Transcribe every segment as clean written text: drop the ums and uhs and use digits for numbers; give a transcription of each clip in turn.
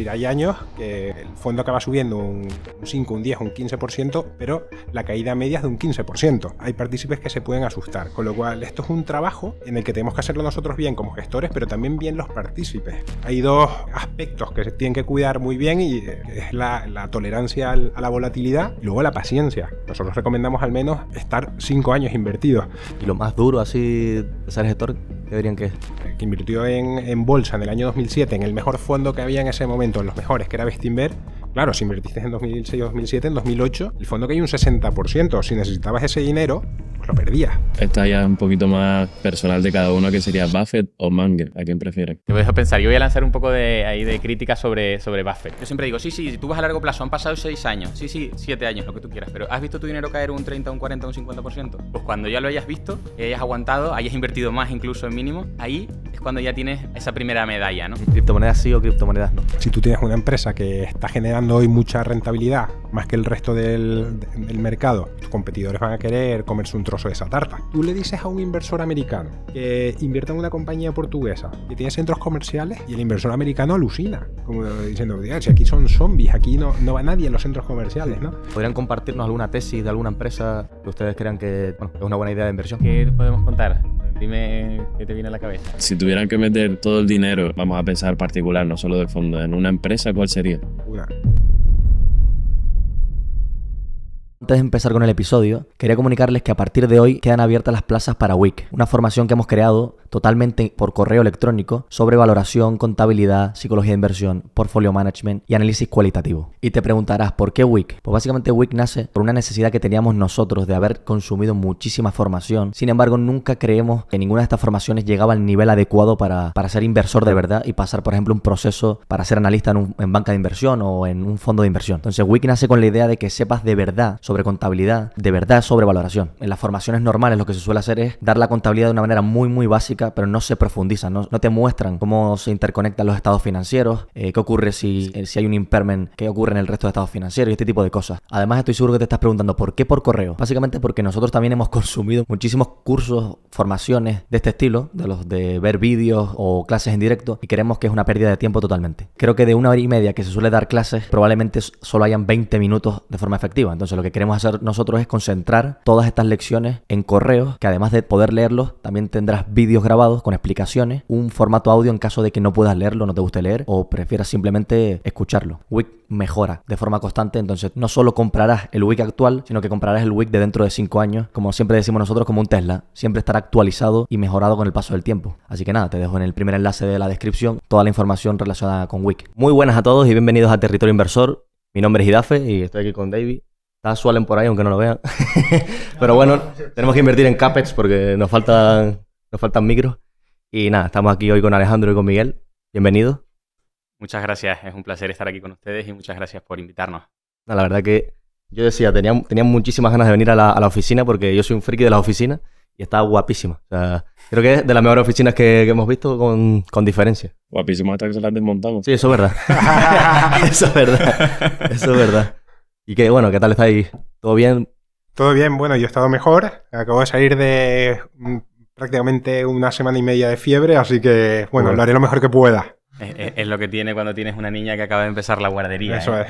decir, hay años que el fondo acaba subiendo un 5, un 10, un 15%, pero la caída media es de un 15%. Hay partícipes que se pueden asustar, con lo cual esto es un trabajo en el que tenemos que hacerlo nosotros bien como gestores, pero también bien los partícipes. Hay dos aspectos que se tienen que cuidar muy bien y es la tolerancia a la volatilidad y luego la paciencia. Nosotros recomendamos al menos estar 5 años invertidos. ¿Y lo más duro así de ser gestor, qué dirían que es? Que invirtió en bolsa en el año 2007 en el mejor fondo que había en ese momento, en los mejores, que era Bestinver. Claro, si invertiste en 2006 o 2007, en 2008, el fondo cayó un 60%. Si necesitabas ese dinero, pues lo perdías. Esta ya es un poquito más personal de cada uno, que sería Buffett o Munger. ¿A quién prefieres? Te voy a pensar, yo voy a lanzar un poco de crítica sobre Buffett. Yo siempre digo, sí, si tú vas a largo plazo, han pasado 6 años, sí, 7 años, lo que tú quieras, pero ¿has visto tu dinero caer un 30, un 40, un 50%? Pues cuando ya lo hayas visto, hayas aguantado, hayas invertido más incluso en mínimo, ahí es cuando ya tienes esa primera medalla, ¿no? ¿Criptomonedas sí o criptomonedas no? Si tú tienes una empresa que está generando hoy mucha rentabilidad, más que el resto del mercado, tus competidores van a querer comerse un trozo de esa tarta. Tú le dices a un inversor americano que invierta en una compañía portuguesa que tiene centros comerciales y el inversor americano alucina, como diciendo, si aquí son zombies, aquí no va nadie en los centros comerciales, ¿no? ¿Podrían compartirnos alguna tesis de alguna empresa que ustedes crean que es una buena idea de inversión? ¿Qué te podemos contar? Dime qué te viene a la cabeza. Si tuvieran que meter todo el dinero, vamos a pensar particular, no solo del fondo, en una empresa, ¿cuál sería? Antes de empezar con el episodio, quería comunicarles que a partir de hoy quedan abiertas las plazas para Wick, una formación que hemos creado totalmente por correo electrónico sobre valoración, contabilidad, psicología de inversión, portfolio management y análisis cualitativo. Y te preguntarás, ¿por qué Wick? Pues básicamente Wick nace por una necesidad que teníamos nosotros de haber consumido muchísima formación. Sin embargo, nunca creemos que ninguna de estas formaciones llegaba al nivel adecuado para ser inversor de verdad y pasar, por ejemplo, un proceso para ser analista en banca de inversión o en un fondo de inversión. Entonces, Wick nace con la idea de que sepas de verdad sobre contabilidad, de verdad sobre valoración. En las formaciones normales lo que se suele hacer es dar la contabilidad de una manera muy básica, pero no se profundiza, no te muestran cómo se interconectan los estados financieros, qué ocurre si hay un impairment, qué ocurre en el resto de estados financieros y este tipo de cosas. Además, estoy seguro que te estás preguntando ¿por qué por correo? Básicamente porque nosotros también hemos consumido muchísimos cursos, formaciones de este estilo, de los de ver vídeos o clases en directo, y creemos que es una pérdida de tiempo totalmente. Creo que de 1 hora y media que se suele dar clases, probablemente solo hayan 20 minutos de forma efectiva. Entonces lo que queremos hacer nosotros es concentrar todas estas lecciones en correos, que además de poder leerlos, también tendrás vídeos grabados con explicaciones, un formato audio en caso de que no puedas leerlo, no te guste leer o prefieras simplemente escucharlo. Wick mejora de forma constante, entonces no solo comprarás el Wick actual, sino que comprarás el Wick de dentro de 5 años, como siempre decimos nosotros, como un Tesla, siempre estará actualizado y mejorado con el paso del tiempo. Así que nada, te dejo en el primer enlace de la descripción toda la información relacionada con Wick. Muy buenas a todos y bienvenidos a Territorio Inversor. Mi nombre es Idafe y estoy aquí con David. Está Suelen por ahí, aunque no lo vean. Pero bueno, tenemos que invertir en CAPEX porque nos faltan micros. Y nada, estamos aquí hoy con Alejandro y con Miguel. Bienvenidos. Muchas gracias, es un placer estar aquí con ustedes y muchas gracias por invitarnos. La verdad que yo decía, tenía muchísimas ganas de venir a la oficina porque yo soy un friki de las oficinas y está guapísima. O sea, creo que es de las mejores oficinas que hemos visto con diferencia. Guapísimo hasta que se las desmontamos. Sí, eso es verdad. Eso es verdad. Y que bueno, ¿qué tal estáis? ¿Todo bien? Todo bien, bueno, yo he estado mejor. Acabo de salir de prácticamente 1 semana y media de fiebre, así que bueno, lo haré lo mejor que pueda. Es lo que tiene cuando tienes una niña que acaba de empezar la guardería. Eso es.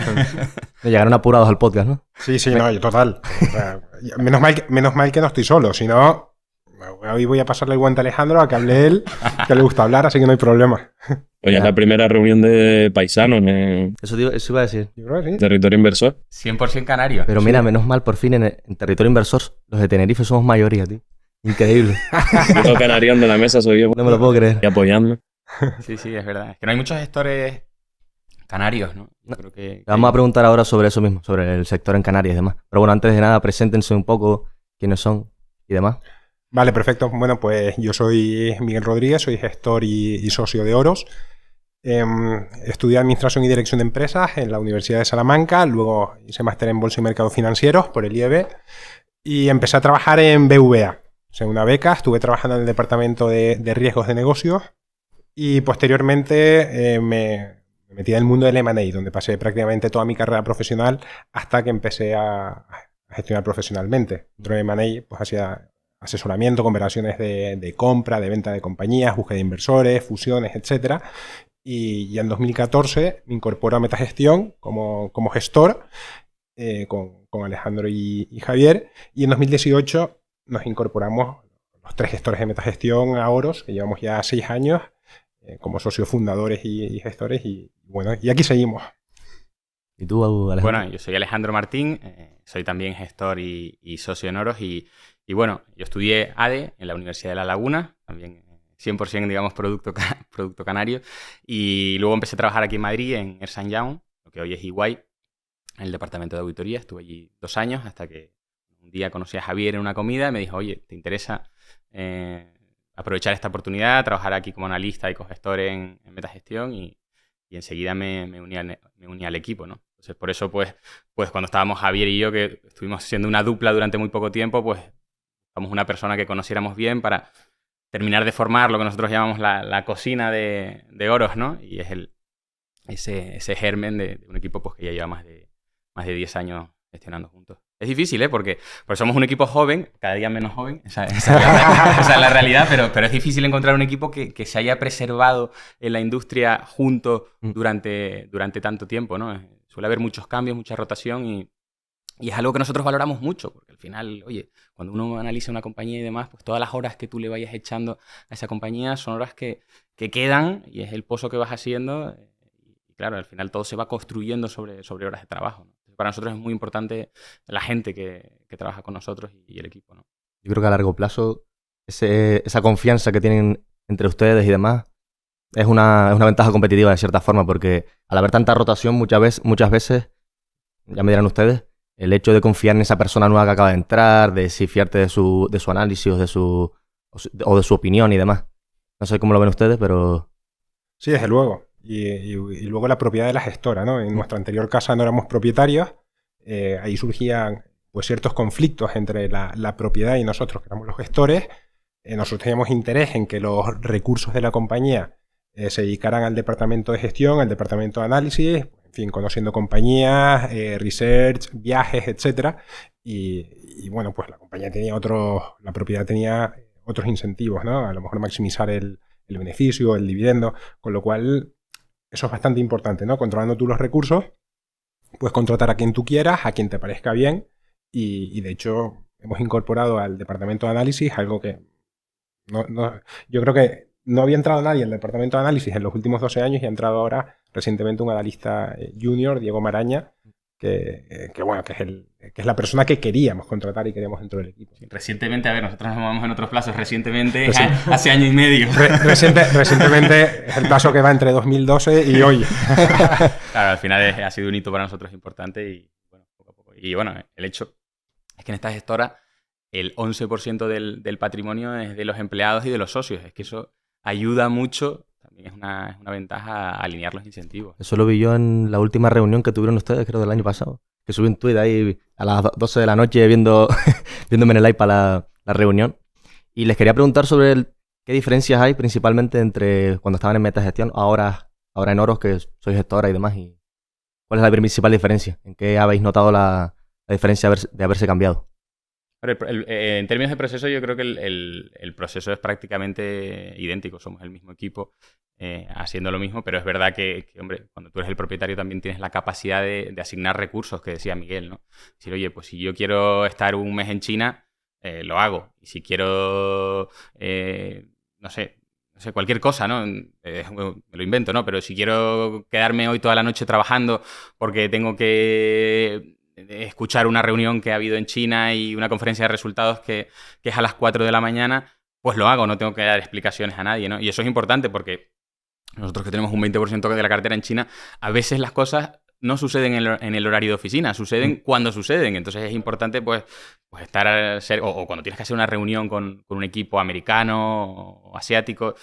Llegaron apurados al podcast, ¿no? Sí, no, yo total. O sea, menos mal que no estoy solo, si no, hoy voy a pasarle el guante a Alejandro a que hable él, que le gusta hablar, así que no hay problema. Hoy es la primera reunión de paisanos en Eso iba a decir. Yo creo que sí. Territorio Inversor. 100% canario. Pero mira, menos mal, por fin en Territorio Inversor, los de Tenerife somos mayoría, tío. Increíble. Yo canarión de la mesa soy yo. No me lo puedo creer. Y apoyando. Sí, es verdad. Es que no hay muchos gestores canarios, ¿no? Creo que Vamos a preguntar ahora sobre eso mismo, sobre el sector en Canarias y demás. Pero bueno, antes de nada, preséntense un poco quiénes son y demás. Vale, perfecto. Bueno, pues yo soy Miguel Rodríguez, soy gestor y socio de Oros. Estudié Administración y Dirección de Empresas en la Universidad de Salamanca, luego hice máster en Bolsa y Mercados Financieros por el IEB y empecé a trabajar en BVA. O sea, una beca, estuve trabajando en el departamento de riesgos de negocios y posteriormente me metí en el mundo del M&A, donde pasé prácticamente toda mi carrera profesional hasta que empecé a gestionar profesionalmente. Dentro de M&A pues hacía asesoramiento, conversaciones de compra, de venta de compañías, búsqueda de inversores, fusiones, etcétera. y en 2014 me incorporo a Metagestión como gestor con Alejandro y Javier, y en 2018 nos incorporamos los 3 gestores de Metagestión a Oros, que llevamos ya 6 años como socios fundadores y gestores, y bueno, y aquí seguimos. ¿Y tú, Alejandro? Bueno, yo soy Alejandro Martín, soy también gestor y socio en Oros, y bueno, yo estudié ADE en la Universidad de La Laguna, también 100% digamos producto canario, y luego empecé a trabajar aquí en Madrid en Ernst & Young, lo que hoy es EY, en el departamento de auditoría. Estuve allí 2 años hasta que un día conocí a Javier en una comida y me dijo, oye, ¿te interesa aprovechar esta oportunidad, trabajar aquí como analista y cogestor en Metagestión? Y enseguida me uní al equipo, ¿no? Entonces, por eso, pues cuando estábamos Javier y yo, que estuvimos siendo una dupla durante muy poco tiempo, pues somos una persona que conociéramos bien para terminar de formar lo que nosotros llamamos la cocina de Oros, ¿no? Y es ese germen de un equipo pues, que ya lleva más de 10 años gestionando juntos. Es difícil, porque somos un equipo joven, cada día menos joven, esa es la realidad, pero es difícil encontrar un equipo que se haya preservado en la industria junto durante tanto tiempo, ¿no? Suele haber muchos cambios, mucha rotación y es algo que nosotros valoramos mucho, porque al final, oye, cuando uno analiza una compañía y demás, pues todas las horas que tú le vayas echando a esa compañía son horas que quedan y es el pozo que vas haciendo. Y claro, al final todo se va construyendo sobre horas de trabajo, ¿no? Para nosotros es muy importante la gente que trabaja con nosotros y el equipo, ¿no? Yo creo que a largo plazo esa confianza que tienen entre ustedes y demás es una ventaja competitiva de cierta forma, porque al haber tanta rotación muchas veces, ya me dirán ustedes, el hecho de confiar en esa persona nueva que acaba de entrar, de si fiarte de su análisis o de su opinión y demás. No sé cómo lo ven ustedes, pero... Sí, desde luego. Y luego la propiedad de la gestora, ¿no? En nuestra anterior casa no éramos propietarios, ahí surgían pues ciertos conflictos entre la propiedad y nosotros, que éramos los gestores. Nosotros teníamos interés en que los recursos de la compañía se dedicaran al departamento de gestión, al departamento de análisis, en fin, conociendo compañías, research, viajes, etcétera. Y bueno, pues la compañía tenía la propiedad tenía otros incentivos, ¿no? A lo mejor maximizar el beneficio, el dividendo, con lo cual eso es bastante importante, ¿no? Controlando tú los recursos, puedes contratar a quien tú quieras, a quien te parezca bien, y de hecho hemos incorporado al departamento de análisis algo que yo creo que no había entrado nadie en el departamento de análisis en los últimos 12 años y ha entrado ahora recientemente un analista junior, Diego Maraña, que es la persona que queríamos contratar y queríamos dentro del equipo. Sí, recientemente, a ver, nosotros nos movemos en otros plazos, recientemente, hace año y medio. Recientemente es el plazo que va entre 2012 y hoy. Claro, al final ha sido un hito para nosotros importante y bueno, poco a poco. Y bueno, el hecho es que en esta gestora el 11% del patrimonio es de los empleados y de los socios. Es que eso ayuda mucho. También es una ventaja alinear los incentivos. Eso lo vi yo en la última reunión que tuvieron ustedes, creo, del año pasado. Que subí un tuit ahí a las 12 de la noche viéndome en el live para la reunión. Y les quería preguntar sobre qué diferencias hay principalmente entre cuando estaban en Metagestión, ahora en Oros, que soy gestora y demás. Y ¿cuál es la principal diferencia? ¿En qué habéis notado la diferencia de haberse cambiado? En términos de proceso, yo creo que el proceso es prácticamente idéntico. Somos el mismo equipo haciendo lo mismo, pero es verdad que, hombre, cuando tú eres el propietario también tienes la capacidad de asignar recursos, que decía Miguel, ¿no? Decir, oye, pues si yo quiero estar un mes en China, lo hago. Y si quiero, no sé, cualquier cosa, ¿no? Me lo invento, ¿no? Pero si quiero quedarme hoy toda la noche trabajando porque tengo que escuchar una reunión que ha habido en China y una conferencia de resultados que es a las 4 de la mañana, pues lo hago, no tengo que dar explicaciones a nadie, ¿no? Y eso es importante porque nosotros que tenemos un 20% de la cartera en China, a veces las cosas no suceden en el horario de oficina, suceden cuando suceden. Entonces es importante pues estar o cuando tienes que hacer una reunión con un equipo americano o asiático,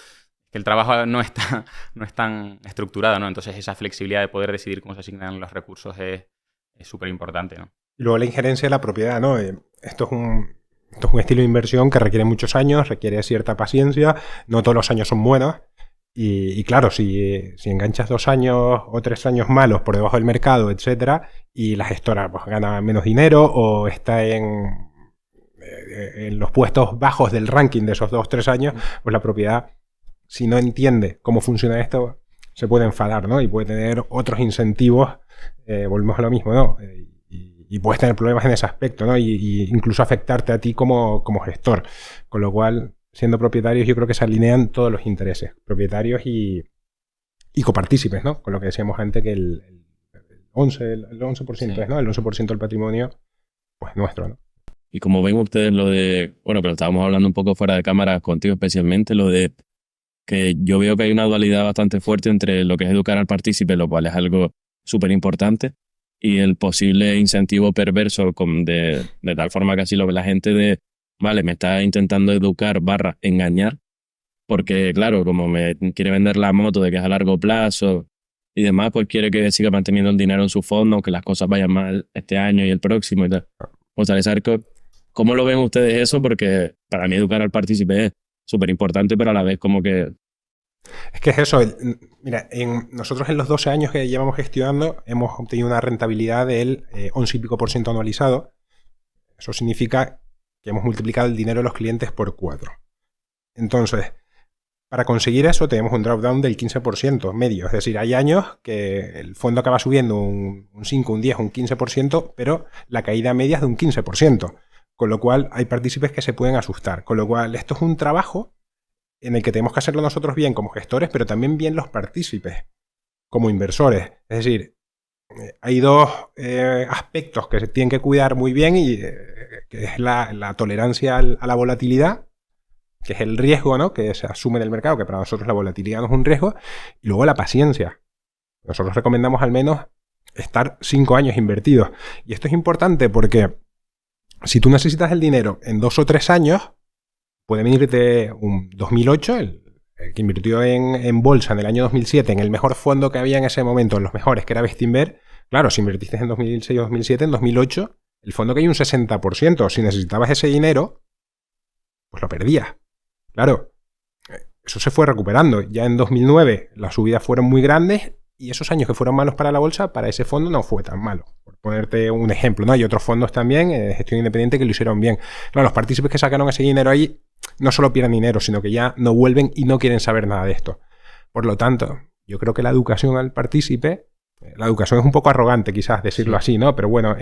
que el trabajo no es tan estructurado, ¿no? Entonces esa flexibilidad de poder decidir cómo se asignan los recursos es súper importante, ¿no? Y luego la injerencia de la propiedad, ¿no? Esto es un estilo de inversión que requiere muchos años, requiere cierta paciencia, no todos los años son buenos. Y claro, si enganchas 2 años o 3 años malos por debajo del mercado, etcétera, y la gestora pues gana menos dinero o está en los puestos bajos del ranking de esos 2 o 3 años, pues la propiedad, si no entiende cómo funciona esto, se puede enfadar, ¿no? Y puede tener otros incentivos, volvemos a lo mismo, ¿no? Y puedes tener problemas en ese aspecto, ¿no? Y incluso afectarte a ti como gestor. Con lo cual, siendo propietarios, yo creo que se alinean todos los intereses, propietarios y copartícipes, ¿no? Con lo que decíamos antes, que el 11% Sí. es, ¿no? El 11% del patrimonio, pues nuestro, ¿no? Y como ven ustedes lo de, bueno, pero estábamos hablando un poco fuera de cámara contigo especialmente, lo de que yo veo que hay una dualidad bastante fuerte entre lo que es educar al partícipe, lo cual es algo súper importante, y el posible incentivo perverso de tal forma que así lo ve la gente de, vale, me está intentando educar / engañar, porque claro, como me quiere vender la moto de que es a largo plazo y demás, pues quiere que siga manteniendo el dinero en su fondo, aunque las cosas vayan mal este año y el próximo y tal. Me gustaría saber cómo lo ven ustedes eso, porque para mí educar al partícipe es súper importante, pero a la vez como que... Es que es eso. Mira, nosotros en los 12 años que llevamos gestionando hemos obtenido una rentabilidad del 11 y pico % anualizado. Eso significa que hemos multiplicado el dinero de los clientes por 4. Entonces, para conseguir eso tenemos un drawdown del 15% medio. Es decir, hay años que el fondo acaba subiendo un 5, un 10, un 15%, pero la caída media es de un 15%. Con lo cual hay partícipes que se pueden asustar. Con lo cual esto es un trabajo en el que tenemos que hacerlo nosotros bien como gestores, pero también bien los partícipes como inversores. Es decir, hay dos aspectos que se tienen que cuidar muy bien, y que es la tolerancia a la volatilidad, que es el riesgo, ¿no?, que se asume en el mercado, que para nosotros la volatilidad no es un riesgo, y luego la paciencia. Nosotros recomendamos al menos estar 5 años invertidos. Y esto es importante porque si tú necesitas el dinero en 2 o 3 años, puede venirte un 2008, el que invirtió en bolsa en el año 2007, en el mejor fondo que había en ese momento, en los mejores, que era Bestinver. Claro, si invertiste en 2006 o 2007, en 2008, el fondo cayó un 60%. Si necesitabas ese dinero, pues lo perdías. Claro, eso se fue recuperando. Ya en 2009 las subidas fueron muy grandes, y esos años que fueron malos para la bolsa, para ese fondo no fue tan malo. Por ponerte un ejemplo, ¿no? Hay otros fondos también, gestión independiente, que lo hicieron bien. Claro, los partícipes que sacaron ese dinero ahí no solo pierden dinero, sino que ya no vuelven y no quieren saber nada de esto. Por lo tanto, yo creo que la educación al partícipe, la educación es un poco arrogante quizás decirlo así, ¿no? Pero bueno,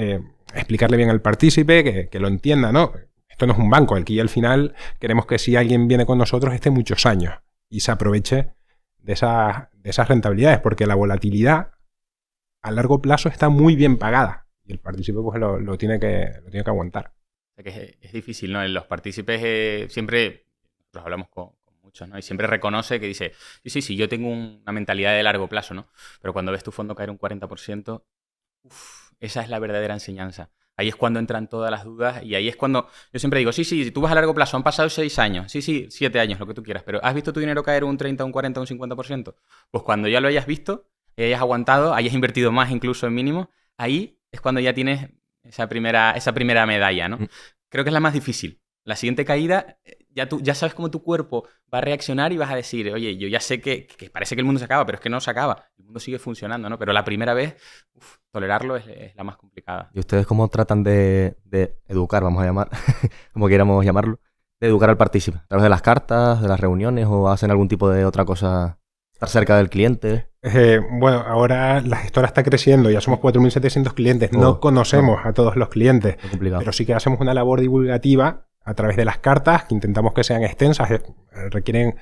explicarle bien al partícipe, que lo entienda, ¿no? Esto no es un banco, aquí al final queremos que si alguien viene con nosotros esté muchos años y se aproveche de esas rentabilidades, porque la volatilidad a largo plazo está muy bien pagada y el partícipe pues lo tiene que aguantar. O sea que es difícil, ¿no? Los partícipes siempre, nosotros hablamos con muchos, ¿no? Y siempre reconoce que dice, sí, yo tengo una mentalidad de largo plazo, ¿no? Pero cuando ves tu fondo caer un 40%, esa es la verdadera enseñanza. Ahí es cuando entran todas las dudas, y ahí es cuando yo siempre digo, sí, tú vas a largo plazo, han pasado 6 años, 7 años, lo que tú quieras, pero ¿has visto tu dinero caer un 30, un 40, un 50%? Pues cuando ya lo hayas visto, y hayas aguantado, hayas invertido más incluso en mínimo, ahí es cuando ya tienes esa primera medalla, ¿no? Creo que es la más difícil. La siguiente caída, ya sabes cómo tu cuerpo va a reaccionar y vas a decir, oye, yo ya sé que parece que el mundo se acaba, pero es que no se acaba. El mundo sigue funcionando, ¿no? Pero la primera vez, tolerarlo es la más complicada. ¿Y ustedes cómo tratan de educar, vamos a llamar, como queramos llamarlo, de educar al partícipe? ¿A través de las cartas, de las reuniones, o hacen algún tipo de otra cosa? ¿Estar cerca del cliente? Bueno, ahora la gestora está creciendo, ya somos 4.700 clientes. No conocemos a todos los clientes, pero sí que hacemos una labor divulgativa a través de las cartas, que intentamos que sean extensas, requieren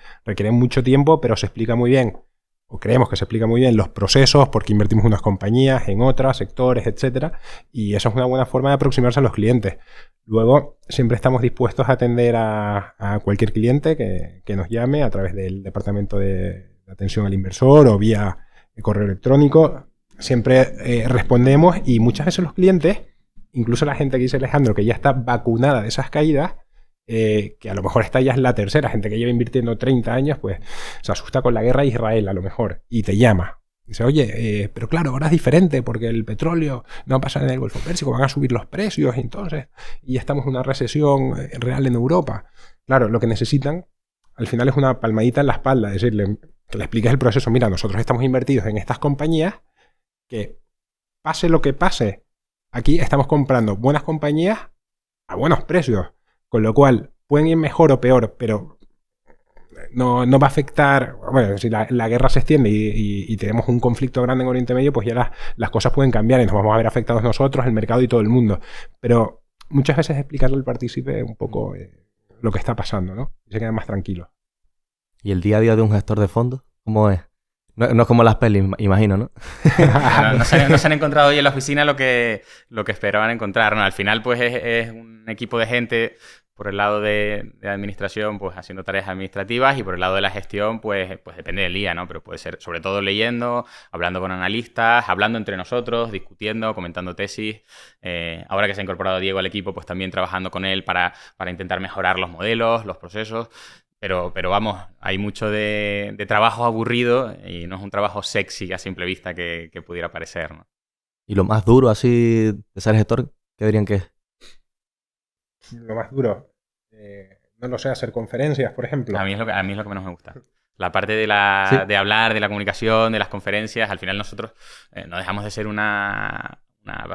mucho tiempo, pero se explica muy bien, o creemos que se explica muy bien, los procesos, porque invertimos en unas compañías, en otras, sectores, etcétera, y eso es una buena forma de aproximarse a los clientes. Luego, siempre estamos dispuestos a atender a cualquier cliente que nos llame a través del departamento de atención al inversor o vía correo electrónico. Siempre respondemos, y muchas veces los clientes, incluso la gente que dice Alejandro que ya está vacunada de esas caídas, que a lo mejor esta ya es la tercera, gente que lleva invirtiendo 30 años, pues se asusta con la guerra de Israel a lo mejor y te llama. Dice, oye, pero claro, ahora es diferente porque el petróleo no va a pasar en el Golfo Pérsico, van a subir los precios, entonces, y estamos en una recesión real en Europa. Claro, lo que necesitan al final es una palmadita en la espalda, decirle, que le expliques el proceso. Mira, nosotros estamos invertidos en estas compañías, que pase lo que pase, aquí estamos comprando buenas compañías a buenos precios, con lo cual pueden ir mejor o peor, pero no va a afectar, bueno, si la guerra se extiende y tenemos un conflicto grande en Oriente Medio, pues ya las cosas pueden cambiar y nos vamos a ver afectados nosotros, el mercado y todo el mundo. Pero muchas veces explicarle al partícipe un poco lo que está pasando, ¿no? Y se quedan más tranquilos. ¿Y el día a día de un gestor de fondos? ¿Cómo es? No es como las pelis, imagino, ¿no? No se han encontrado hoy en la oficina lo que esperaban encontrar, ¿no? Al final, pues, es un equipo de gente por el lado de administración, pues, haciendo tareas administrativas, y por el lado de la gestión, pues depende del día, ¿no? Pero puede ser, sobre todo, leyendo, hablando con analistas, hablando entre nosotros, discutiendo, comentando tesis. Ahora que se ha incorporado Diego al equipo, pues también trabajando con él para intentar mejorar los modelos, los procesos. Pero vamos, hay mucho de trabajo aburrido y no es un trabajo sexy a simple vista que pudiera parecer, ¿no? ¿Y lo más duro así de ser gestor, qué dirían que es? Lo más duro, no lo sé, hacer conferencias, por ejemplo. A mí es lo que menos me gusta. La parte de Sí. de hablar, de la comunicación, de las conferencias, al final nosotros no dejamos de ser una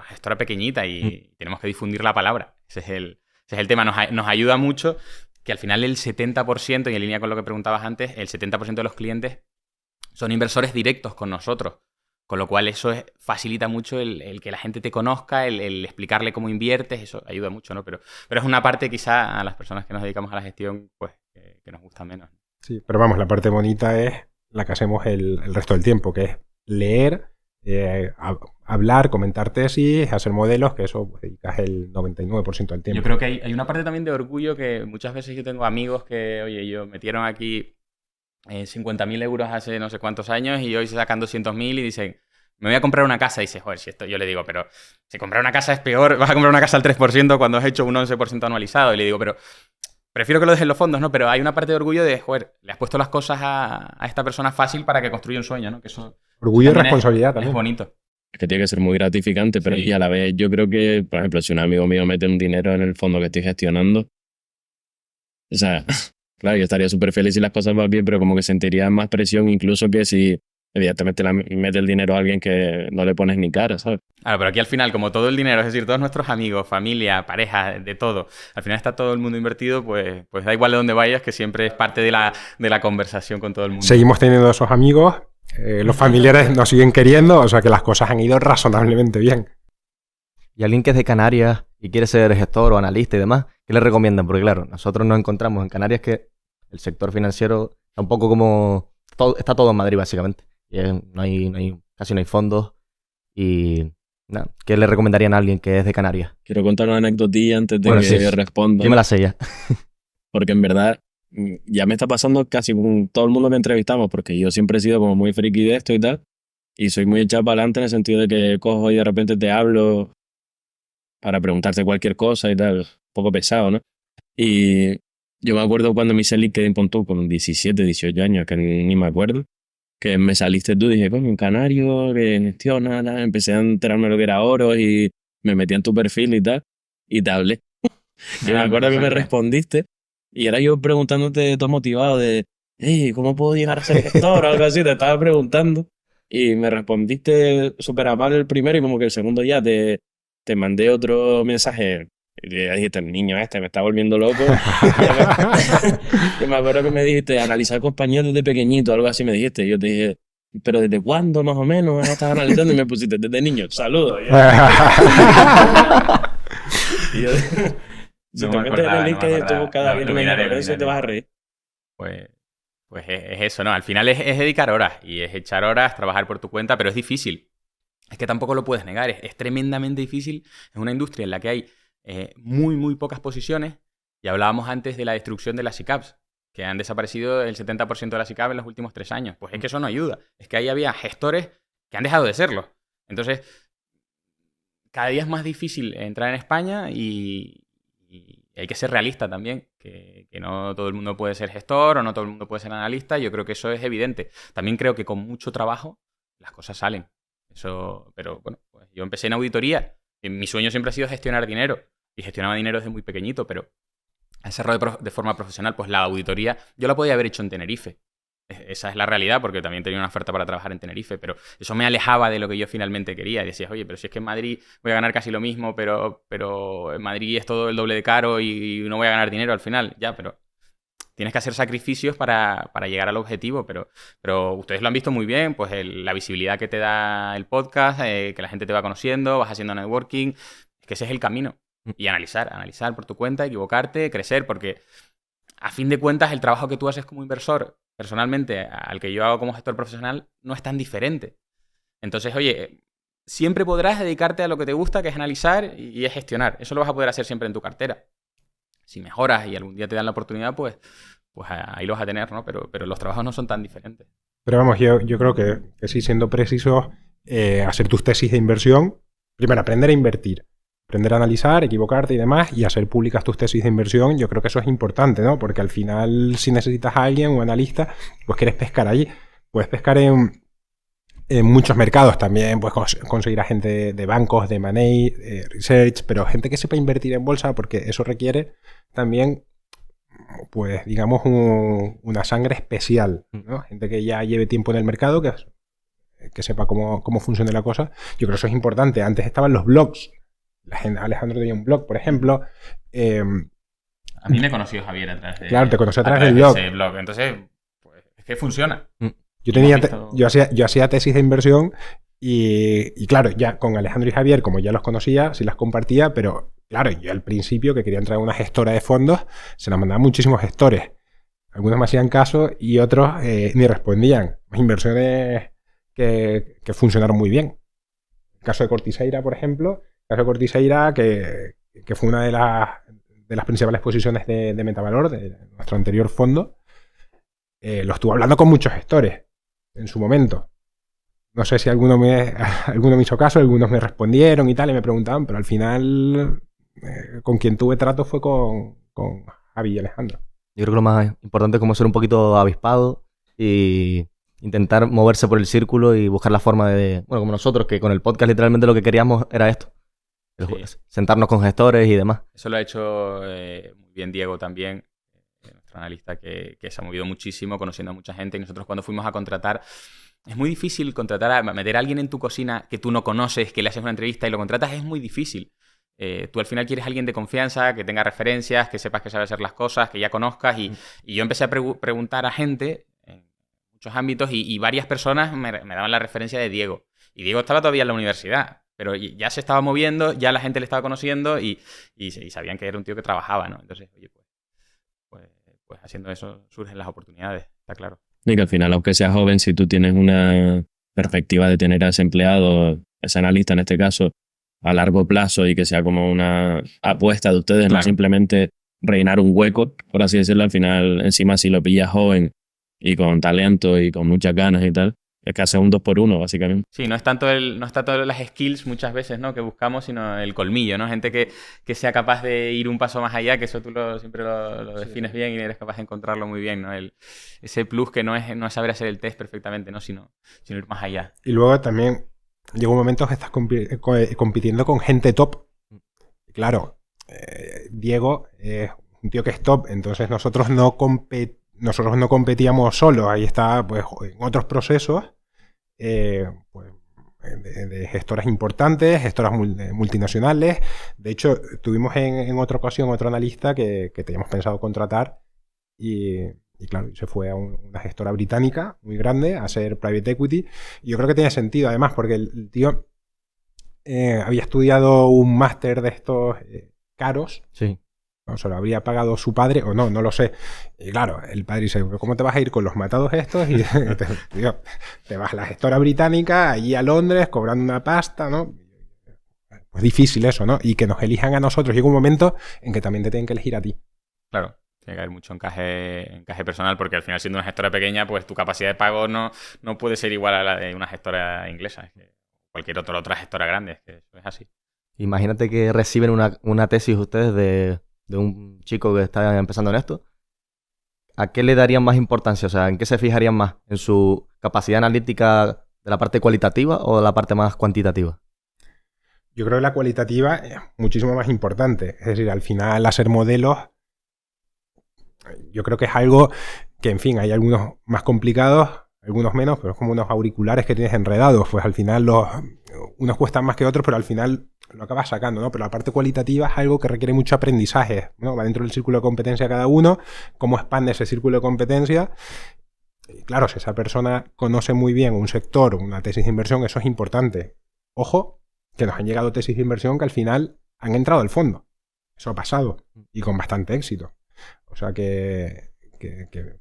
gestora pequeñita y tenemos que difundir la palabra. Ese es el tema. Nos ayuda mucho que al final el 70%, y en línea con lo que preguntabas antes, el 70% de los clientes son inversores directos con nosotros. Con lo cual eso facilita mucho el que la gente te conozca, el explicarle cómo inviertes, eso ayuda mucho, ¿no? Pero es una parte quizá a las personas que nos dedicamos a la gestión, pues que nos gusta menos. Sí, pero vamos, la parte bonita es la que hacemos el resto del tiempo, que es leer, hablar, comentar tesis, hacer modelos, que eso pues, dedicas el 99% del tiempo. Yo creo que hay una parte también de orgullo que muchas veces yo tengo amigos que, oye, yo metieron aquí 50.000 euros hace no sé cuántos años y hoy se sacan 200.000 y dicen, me voy a comprar una casa. Y dices, joder, si esto, yo le digo, pero si comprar una casa es peor, vas a comprar una casa al 3% cuando has hecho un 11% anualizado. Y le digo, pero prefiero que lo dejes en los fondos, ¿no? Pero hay una parte de orgullo de, joder, le has puesto las cosas a esta persona fácil para que construya un sueño, ¿no? Que eso Orgullo y también responsabilidad es también. bonito. Es que tiene que ser muy gratificante, pero Sí. y a la vez yo creo que, por ejemplo, si un amigo mío mete un dinero en el fondo que estoy gestionando, o sea, claro, yo estaría súper feliz si las cosas van bien, pero como que sentiría más presión incluso que si evidentemente mete el dinero a alguien que no le pones ni cara, ¿sabes? Claro, pero aquí al final, como todo el dinero, es decir, todos nuestros amigos, familia, pareja, de todo, al final está todo el mundo invertido, pues da igual de dónde vayas, que siempre es parte de la conversación con todo el mundo. Seguimos teniendo esos amigos, los familiares nos siguen queriendo, o sea que las cosas han ido razonablemente bien. Y alguien que es de Canarias y quiere ser gestor o analista y demás, ¿qué le recomiendan? Porque claro, nosotros nos encontramos en Canarias que el sector financiero está un poco como... está todo en Madrid, básicamente. Y casi no hay fondos. Y nada, ¿qué le recomendarían a alguien que es de Canarias? Quiero contar una anécdotilla antes de Bueno, que sí. responda. Yo me la sé ya. Porque en verdad ya me está pasando casi con todo el mundo que entrevistamos, porque yo siempre he sido como muy friki de esto y tal, y soy muy echado para adelante en el sentido de que cojo y de repente te hablo para preguntarte cualquier cosa y tal, un poco pesado, ¿no? Y yo me acuerdo cuando me hice LinkedIn con 17, 18 años, que ni me acuerdo, que me saliste tú, dije, coño, un canario que gestiona, nada, empecé a enterarme de lo que era oro y me metí en tu perfil y tal, y te hablé. Y me acuerdo que me respondiste y era yo preguntándote todo motivado de, hey, ¿cómo puedo llegar a ser gestor? O algo así, te estaba preguntando. Y me respondiste súper amable el primero y como que el segundo ya te mandé otro mensaje. Y le dijiste, el niño este me está volviendo loco. Y me acuerdo que me dijiste, analizar compañeros desde pequeñito, algo así me dijiste. Y yo te dije, ¿pero desde cuándo más o menos estás analizando? Y me pusiste, desde niño, saludos. Y yo, si No te me metes en acordaba, el no link me que acordaba. tú cada Lo viernes miraré, en lo eso te miraré. vas a reír. Pues es eso, ¿no? Al final es dedicar horas y es echar horas, trabajar por tu cuenta, pero es difícil. Es que tampoco lo puedes negar, es tremendamente difícil. Es una industria en la que hay muy pocas posiciones. Y hablábamos antes de la destrucción de las ICAPs, que han desaparecido el 70% de las ICAPs en los últimos 3 años. Pues es que eso no ayuda. Es que ahí había gestores que han dejado de serlo. Entonces, cada día es más difícil entrar en España y hay que ser realista también, que no todo el mundo puede ser gestor o no todo el mundo puede ser analista. Yo creo que eso es evidente. También creo que con mucho trabajo las cosas salen. Eso, pero bueno, pues yo empecé en auditoría. Y mi sueño siempre ha sido gestionar dinero. Y gestionaba dinero desde muy pequeñito, pero he cerrado de forma profesional. Pues la auditoría yo la podía haber hecho en Tenerife. Esa es la realidad, porque también tenía una oferta para trabajar en Tenerife, pero eso me alejaba de lo que yo finalmente quería. Y decías, oye, pero si es que en Madrid voy a ganar casi lo mismo, pero en Madrid es todo el doble de caro y no voy a ganar dinero al final. Ya, pero tienes que hacer sacrificios para llegar al objetivo, pero ustedes lo han visto muy bien, pues la visibilidad que te da el podcast, que la gente te va conociendo, vas haciendo networking, es que ese es el camino. Y analizar por tu cuenta, equivocarte, crecer, porque a fin de cuentas el trabajo que tú haces como inversor, personalmente, al que yo hago como gestor profesional, no es tan diferente. Entonces, oye, siempre podrás dedicarte a lo que te gusta, que es analizar y es gestionar. Eso lo vas a poder hacer siempre en tu cartera. Si mejoras y algún día te dan la oportunidad, pues ahí lo vas a tener, ¿no? Pero los trabajos no son tan diferentes. Pero vamos, yo creo que sí, siendo precisos, hacer tus tesis de inversión, primero aprender a invertir, aprender a analizar, equivocarte y demás, y hacer públicas tus tesis de inversión, yo creo que eso es importante, ¿no? Porque al final, si necesitas a alguien, un analista, pues quieres pescar allí. Puedes pescar en muchos mercados también, puedes conseguir a gente de bancos, de money, research, pero gente que sepa invertir en bolsa, porque eso requiere también, pues digamos, una sangre especial, ¿no? Gente que ya lleve tiempo en el mercado, que sepa cómo funciona la cosa. Yo creo que eso es importante. Antes estaban los blogs. Alejandro tenía un blog, por ejemplo. A mí me conoció Javier a través de... Claro, te conocí a través del blog. Ese blog. Entonces, pues, es que funciona. Yo hacía tesis de inversión y claro, ya con Alejandro y Javier, como ya los conocía, sí las compartía, pero claro, yo al principio que quería entrar en una gestora de fondos, se la mandaban muchísimos gestores. Algunos me hacían caso y otros ni respondían. Inversiones que funcionaron muy bien. El caso de Cortiseira, por ejemplo, que fue una de las principales posiciones de Metavalor, de nuestro anterior fondo, lo estuve hablando con muchos gestores en su momento. No sé si alguno me hizo caso, algunos me respondieron y tal, y me preguntaban, pero al final con quien tuve trato fue con Javi y Alejandro. Yo creo que lo más importante es como ser un poquito avispado y intentar moverse por el círculo y buscar la forma bueno, como nosotros, que con el podcast literalmente lo que queríamos era esto. Sí. Sentarnos con gestores y demás. Eso lo ha hecho muy bien Diego también, nuestro analista que se ha movido muchísimo, conociendo a mucha gente. Y nosotros cuando fuimos a contratar, es muy difícil meter a alguien en tu cocina que tú no conoces, que le haces una entrevista y lo contratas, es muy difícil. Tú al final quieres a alguien de confianza, que tenga referencias, que sepas que sabe hacer las cosas, que ya conozcas. Y yo empecé a preguntar a gente en muchos ámbitos y varias personas me daban la referencia de Diego. Y Diego estaba todavía en la universidad, pero ya se estaba moviendo, ya la gente le estaba conociendo y sabían que era un tío que trabajaba, ¿no? Entonces, oye, pues haciendo eso surgen las oportunidades, está claro. Y que al final, aunque seas joven, si tú tienes una perspectiva de tener a ese empleado, ese analista en este caso, a largo plazo y que sea como una apuesta de ustedes, claro, no simplemente rellenar un hueco, por así decirlo, al final, encima si lo pillas joven y con talento y con muchas ganas y tal, es que hace un 2x1, básicamente. Sí, no es tanto las skills muchas veces, ¿no?, que buscamos, sino el colmillo, ¿no? Gente que sea capaz de ir un paso más allá, que eso tú siempre lo defines bien y eres capaz de encontrarlo muy bien, ¿no? Ese plus que no es saber hacer el test perfectamente, ¿no? Sino ir más allá. Y luego también llega un momento que estás compitiendo con gente top. Claro, Diego es un tío que es top, entonces nosotros no competíamos solos. Ahí está, pues, en otros procesos, pues, de gestoras importantes, gestoras multinacionales. De hecho, tuvimos en otra ocasión otro analista que teníamos pensado contratar y claro, se fue a una gestora británica muy grande a hacer private equity. Y yo creo que tiene sentido, además, porque el tío había estudiado un máster de estos caros. Sí. No, se lo habría pagado su padre o no lo sé. Y claro, el padre dice, ¿cómo te vas a ir con los matados estos? Y te vas a la gestora británica, allí a Londres, cobrando una pasta, ¿no? Pues difícil eso, ¿no? Y que nos elijan a nosotros. Llega un momento en que también te tienen que elegir a ti. Claro, tiene que haber mucho encaje personal, porque al final, siendo una gestora pequeña, pues tu capacidad de pago no puede ser igual a la de una gestora inglesa. Es que cualquier otra gestora grande, es que eso es así. Imagínate que reciben una tesis ustedes de un chico que está empezando en esto. ¿A qué le darían más importancia? O sea, ¿en qué se fijarían más? ¿En su capacidad analítica de la parte cualitativa o de la parte más cuantitativa? Yo creo que la cualitativa es muchísimo más importante. Es decir, al final hacer modelos, yo creo que es algo que, en fin, hay algunos más complicados, algunos menos, pero es como unos auriculares que tienes enredados, pues al final unos cuestan más que otros, pero al final lo acabas sacando, ¿no? Pero la parte cualitativa es algo que requiere mucho aprendizaje, ¿no? Va dentro del círculo de competencia cada uno, cómo expande ese círculo de competencia. Y claro, si esa persona conoce muy bien un sector, una tesis de inversión, eso es importante. Ojo, que nos han llegado tesis de inversión que al final han entrado al fondo. Eso ha pasado, y con bastante éxito. O sea que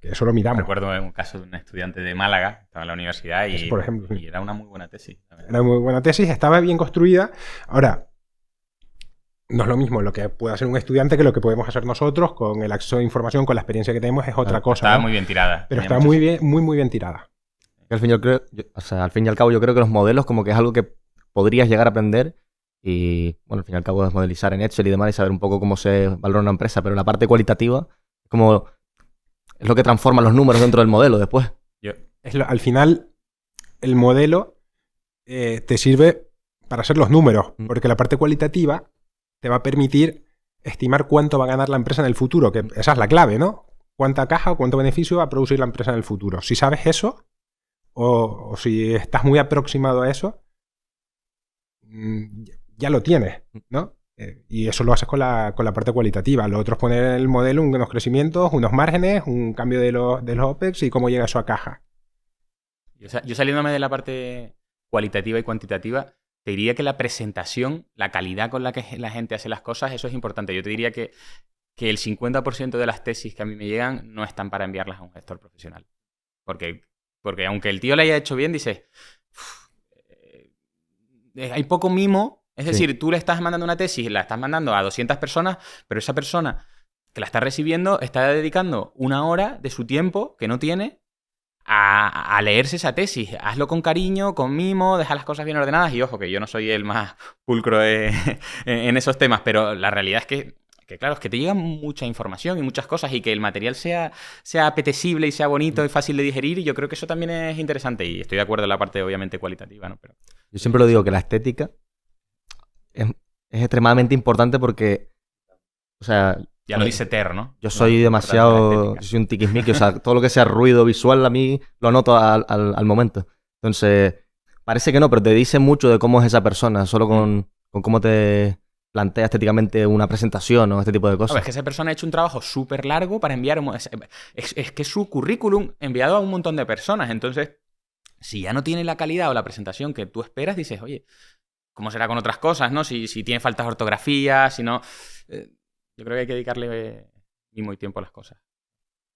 eso lo miramos. Recuerdo un caso de un estudiante de Málaga, estaba en la universidad y, por ejemplo, sí. Y era una muy buena tesis. Era muy buena tesis, estaba bien construida. Ahora, no es lo mismo lo que puede hacer un estudiante que lo que podemos hacer nosotros con el acceso a información, con la experiencia que tenemos, es otra cosa. Estaba ¿no? muy bien tirada. Pero está muy bien tirada. Al fin y al cabo yo creo que los modelos como que es algo que podrías llegar a aprender y, bueno, al fin y al cabo es modelizar en Excel y demás y saber un poco cómo se valora una empresa, pero la parte cualitativa es como... Es lo que transforma los números dentro del modelo después. Al final, el modelo te sirve para hacer los números, porque la parte cualitativa te va a permitir estimar cuánto va a ganar la empresa en el futuro, que esa es la clave, ¿no? Cuánta caja o cuánto beneficio va a producir la empresa en el futuro. Si sabes eso, o si estás muy aproximado a eso, ya lo tienes, ¿no? Y eso lo haces con la parte cualitativa. Lo otro es poner en el modelo unos crecimientos, unos márgenes, un cambio de los OPEX y cómo llega eso a caja. Yo saliéndome de la parte cualitativa y cuantitativa, te diría que la presentación, la calidad con la que la gente hace las cosas, eso es importante. Yo te diría que el 50% de las tesis que a mí me llegan no están para enviarlas a un gestor profesional. Porque aunque el tío le haya hecho bien, dices, hay poco mimo. Es decir, tú le estás mandando una tesis, la estás mandando a 200 personas, pero esa persona que la está recibiendo está dedicando 1 hora de su tiempo, que no tiene, a leerse esa tesis. Hazlo con cariño, con mimo, deja las cosas bien ordenadas. Y ojo, que yo no soy el más pulcro en esos temas, pero la realidad es que claro, es que te llega mucha información y muchas cosas y que el material sea apetecible y sea bonito y fácil de digerir, y yo creo que eso también es interesante. Y estoy de acuerdo en la parte, obviamente, cualitativa, ¿no? Pero yo siempre lo digo, que la estética es extremadamente importante porque, o sea... Ya lo dice Ter, ¿no? Yo soy demasiado... Yo soy un tiquismiqui, o sea, todo lo que sea ruido visual a mí lo anoto al momento. Entonces, parece que no, pero te dice mucho de cómo es esa persona, solo con cómo te plantea estéticamente una presentación o este tipo de cosas. No, es que esa persona ha hecho un trabajo súper largo para enviar... Es que su currículum enviado a un montón de personas. Entonces, si ya no tiene la calidad o la presentación que tú esperas, dices, oye, ¿cómo será con otras cosas, no? Si tiene faltas de ortografía, si no... yo creo que hay que dedicarle mimo y tiempo a las cosas.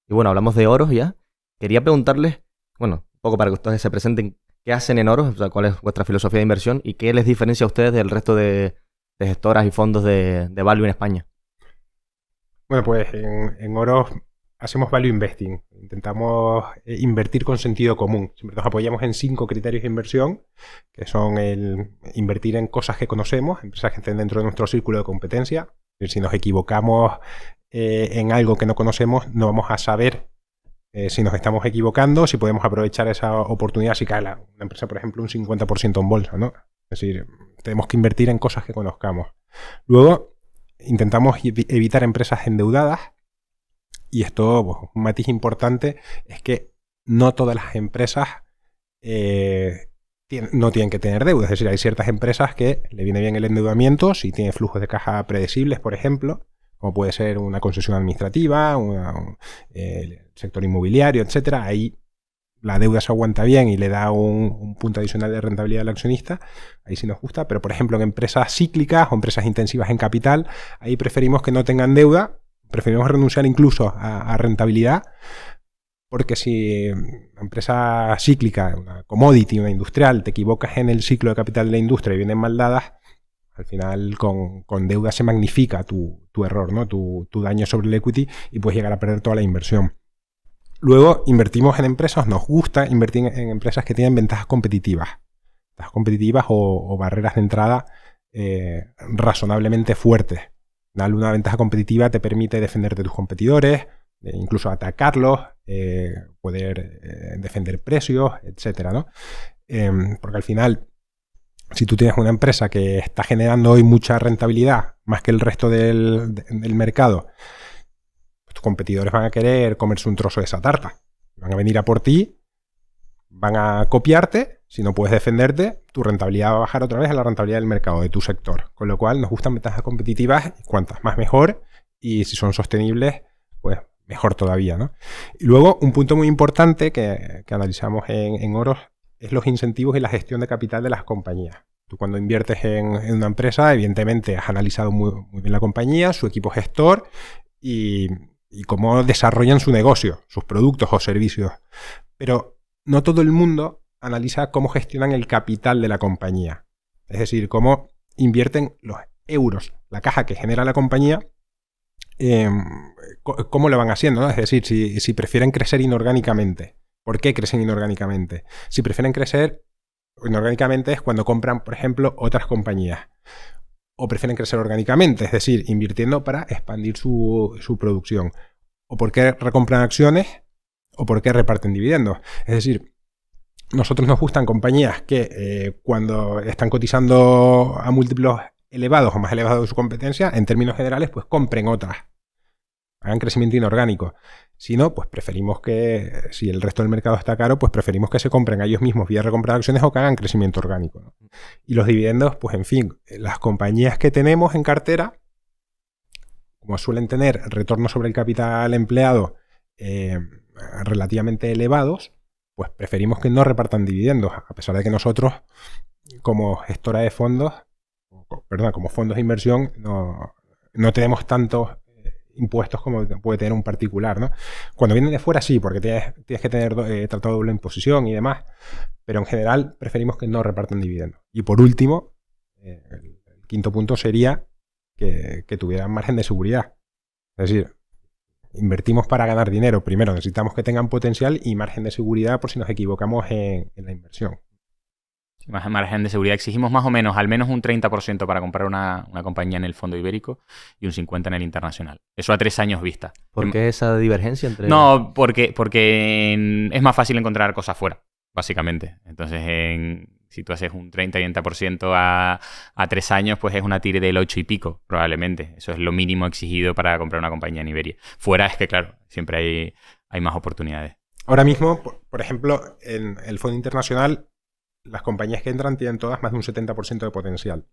Y bueno, hablamos de Oros ya. Quería preguntarles, bueno, un poco para que ustedes se presenten, ¿qué hacen en Oros? O sea, ¿cuál es vuestra filosofía de inversión? ¿Y qué les diferencia a ustedes del resto de gestoras y fondos de value en España? Bueno, pues en Oros hacemos value investing. Intentamos invertir con sentido común. Siempre nos apoyamos en 5 criterios de inversión, que son el invertir en cosas que conocemos, empresas que estén dentro de nuestro círculo de competencia. Si nos equivocamos en algo que no conocemos, no vamos a saber si nos estamos equivocando, si podemos aprovechar esa oportunidad, si cae una empresa, por ejemplo, un 50% en bolsa, ¿no? Es decir, tenemos que invertir en cosas que conozcamos. Luego, intentamos evitar empresas endeudadas, y esto, pues, un matiz importante es que no todas las empresas no tienen que tener deuda. Es decir, hay ciertas empresas que le viene bien el endeudamiento si tiene flujos de caja predecibles, por ejemplo, como puede ser una concesión administrativa, el sector inmobiliario, etcétera. Ahí la deuda se aguanta bien y le da un punto adicional de rentabilidad al accionista. Ahí sí nos gusta. Pero, por ejemplo, en empresas cíclicas o empresas intensivas en capital, ahí preferimos que no tengan deuda. Preferimos renunciar incluso a rentabilidad, porque si una empresa cíclica, una commodity, una industrial, te equivocas en el ciclo de capital de la industria y vienen mal dadas, al final con deuda se magnifica tu error, ¿no? Tu daño sobre el equity, y puedes llegar a perder toda la inversión. Luego, invertimos en empresas, nos gusta invertir en empresas que tienen ventajas competitivas o barreras de entrada razonablemente fuertes. Una ventaja competitiva te permite defenderte de tus competidores, incluso atacarlos, poder defender precios, etcétera, ¿no? Porque al final, si tú tienes una empresa que está generando hoy mucha rentabilidad, más que el resto del mercado, pues tus competidores van a querer comerse un trozo de esa tarta. Van a venir a por ti van a copiarte, si no puedes defenderte, tu rentabilidad va a bajar otra vez a la rentabilidad del mercado, de tu sector. Con lo cual nos gustan ventajas competitivas, cuantas más mejor, y si son sostenibles, pues mejor todavía, ¿no? Y luego, un punto muy importante que analizamos en Oros es los incentivos y la gestión de capital de las compañías. Tú cuando inviertes en una empresa, evidentemente has analizado muy bien la compañía, su equipo gestor y cómo desarrollan su negocio, sus productos o servicios. Pero no todo el mundo analiza cómo gestionan el capital de la compañía. Es decir, cómo invierten los euros, la caja que genera la compañía, cómo lo van haciendo, ¿no? Es decir, si prefieren crecer inorgánicamente. ¿Por qué crecen inorgánicamente? Si prefieren crecer inorgánicamente es cuando compran, por ejemplo, otras compañías. O prefieren crecer orgánicamente, es decir, invirtiendo para expandir su producción. O por qué recompran acciones o por qué reparten dividendos. Es decir, nosotros nos gustan compañías que cuando están cotizando a múltiplos elevados o más elevados de su competencia, en términos generales, pues compren otras. Hagan crecimiento inorgánico. Si no, pues preferimos que, si el resto del mercado está caro, pues preferimos que se compren a ellos mismos vía recompra de acciones o que hagan crecimiento orgánico, ¿no? Y los dividendos, pues en fin, las compañías que tenemos en cartera, como suelen tener retornos sobre el capital empleado relativamente elevados, pues preferimos que no repartan dividendos, a pesar de que nosotros, como gestora de fondos, como fondos de inversión, no tenemos tantos impuestos como puede tener un particular, ¿no? Cuando vienen de fuera sí, porque tienes que tener tratado de doble imposición y demás, pero en general preferimos que no repartan dividendos. Y por último, el quinto punto sería que tuvieran margen de seguridad. Es decir, invertimos para ganar dinero. Primero necesitamos que tengan potencial y margen de seguridad por si nos equivocamos en la inversión. Más margen de seguridad. Exigimos más o menos, al menos un 30% para comprar una compañía en el fondo ibérico y un 50% en el internacional. Eso a 3 años vista. ¿Por qué esa divergencia entre...? No, porque es más fácil encontrar cosas fuera, básicamente. Entonces, si tú haces un 30% a 3 años, pues es una tire del 8 y pico, probablemente. Eso es lo mínimo exigido para comprar una compañía en Iberia. Fuera es que, claro, siempre hay más oportunidades. Ahora mismo, por ejemplo, en el fondo internacional, las compañías que entran tienen todas más de un 70% de potencial.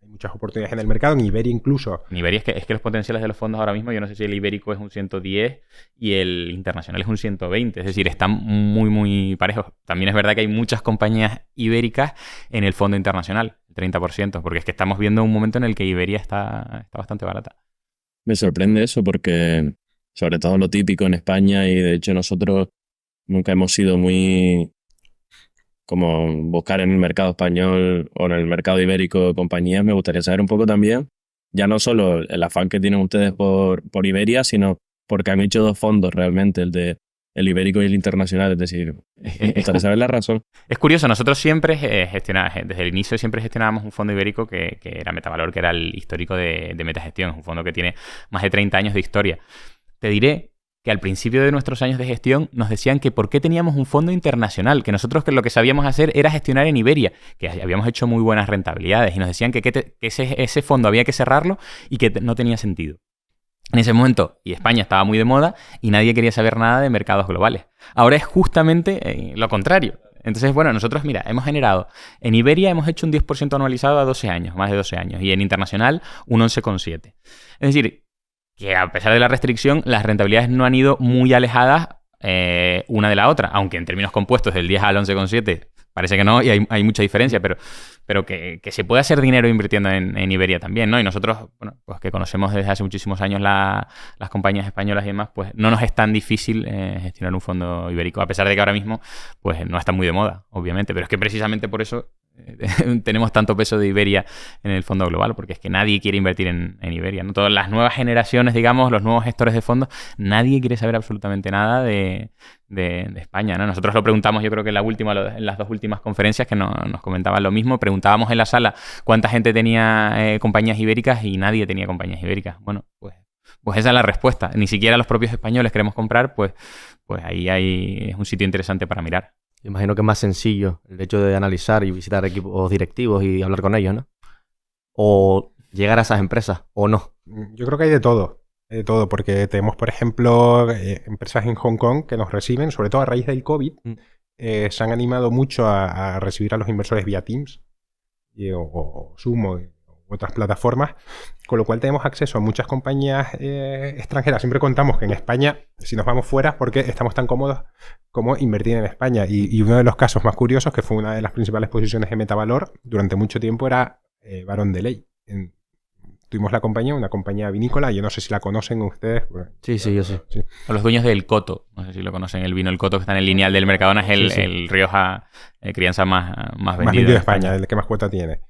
Hay muchas oportunidades en el mercado, en Iberia incluso. En Iberia es que los potenciales de los fondos ahora mismo, yo no sé si el ibérico es un 110 y el internacional es un 120. Es decir, están muy, muy parejos. También es verdad que hay muchas compañías ibéricas en el fondo internacional, el 30%, porque es que estamos viendo un momento en el que Iberia está bastante barata. Me sorprende eso porque, sobre todo lo típico en España, y de hecho nosotros nunca hemos sido muy... como buscar en el mercado español o en el mercado ibérico compañías. Me gustaría saber un poco también, ya no solo el afán que tienen ustedes por Iberia, sino porque han hecho 2 fondos realmente, el ibérico y el internacional. Es decir, me gustaría saber la razón. Es curioso, nosotros siempre desde el inicio siempre gestionábamos un fondo ibérico que era Metavalor, que era el histórico de Metagestión, un fondo que tiene más de 30 años de historia. Te diré que al principio de nuestros años de gestión nos decían que por qué teníamos un fondo internacional, que nosotros lo que sabíamos hacer era gestionar en Iberia, que habíamos hecho muy buenas rentabilidades, y nos decían que ese fondo había que cerrarlo y que no tenía sentido. En ese momento, y España estaba muy de moda, y nadie quería saber nada de mercados globales. Ahora es justamente lo contrario. Entonces, bueno, nosotros, mira, hemos generado, en Iberia hemos hecho un 10% anualizado a 12 años, más de 12 años, y en internacional un 11,7%. Es decir, que a pesar de la restricción, las rentabilidades no han ido muy alejadas una de la otra, aunque en términos compuestos del 10 al 11,7 parece que no, y hay mucha diferencia, pero que se puede hacer dinero invirtiendo en Iberia también, ¿no? Y nosotros, bueno, pues que conocemos desde hace muchísimos años las compañías españolas y demás, pues no nos es tan difícil gestionar un fondo ibérico, a pesar de que ahora mismo pues no está muy de moda, obviamente, pero es que precisamente por eso tenemos tanto peso de Iberia en el fondo global, porque es que nadie quiere invertir en Iberia, ¿no? Todas las nuevas generaciones, digamos, los nuevos gestores de fondos, nadie quiere saber absolutamente nada de España, ¿no? Nosotros lo preguntamos, yo creo que en las 2 últimas conferencias que nos comentaban lo mismo, preguntábamos en la sala cuánta gente tenía compañías ibéricas y nadie tenía compañías ibéricas. Bueno, pues esa es la respuesta. Ni siquiera los propios españoles queremos comprar, pues ahí es un sitio interesante para mirar. Imagino que es más sencillo el hecho de analizar y visitar equipos directivos y hablar con ellos, ¿no? O llegar a esas empresas, o no. Yo creo que hay de todo. Porque tenemos, por ejemplo, empresas en Hong Kong que nos reciben, sobre todo a raíz del COVID, se han animado mucho a recibir a los inversores vía Teams o Zoom u otras plataformas, con lo cual tenemos acceso a muchas compañías extranjeras. Siempre contamos que en España, si nos vamos fuera, porque estamos tan cómodos como invertir en España. Y uno de los casos más curiosos, que fue una de las principales posiciones de Metavalor durante mucho tiempo, era Barón de Ley. Tuvimos la compañía, una compañía vinícola, yo no sé si la conocen ustedes. Sí, yo sí. Son los dueños del Coto, no sé si lo conocen, el vino El Coto, que está en el lineal del Mercadona, es el Rioja crianza más vendido de España, el que más cuota tiene.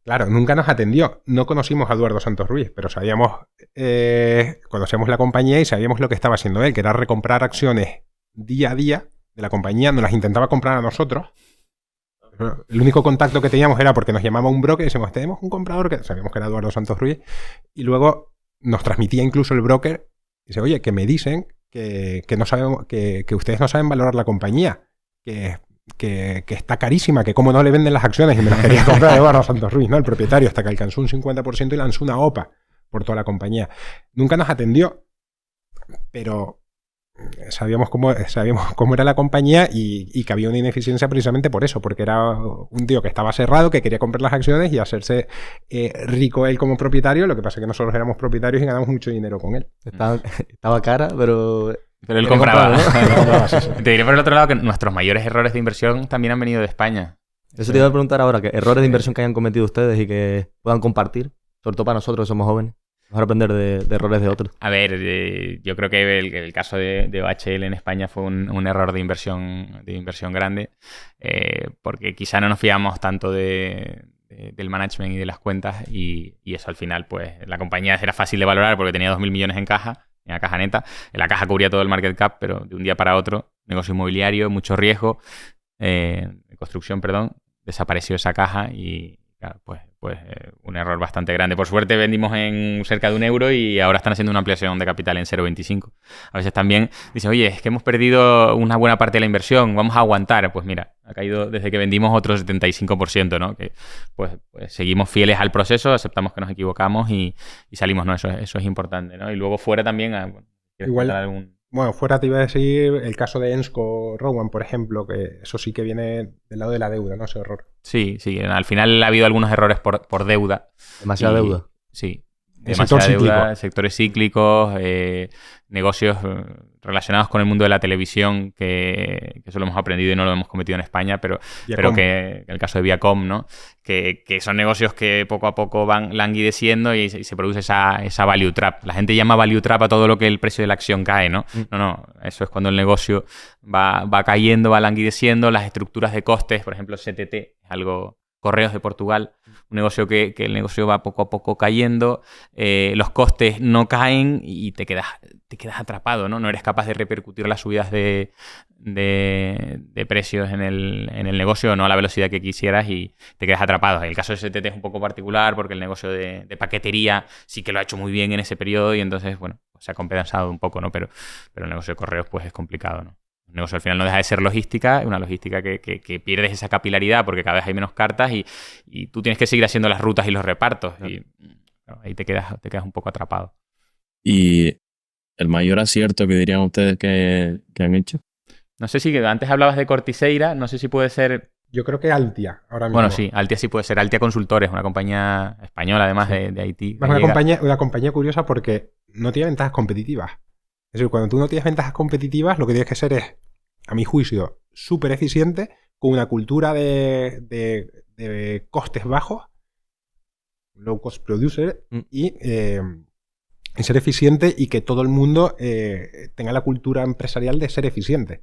Claro, nunca nos atendió. No conocimos a Eduardo Santos Ruiz, pero conocíamos la compañía y sabíamos lo que estaba haciendo él, que era recomprar acciones día a día de la compañía, nos las intentaba comprar a nosotros. El único contacto que teníamos era porque nos llamaba un broker y decíamos, tenemos un comprador, que sabíamos que era Eduardo Santos Ruiz, y luego nos transmitía incluso el broker, y dice, oye, que me dicen que no sabemos, que ustedes no saben valorar la compañía, que está carísima, que cómo no le venden las acciones, y me las quería comprar Eduardo Santos Ruiz, ¿no? El propietario, hasta que alcanzó un 50% y lanzó una OPA por toda la compañía. Nunca nos atendió, pero sabíamos cómo era la compañía y que había una ineficiencia precisamente por eso, porque era un tío que estaba cerrado, que quería comprar las acciones y hacerse rico él como propietario. Lo que pasa es que nosotros éramos propietarios y ganamos mucho dinero con él. Estaba cara, pero él compraba. Sí. Te diré por el otro lado que nuestros mayores errores de inversión también han venido de España. Eso te iba a preguntar ahora, que errores de inversión que hayan cometido ustedes y que puedan compartir, sobre todo para nosotros que somos jóvenes. Mejor aprender de errores de otros. A ver, yo creo que el caso de OHL en España fue un error de inversión grande, porque quizá no nos fiamos tanto del management y de las cuentas, y eso al final, pues la compañía era fácil de valorar porque tenía 2.000 millones en caja neta. La caja cubría todo el market cap, pero de un día para otro, negocio inmobiliario, mucho riesgo, construcción, desapareció esa caja y claro, pues un error bastante grande. Por suerte vendimos en cerca de €1 y ahora están haciendo una ampliación de capital en 0,25. A veces también dicen, oye, es que hemos perdido una buena parte de la inversión, vamos a aguantar. Pues mira, ha caído desde que vendimos otro 75%, ¿no? Que pues seguimos fieles al proceso, aceptamos que nos equivocamos y salimos, ¿no? Eso es importante, ¿no? Y luego fuera también... Igual, bueno, fuera te iba a decir el caso de Ensco Rowan, por ejemplo, que eso sí que viene del lado de la deuda, ¿no? Ese error. Sí. Al final ha habido algunos errores por deuda. Demasiada deuda. Sí. Demasiada deuda, sectores cíclicos, negocios relacionados con el mundo de la televisión, que eso lo hemos aprendido y no lo hemos cometido en España, pero que el caso de Viacom, ¿no? Que son negocios que poco a poco van languideciendo y se produce esa value trap. La gente llama value trap a todo lo que el precio de la acción cae, ¿no? No, eso es cuando el negocio va cayendo, va languideciendo, las estructuras de costes, por ejemplo, CTT, es algo... Correos de Portugal, un negocio que el negocio va poco a poco cayendo, los costes no caen y te quedas atrapado, ¿no? No eres capaz de repercutir las subidas de precios en el negocio, no a la velocidad que quisieras y te quedas atrapado. El caso de STT es un poco particular porque el negocio de paquetería sí que lo ha hecho muy bien en ese periodo y entonces, bueno, se ha compensado un poco, ¿no? Pero el negocio de correos pues es complicado, ¿no? El negocio al final no deja de ser logística, una logística que pierdes esa capilaridad porque cada vez hay menos cartas y tú tienes que seguir haciendo las rutas y los repartos. Claro. Y claro, ahí te quedas un poco atrapado. ¿Y el mayor acierto que dirían ustedes que han hecho? No sé si antes hablabas de Cortiseira, no sé si puede ser... Yo creo que Altia, ahora mismo. Bueno, sí, Altia sí puede ser. Altia Consultores, una compañía española además de Haití. Una compañía curiosa porque no tiene ventajas competitivas. Es decir, cuando tú no tienes ventajas competitivas, lo que tienes que ser es, a mi juicio, súper eficiente, con una cultura de costes bajos, low cost producer, y ser eficiente y que todo el mundo tenga la cultura empresarial de ser eficiente.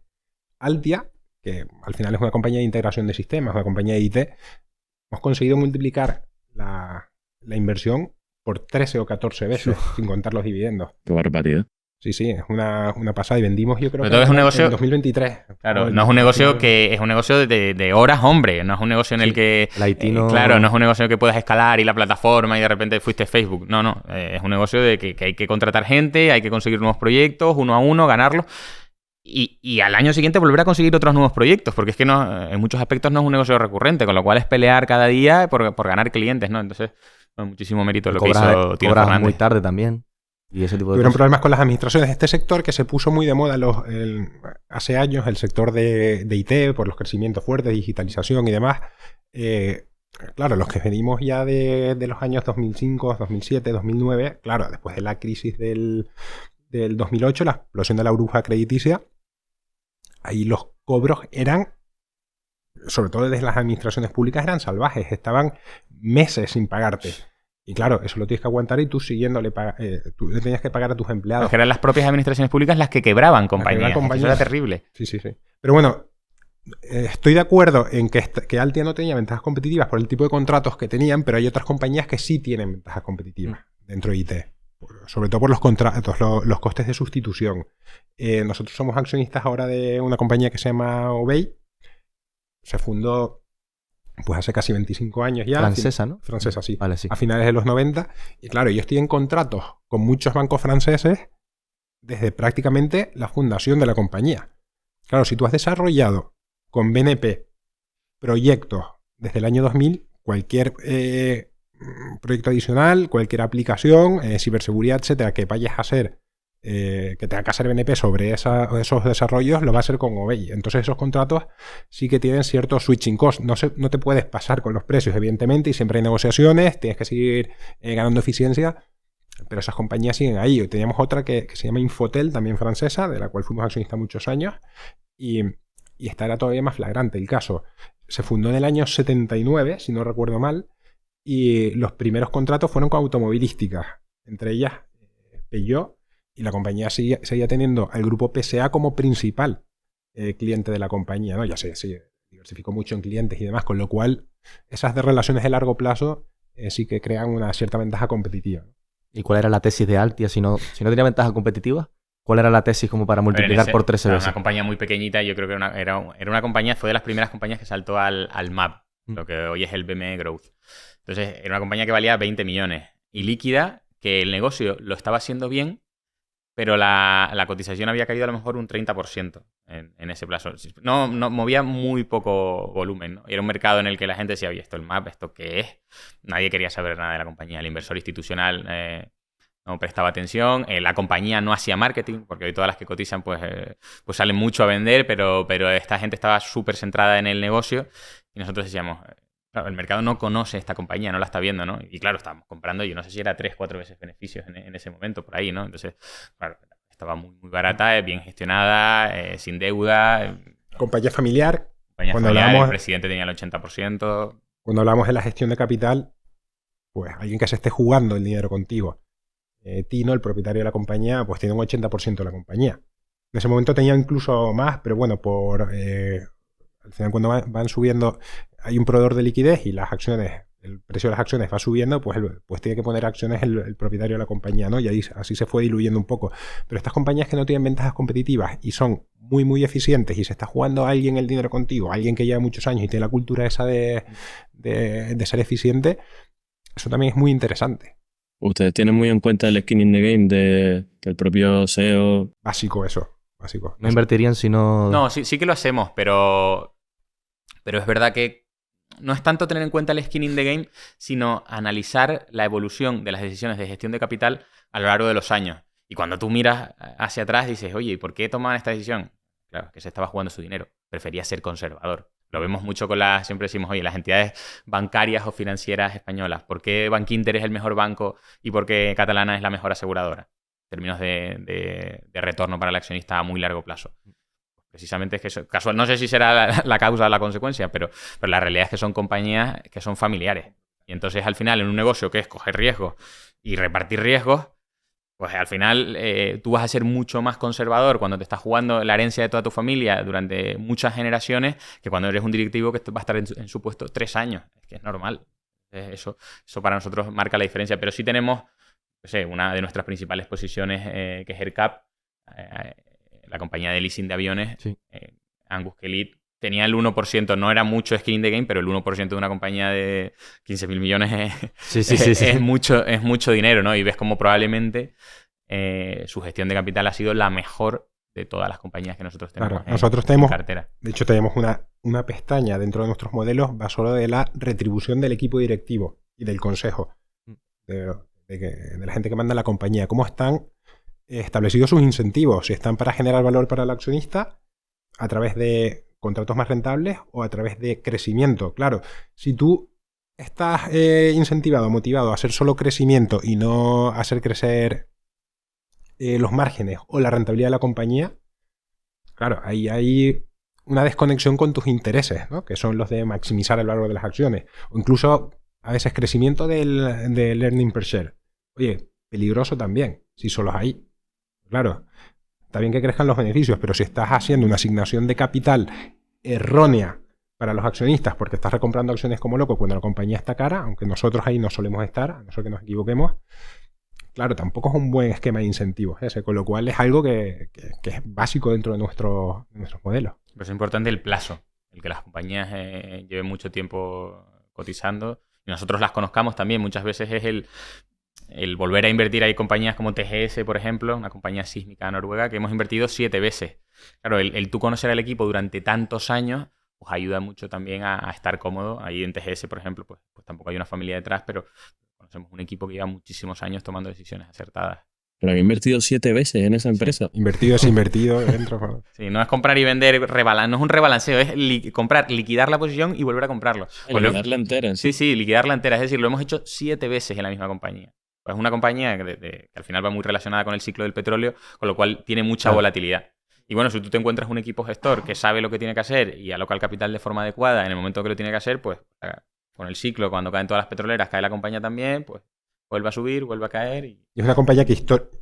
Altia, que al final es una compañía de integración de sistemas, una compañía de IT, hemos conseguido multiplicar la inversión por 13 o 14 veces, sin contar los dividendos. Qué barbaridad. Sí, es una pasada y vendimos yo creo que es un negocio, en 2023. Claro, no es un negocio que es un negocio de horas, hombre. No es un negocio en el que... Claro, no es un negocio que puedas escalar y la plataforma y de repente fuiste Facebook. No. Es un negocio de que hay que contratar gente, hay que conseguir nuevos proyectos, uno a uno, ganarlos. Y al año siguiente volver a conseguir otros nuevos proyectos, porque es que en muchos aspectos no es un negocio recurrente, con lo cual es pelear cada día por ganar clientes, ¿no? Entonces, muchísimo mérito lo que hizo Tino Fernández. Muy tarde también. Y ese tipo de Tuvieron cosas. problemas con las administraciones de este sector que se puso muy de moda hace años, el sector de IT, por los crecimientos fuertes, digitalización y demás. Claro, los que venimos ya de los años 2005, 2007, 2009, claro, después de la crisis del 2008, la explosión de la burbuja crediticia, ahí los cobros eran, sobre todo desde las administraciones públicas, eran salvajes, estaban meses sin pagarte. Y claro, eso lo tienes que aguantar y tú tú le tenías que pagar a tus empleados. Porque eran las propias administraciones públicas las que quebraban compañías. compañías. Eso era terrible. Sí. Pero bueno, estoy de acuerdo en que Altia no tenía ventajas competitivas por el tipo de contratos que tenían, pero hay otras compañías que sí tienen ventajas competitivas dentro de IT. Sobre todo por los contratos, los costes de sustitución. Nosotros somos accionistas ahora de una compañía que se llama Obey. Se fundó pues hace casi 25 años ya. Francesa, ¿no? Francesa, sí. Vale, sí. A finales de los 90. Y claro, ellos tienen contratos con muchos bancos franceses desde prácticamente la fundación de la compañía. Claro, si tú has desarrollado con BNP proyectos desde el año 2000, cualquier proyecto adicional, cualquier aplicación, ciberseguridad, etcétera, que vayas a hacer, que tenga que hacer BNP sobre esos desarrollos, lo va a hacer con Obey. Entonces esos contratos sí que tienen cierto switching cost. No te puedes pasar con los precios, evidentemente, y siempre hay negociaciones, tienes que seguir ganando eficiencia, pero esas compañías siguen ahí. Hoy teníamos otra que se llama Infotel, también francesa, de la cual fuimos accionistas muchos años, y esta era todavía más flagrante el caso. Se fundó en el año 79, si no recuerdo mal, y los primeros contratos fueron con automovilísticas, entre ellas Peugeot, y la compañía seguía teniendo al grupo PSA como principal cliente de la compañía, ¿no? Ya se diversificó mucho en clientes y demás, con lo cual esas de relaciones de largo plazo sí que crean una cierta ventaja competitiva. ¿Y cuál era la tesis de Altia? Si no tenía ventaja competitiva, ¿cuál era la tesis como para multiplicar por 13 Era veces? una compañía muy pequeñita, yo creo que era una compañía, fue de las primeras compañías que saltó al MAP, lo que hoy es el BME Growth. Entonces, era una compañía que valía 20 millones y líquida, que el negocio lo estaba haciendo bien, pero la cotización había caído a lo mejor un 30% en ese plazo. No movía muy poco volumen, ¿no? Y era un mercado en el que la gente decía, oye, ¿esto el MAP? ¿Esto qué es? Nadie quería saber nada de la compañía. El inversor institucional no prestaba atención. La compañía no hacía marketing, porque hoy todas las que cotizan pues salen mucho a vender, pero esta gente estaba súper centrada en el negocio y nosotros decíamos, claro, el mercado no conoce esta compañía, no la está viendo, ¿no? Y claro, estábamos comprando, yo no sé si era 3-4 veces beneficios en ese momento, por ahí, ¿no? Entonces, claro, estaba muy, muy barata, bien gestionada, sin deuda. Compañía familiar. El presidente tenía el 80%. Cuando hablamos de la gestión de capital, pues alguien que se esté jugando el dinero contigo. Tino, el propietario de la compañía, pues tiene un 80% de la compañía. En ese momento tenía incluso más, pero bueno, al final cuando van subiendo, hay un proveedor de liquidez y el precio de las acciones va subiendo, pues tiene que poner acciones el propietario de la compañía, ¿no? Y ahí así se fue diluyendo un poco. Pero estas compañías que no tienen ventajas competitivas y son muy, muy eficientes y se está jugando a alguien el dinero contigo, alguien que lleva muchos años y tiene la cultura esa de ser eficiente, eso también es muy interesante. ¿Ustedes tienen muy en cuenta el skin in the game del propio CEO? Básico eso, básico. No invertirían si no... No, sí que lo hacemos, pero es verdad que no es tanto tener en cuenta el skin in the game, sino analizar la evolución de las decisiones de gestión de capital a lo largo de los años. Y cuando tú miras hacia atrás dices, oye, ¿y por qué tomaban esta decisión? Claro, que se estaba jugando su dinero. Prefería ser conservador. Lo vemos mucho siempre decimos, oye, las entidades bancarias o financieras españolas, ¿por qué Bankinter es el mejor banco y por qué Catalana es la mejor aseguradora? En términos de retorno para el accionista a muy largo plazo. Precisamente es que eso, casual, no sé si será la causa o la consecuencia, pero la realidad es que son compañías que son familiares. Y entonces al final en un negocio que es coger riesgos y repartir riesgos, pues al final tú vas a ser mucho más conservador cuando te estás jugando la herencia de toda tu familia durante muchas generaciones que cuando eres un directivo que va a estar en su puesto 3 años. Es que es normal. Eso para nosotros marca la diferencia. Pero sí tenemos, no sé, una de nuestras principales posiciones que es AerCap, la compañía de leasing de aviones, sí. Angus Kelley, tenía el 1%, no era mucho skin in the game, pero el 1% de una compañía de 15.000 millones es mucho dinero, ¿no? Y ves como probablemente su gestión de capital ha sido la mejor de todas las compañías que nosotros tenemos, claro, nosotros tenemos en cartera. De hecho, tenemos una pestaña dentro de nuestros modelos, va solo de la retribución del equipo directivo y del consejo. de la gente que manda la compañía, cómo están establecidos sus incentivos, si están para generar valor para el accionista a través de contratos más rentables o a través de crecimiento. Claro, si tú estás incentivado, motivado a hacer solo crecimiento y no hacer crecer los márgenes o la rentabilidad de la compañía, claro, ahí hay una desconexión con tus intereses, ¿no? Que son los de maximizar el valor de las acciones. O incluso a veces crecimiento del earning per share. Oye, peligroso también, si solo hay. Claro, está bien que crezcan los beneficios, pero si estás haciendo una asignación de capital errónea para los accionistas porque estás recomprando acciones como loco cuando la compañía está cara, aunque nosotros ahí no solemos estar, a no ser que nos equivoquemos, claro, tampoco es un buen esquema de incentivos ese, con lo cual es algo que es básico dentro de nuestros modelos. Pero es importante el plazo, el que las compañías lleven mucho tiempo cotizando y nosotros las conozcamos también. Muchas veces es el volver a invertir. Hay compañías como TGS, por ejemplo, una compañía sísmica noruega, que hemos invertido 7 veces. Claro, el tú conocer al equipo durante tantos años pues ayuda mucho también a estar cómodo. Ahí en TGS, por ejemplo, pues tampoco hay una familia detrás, pero conocemos un equipo que lleva muchísimos años tomando decisiones acertadas. Pero había invertido 7 veces en esa empresa. Sí. Invertido es invertido dentro. Sí, no es comprar y vender, no es un rebalanceo, es comprar, liquidar la posición y volver a comprarlo. Liquidarla entera. Sí, liquidarla entera. Es decir, lo hemos hecho 7 veces en la misma compañía. Pues es una compañía que al final va muy relacionada con el ciclo del petróleo, con lo cual tiene mucha volatilidad. Y bueno, si tú te encuentras un equipo gestor que sabe lo que tiene que hacer y aloca el capital de forma adecuada en el momento que lo tiene que hacer, pues con el ciclo, cuando caen todas las petroleras, cae la compañía también, pues vuelve a subir, vuelve a caer. Y es una compañía que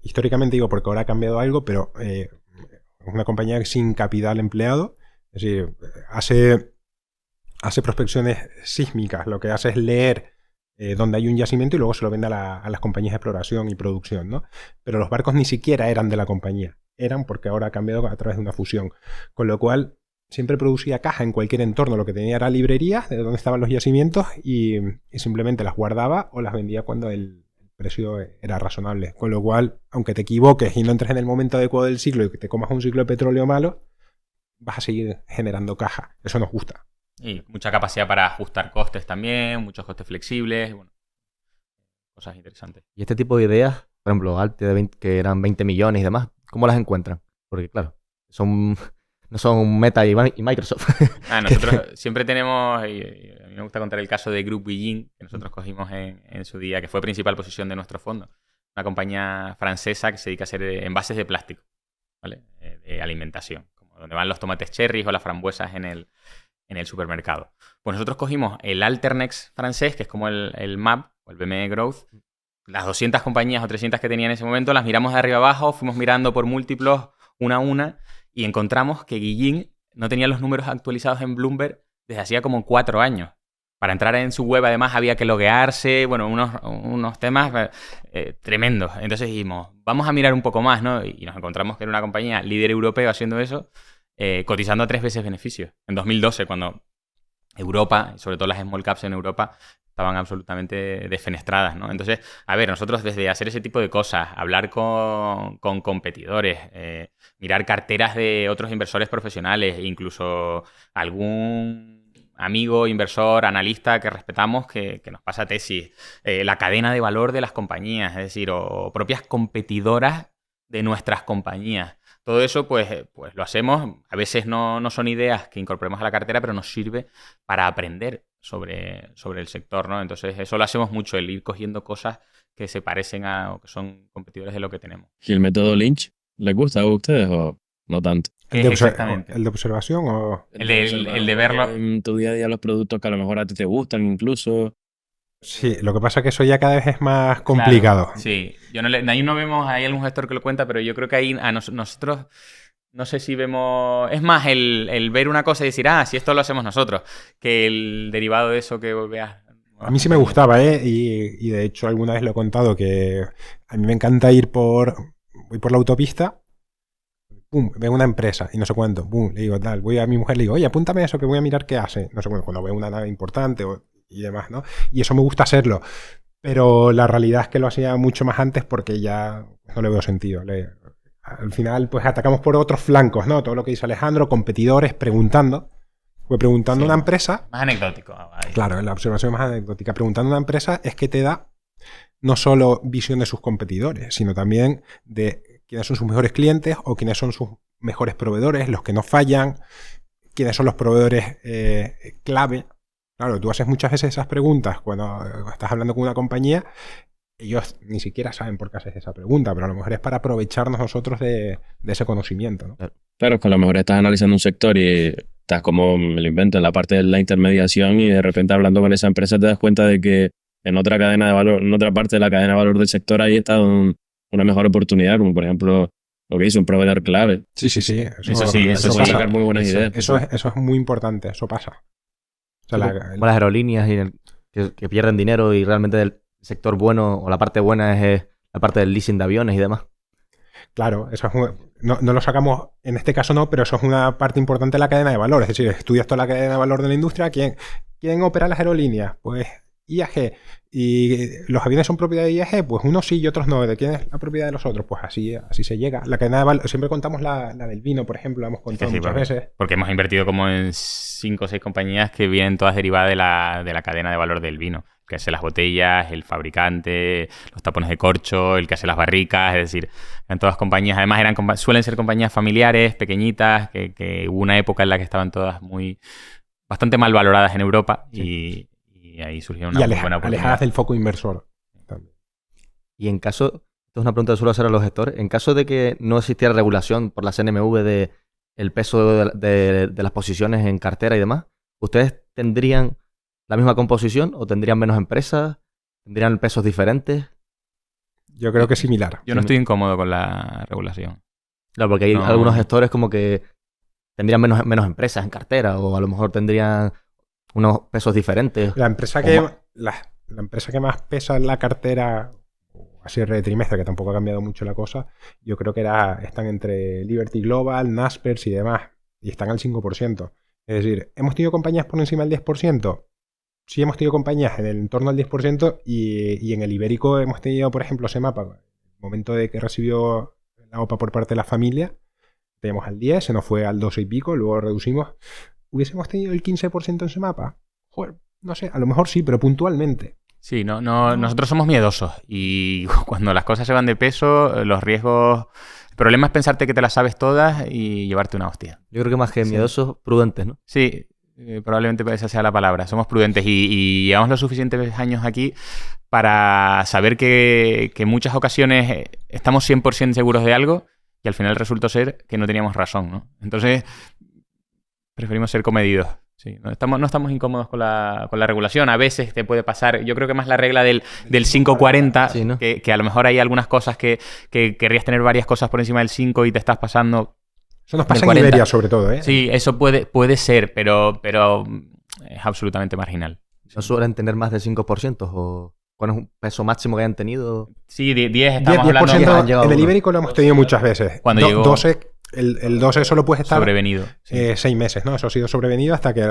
históricamente, digo, porque ahora ha cambiado algo, pero es una compañía sin capital empleado. Es decir, hace prospecciones sísmicas. Lo que hace es leer donde hay un yacimiento y luego se lo vende a las compañías de exploración y producción, ¿no? Pero los barcos ni siquiera eran de la compañía. Eran porque ahora ha cambiado a través de una fusión. Con lo cual, siempre producía caja en cualquier entorno. Lo que tenía era librerías de donde estaban los yacimientos y simplemente las guardaba o las vendía cuando el precio era razonable. Con lo cual, aunque te equivoques y no entres en el momento adecuado del ciclo y que te comas un ciclo de petróleo malo, vas a seguir generando caja. Eso nos gusta. Y mucha capacidad para ajustar costes también, muchos costes flexibles, bueno, cosas interesantes. Y este tipo de ideas, por ejemplo, Alte que eran 20 millones y demás, ¿cómo las encuentran? Porque claro, no son Meta y Microsoft. Nosotros siempre tenemos, y a mí me gusta contar el caso de Groupe Vuillin, que nosotros cogimos en su día, que fue principal posición de nuestro fondo. Una compañía francesa que se dedica a hacer envases de plástico, ¿vale? De alimentación, como donde van los tomates cherries o las frambuesas en el supermercado. Pues nosotros cogimos el Alternex francés, que es como el MAP o el BME Growth. Las 200 compañías o 300 que tenía en ese momento las miramos de arriba abajo, fuimos mirando por múltiplos una a una y encontramos que Vuillin no tenía los números actualizados en Bloomberg desde hacía como 4 años. Para entrar en su web además había que loguearse, bueno, unos temas tremendos. Entonces dijimos, vamos a mirar un poco más, ¿no? Y nos encontramos que era una compañía líder europeo haciendo eso, cotizando a 3 veces beneficios. En 2012, cuando Europa, y sobre todo las small caps en Europa, estaban absolutamente defenestradas, ¿no? Entonces, a ver, nosotros desde hacer ese tipo de cosas, hablar con competidores, mirar carteras de otros inversores profesionales, incluso algún amigo, inversor, analista que respetamos que nos pasa tesis, la cadena de valor de las compañías, es decir, o propias competidoras de nuestras compañías. Todo eso, pues lo hacemos. A veces no son ideas que incorporemos a la cartera, pero nos sirve para aprender sobre el sector, ¿no? Entonces, eso lo hacemos mucho, el ir cogiendo cosas que se parecen o que son competidores de lo que tenemos. ¿Y el método Lynch les gusta a ustedes o no tanto? Exactamente. ¿El de observación o...? El de verlo en tu día a día, los productos que a lo mejor a ti te gustan incluso. Sí, lo que pasa es que eso ya cada vez es más complicado. Claro, sí, ahí no vemos, hay algún gestor que lo cuenta, pero yo creo que ahí a nosotros, no sé si vemos, es más el ver una cosa y decir, si esto lo hacemos nosotros, que el derivado de eso que veas. A mí sí me gustaba, y de hecho alguna vez lo he contado, que a mí me encanta voy por la autopista, pum, veo una empresa y no sé cuánto, pum, le digo tal, voy a mi mujer, le digo, oye, apúntame eso que voy a mirar qué hace, no sé cuando veo una nave importante y demás, ¿no? Y eso me gusta hacerlo, pero la realidad es que lo hacía mucho más antes porque ya no le veo sentido. Al final, pues atacamos por otros flancos, ¿no? Todo lo que dice Alejandro, competidores, preguntando. Pues preguntando a una empresa... Más anecdótico. Claro, la observación más anecdótica. Preguntando a una empresa es que te da no solo visión de sus competidores, sino también de quiénes son sus mejores clientes o quiénes son sus mejores proveedores, los que no fallan, quiénes son los proveedores clave. Claro, tú haces muchas veces esas preguntas cuando estás hablando con una compañía. Ellos ni siquiera saben por qué haces esa pregunta, pero a lo mejor es para aprovecharnos nosotros de ese conocimiento, ¿no? Claro, que a lo mejor estás analizando un sector y estás como, me lo invento, en la parte de la intermediación y de repente hablando con esa empresa te das cuenta de que en otra cadena de valor, en otra parte de la cadena de valor del sector ahí está una mejor oportunidad, como por ejemplo lo que hizo un proveedor clave. Sí. Eso puede sacar muy buenas ideas. Eso es muy importante, eso pasa. O sea, como las aerolíneas que pierden dinero y realmente el sector bueno o la parte buena es la parte del leasing de aviones y demás. Claro, eso es no lo sacamos, en este caso no, pero eso es una parte importante de la cadena de valor. Es decir, estudias toda la cadena de valor de la industria. ¿Quién opera las aerolíneas? Pues IAG. ¿Y los aviones son propiedad de IAG? Pues unos sí y otros no. ¿De quién es la propiedad de los otros? Pues así se llega. La cadena de valor, siempre contamos la del vino, por ejemplo, la hemos contado muchas veces. Porque hemos invertido como en 5 o 6 compañías que vienen todas derivadas de la cadena de valor del vino. El que hace las botellas, el fabricante, los tapones de corcho, el que hace las barricas, es decir, eran todas compañías, además suelen ser compañías familiares, pequeñitas, que hubo una época en la que estaban todas bastante mal valoradas en Europa y ahí surgió una muy buena oportunidad. Alejadas del foco inversor también. Y en caso, esto es una pregunta que suelo hacer a los gestores, en caso de que no existiera regulación por la CNMV de el peso de las posiciones en cartera y demás, ¿ustedes tendrían la misma composición o tendrían menos empresas? ¿Tendrían pesos diferentes? Yo creo que es similar. Yo no estoy incómodo con la regulación. Claro, porque hay algunos gestores como que tendrían menos empresas en cartera o a lo mejor tendrían unos pesos diferentes. La empresa que más pesa en la cartera, a cierre de trimestre, que tampoco ha cambiado mucho la cosa, yo creo que están entre Liberty Global, Naspers y demás, y están al 5%. Es decir, ¿hemos tenido compañías por encima del 10%? Sí, hemos tenido compañías en el entorno del 10% y en el ibérico hemos tenido, por ejemplo, Semapa. En el momento de que recibió la OPA por parte de la familia, teníamos al 10, se nos fue al 12 y pico, luego reducimos. ¿Hubiésemos tenido el 15% en Semapa? Joder, no sé, a lo mejor sí, pero puntualmente. Sí, nosotros somos miedosos y cuando las cosas se van de peso, los riesgos... El problema es pensarte que te las sabes todas y llevarte una hostia. Yo creo que más que miedosos, prudentes, ¿no? Sí, probablemente esa sea la palabra. Somos prudentes y llevamos los suficientes años aquí para saber que en muchas ocasiones estamos 100% seguros de algo y al final resultó ser que no teníamos razón, ¿no? Entonces, preferimos ser comedidos. Sí, no estamos incómodos con la regulación. A veces te puede pasar, yo creo que más la regla del 5-40, sí, ¿no? que a lo mejor hay algunas cosas que querrías tener varias cosas por encima del 5 y te estás pasando. Eso nos pasa en Iberia, sobre todo, ¿eh? Sí, eso puede ser, pero es absolutamente marginal. ¿No suelen tener más del 5%? ¿O cuál es un peso máximo que hayan tenido? Sí, 10 estamos 10%, hablando. en el ibérico lo hemos tenido muchas veces. Cuando llegó 12, el 12 solo puede estar sobrevenido. Sí. 6 meses, ¿no? Eso ha sido sobrevenido hasta que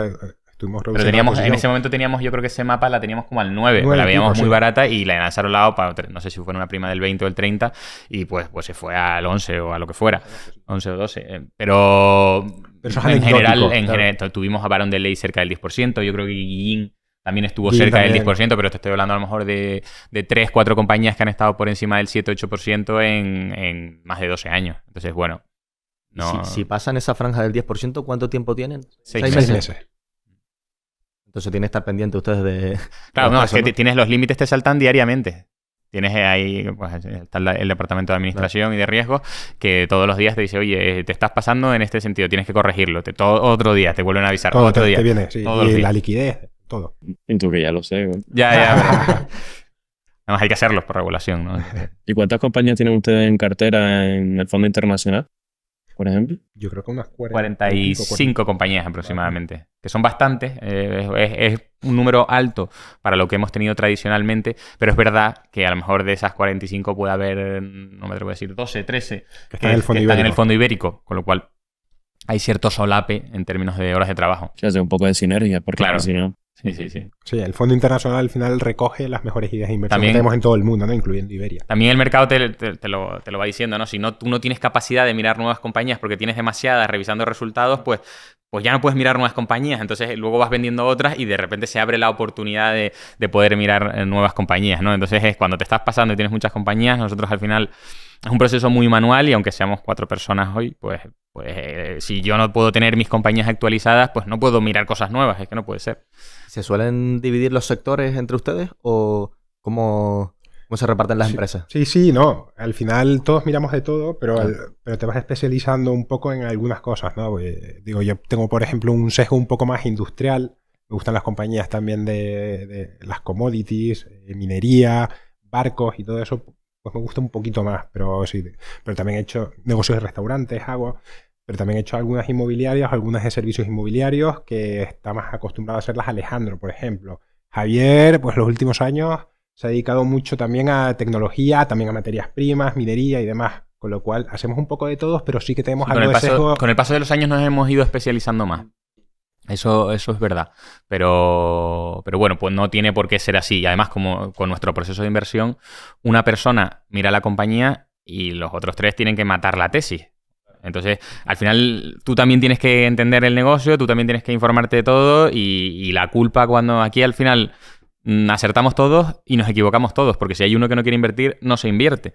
estuvimos reduciendo. Pero en ese momento yo creo que Semapa la teníamos como al 9 la veíamos muy barata y la lanzaron la OPA, no sé si fue una prima del 20 o el 30 y pues se fue al 11 o a lo que fuera, 11 o 12. Pero en general tuvimos a Barón de Ley cerca del 10%, yo creo que Guillín también estuvo cerca del 10%, pero te estoy hablando a lo mejor de 3, 4 compañías que han estado por encima del 7-8% en más de 12 años. Entonces, bueno... No. Si pasan esa franja del 10%, ¿cuánto tiempo tienen? 6 meses. Entonces tienen que estar pendientes ustedes de... Claro, es que tienes los límites, te saltan diariamente. Tienes ahí, pues, está el departamento de administración y de riesgos que todos los días te dice, oye, te estás pasando en este sentido, tienes que corregirlo. Otro día te vuelven a avisar. Todo otro día. Te viene, sí. Y la liquidez, todo. Y tú que ya lo sé. Ya. Nada más hay que hacerlos por regulación, ¿no? ¿Y cuántas compañías tienen ustedes en cartera en el fondo internacional, por ejemplo? Yo creo que unas 45 compañías aproximadamente, que son bastantes, es un número alto para lo que hemos tenido tradicionalmente, pero es verdad que a lo mejor de esas 45 puede haber, no me atrevo a decir, 12, 13 que están en el fondo ibérico, con lo cual hay cierto solape en términos de horas de trabajo. Sí, hace un poco de sinergia, porque claro. si no... Sí. Sí, el Fondo Internacional al final recoge las mejores ideas de inversión También, que tenemos en todo el mundo, ¿no? Incluyendo Iberia. También el mercado te lo va diciendo, ¿no? Si no, tú no tienes capacidad de mirar nuevas compañías porque tienes demasiadas revisando resultados, pues ya no puedes mirar nuevas compañías. Entonces luego vas vendiendo otras y de repente se abre la oportunidad de poder mirar nuevas compañías, ¿no? Entonces es cuando te estás pasando y tienes muchas compañías, nosotros al final es un proceso muy manual y aunque seamos 4 personas hoy, pues si yo no puedo tener mis compañías actualizadas, pues no puedo mirar cosas nuevas, es que no puede ser. ¿Se suelen dividir los sectores entre ustedes o cómo se reparten las Sí, empresas? Sí, no. Al final todos miramos de todo, pero te vas especializando un poco en algunas cosas, ¿no? Porque, digo, yo tengo, por ejemplo, un sesgo un poco más industrial. Me gustan las compañías también de las commodities, minería, barcos y todo eso. Pues me gusta un poquito más, pero sí. Pero también he hecho negocios de restaurantes, agua. Pero también he hecho algunas inmobiliarias, algunas de servicios inmobiliarios que está más acostumbrado a hacerlas Alejandro, por ejemplo. Javier, pues los últimos años se ha dedicado mucho también a tecnología, también a materias primas, minería y demás. Con lo cual hacemos un poco de todos, pero sí que tenemos algo de sesgo. Con el paso de los años nos hemos ido especializando más. Eso es verdad. Pero bueno, pues no tiene por qué ser así. Y además, como con nuestro proceso de inversión, una persona mira la compañía y los otros 3 tienen que matar la tesis. Entonces, al final, tú también tienes que entender el negocio, tú también tienes que informarte de todo y la culpa cuando aquí al final acertamos todos y nos equivocamos todos, porque si hay uno que no quiere invertir, no se invierte.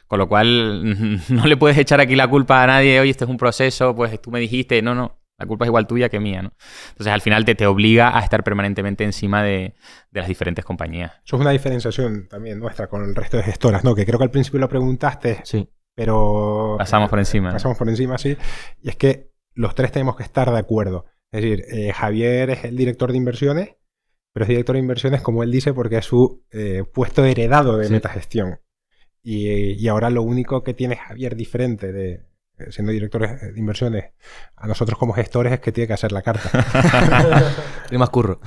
Con lo cual, no le puedes echar aquí la culpa a nadie, oye, este es un proceso, pues tú me dijiste, no, la culpa es igual tuya que mía, ¿no? Entonces, al final te obliga a estar permanentemente encima de las diferentes compañías. Eso es una diferenciación también nuestra con el resto de gestoras, ¿no? Que creo que al principio lo preguntaste. Sí. Pero Pasamos por encima. Pasamos por encima, sí. Y es que los 3 tenemos que estar de acuerdo. Es decir, Javier es el director de inversiones, pero es director de inversiones, como él dice, porque es su puesto heredado de metagestión. Y ahora lo único que tiene Javier diferente de siendo director de inversiones a nosotros como gestores es que tiene que hacer la carta. Tiene más curro.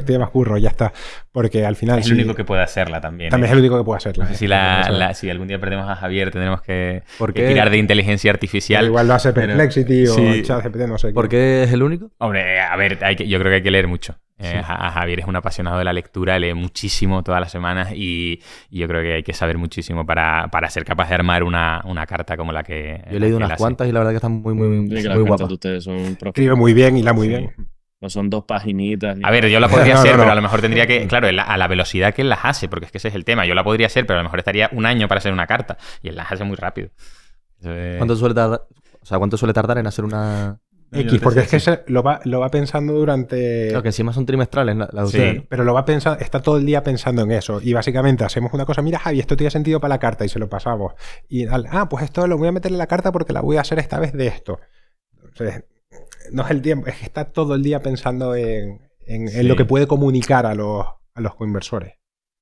Tiene más curro, ya está. Porque al final... Es el único que puede hacerla también. También es el único que puede hacerla. No sé si algún día perdemos a Javier, tendremos que tirar de inteligencia artificial. Pero igual lo hace Perplexity o sí. ChatGPT, no sé. ¿Por qué es el único? Hombre, a ver, yo creo que hay que leer mucho. Sí. A Javier es un apasionado de la lectura, lee muchísimo todas las semanas y yo creo que hay que saber muchísimo para ser capaz de armar una carta como la que... Yo he leído unas cuantas y la verdad que están muy guapas. Ustedes son escribe muy bien y la muy bien. No son 2 paginitas. A ver, yo la podría hacer, pero a lo mejor tendría que... Claro, a la velocidad que él las hace, porque es que ese es el tema. Yo la podría hacer, pero a lo mejor estaría un año para hacer una carta y él las hace muy rápido. ¿Cuánto suele tardar en hacer una...? X, porque es que lo va pensando durante... Claro, que encima son trimestrales la de ustedes. Sí, pero lo va pensando, está todo el día pensando en eso. Y básicamente hacemos una cosa, mira Javi, esto tiene sentido para la carta y se lo pasamos. Y pues esto lo voy a meter en la carta porque la voy a hacer esta vez de esto. Entonces, no es el tiempo, es que está todo el día pensando en lo que puede comunicar a los coinversores.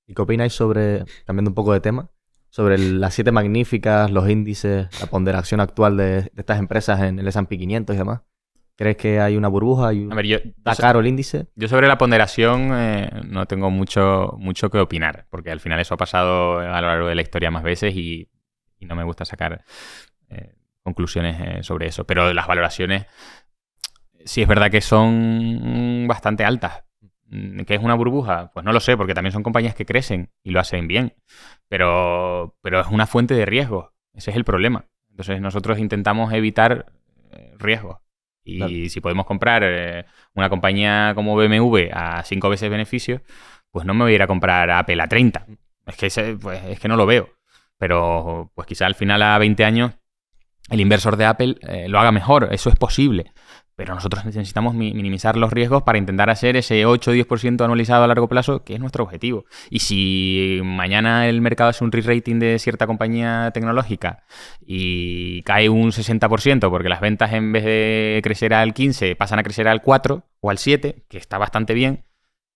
¿Y qué opináis sobre, cambiando un poco de tema, sobre las 7 magníficas, los índices, la ponderación actual de estas empresas en el S&P 500 y demás? ¿Crees que hay una burbuja? ¿Está caro el índice? Yo sobre la ponderación no tengo mucho que opinar, porque al final eso ha pasado a lo largo de la historia más veces y no me gusta sacar conclusiones sobre eso. Pero las valoraciones sí es verdad que son bastante altas. ¿Qué es una burbuja? Pues no lo sé, porque también son compañías que crecen y lo hacen bien, pero es una fuente de riesgo. Ese es el problema. Entonces nosotros intentamos evitar riesgos. Y claro, si podemos comprar una compañía como BMW a 5 veces beneficios, pues no me voy a ir a comprar a Apple a 30. Es que no lo veo. Pero pues quizá al final a 20 años el inversor de Apple lo haga mejor. Eso es posible. Pero nosotros necesitamos minimizar los riesgos para intentar hacer ese 8 o 10% anualizado a largo plazo, que es nuestro objetivo. Y si mañana el mercado hace un re-rating de cierta compañía tecnológica y cae un 60%, porque las ventas en vez de crecer al 15% pasan a crecer al 4% o al 7%, que está bastante bien,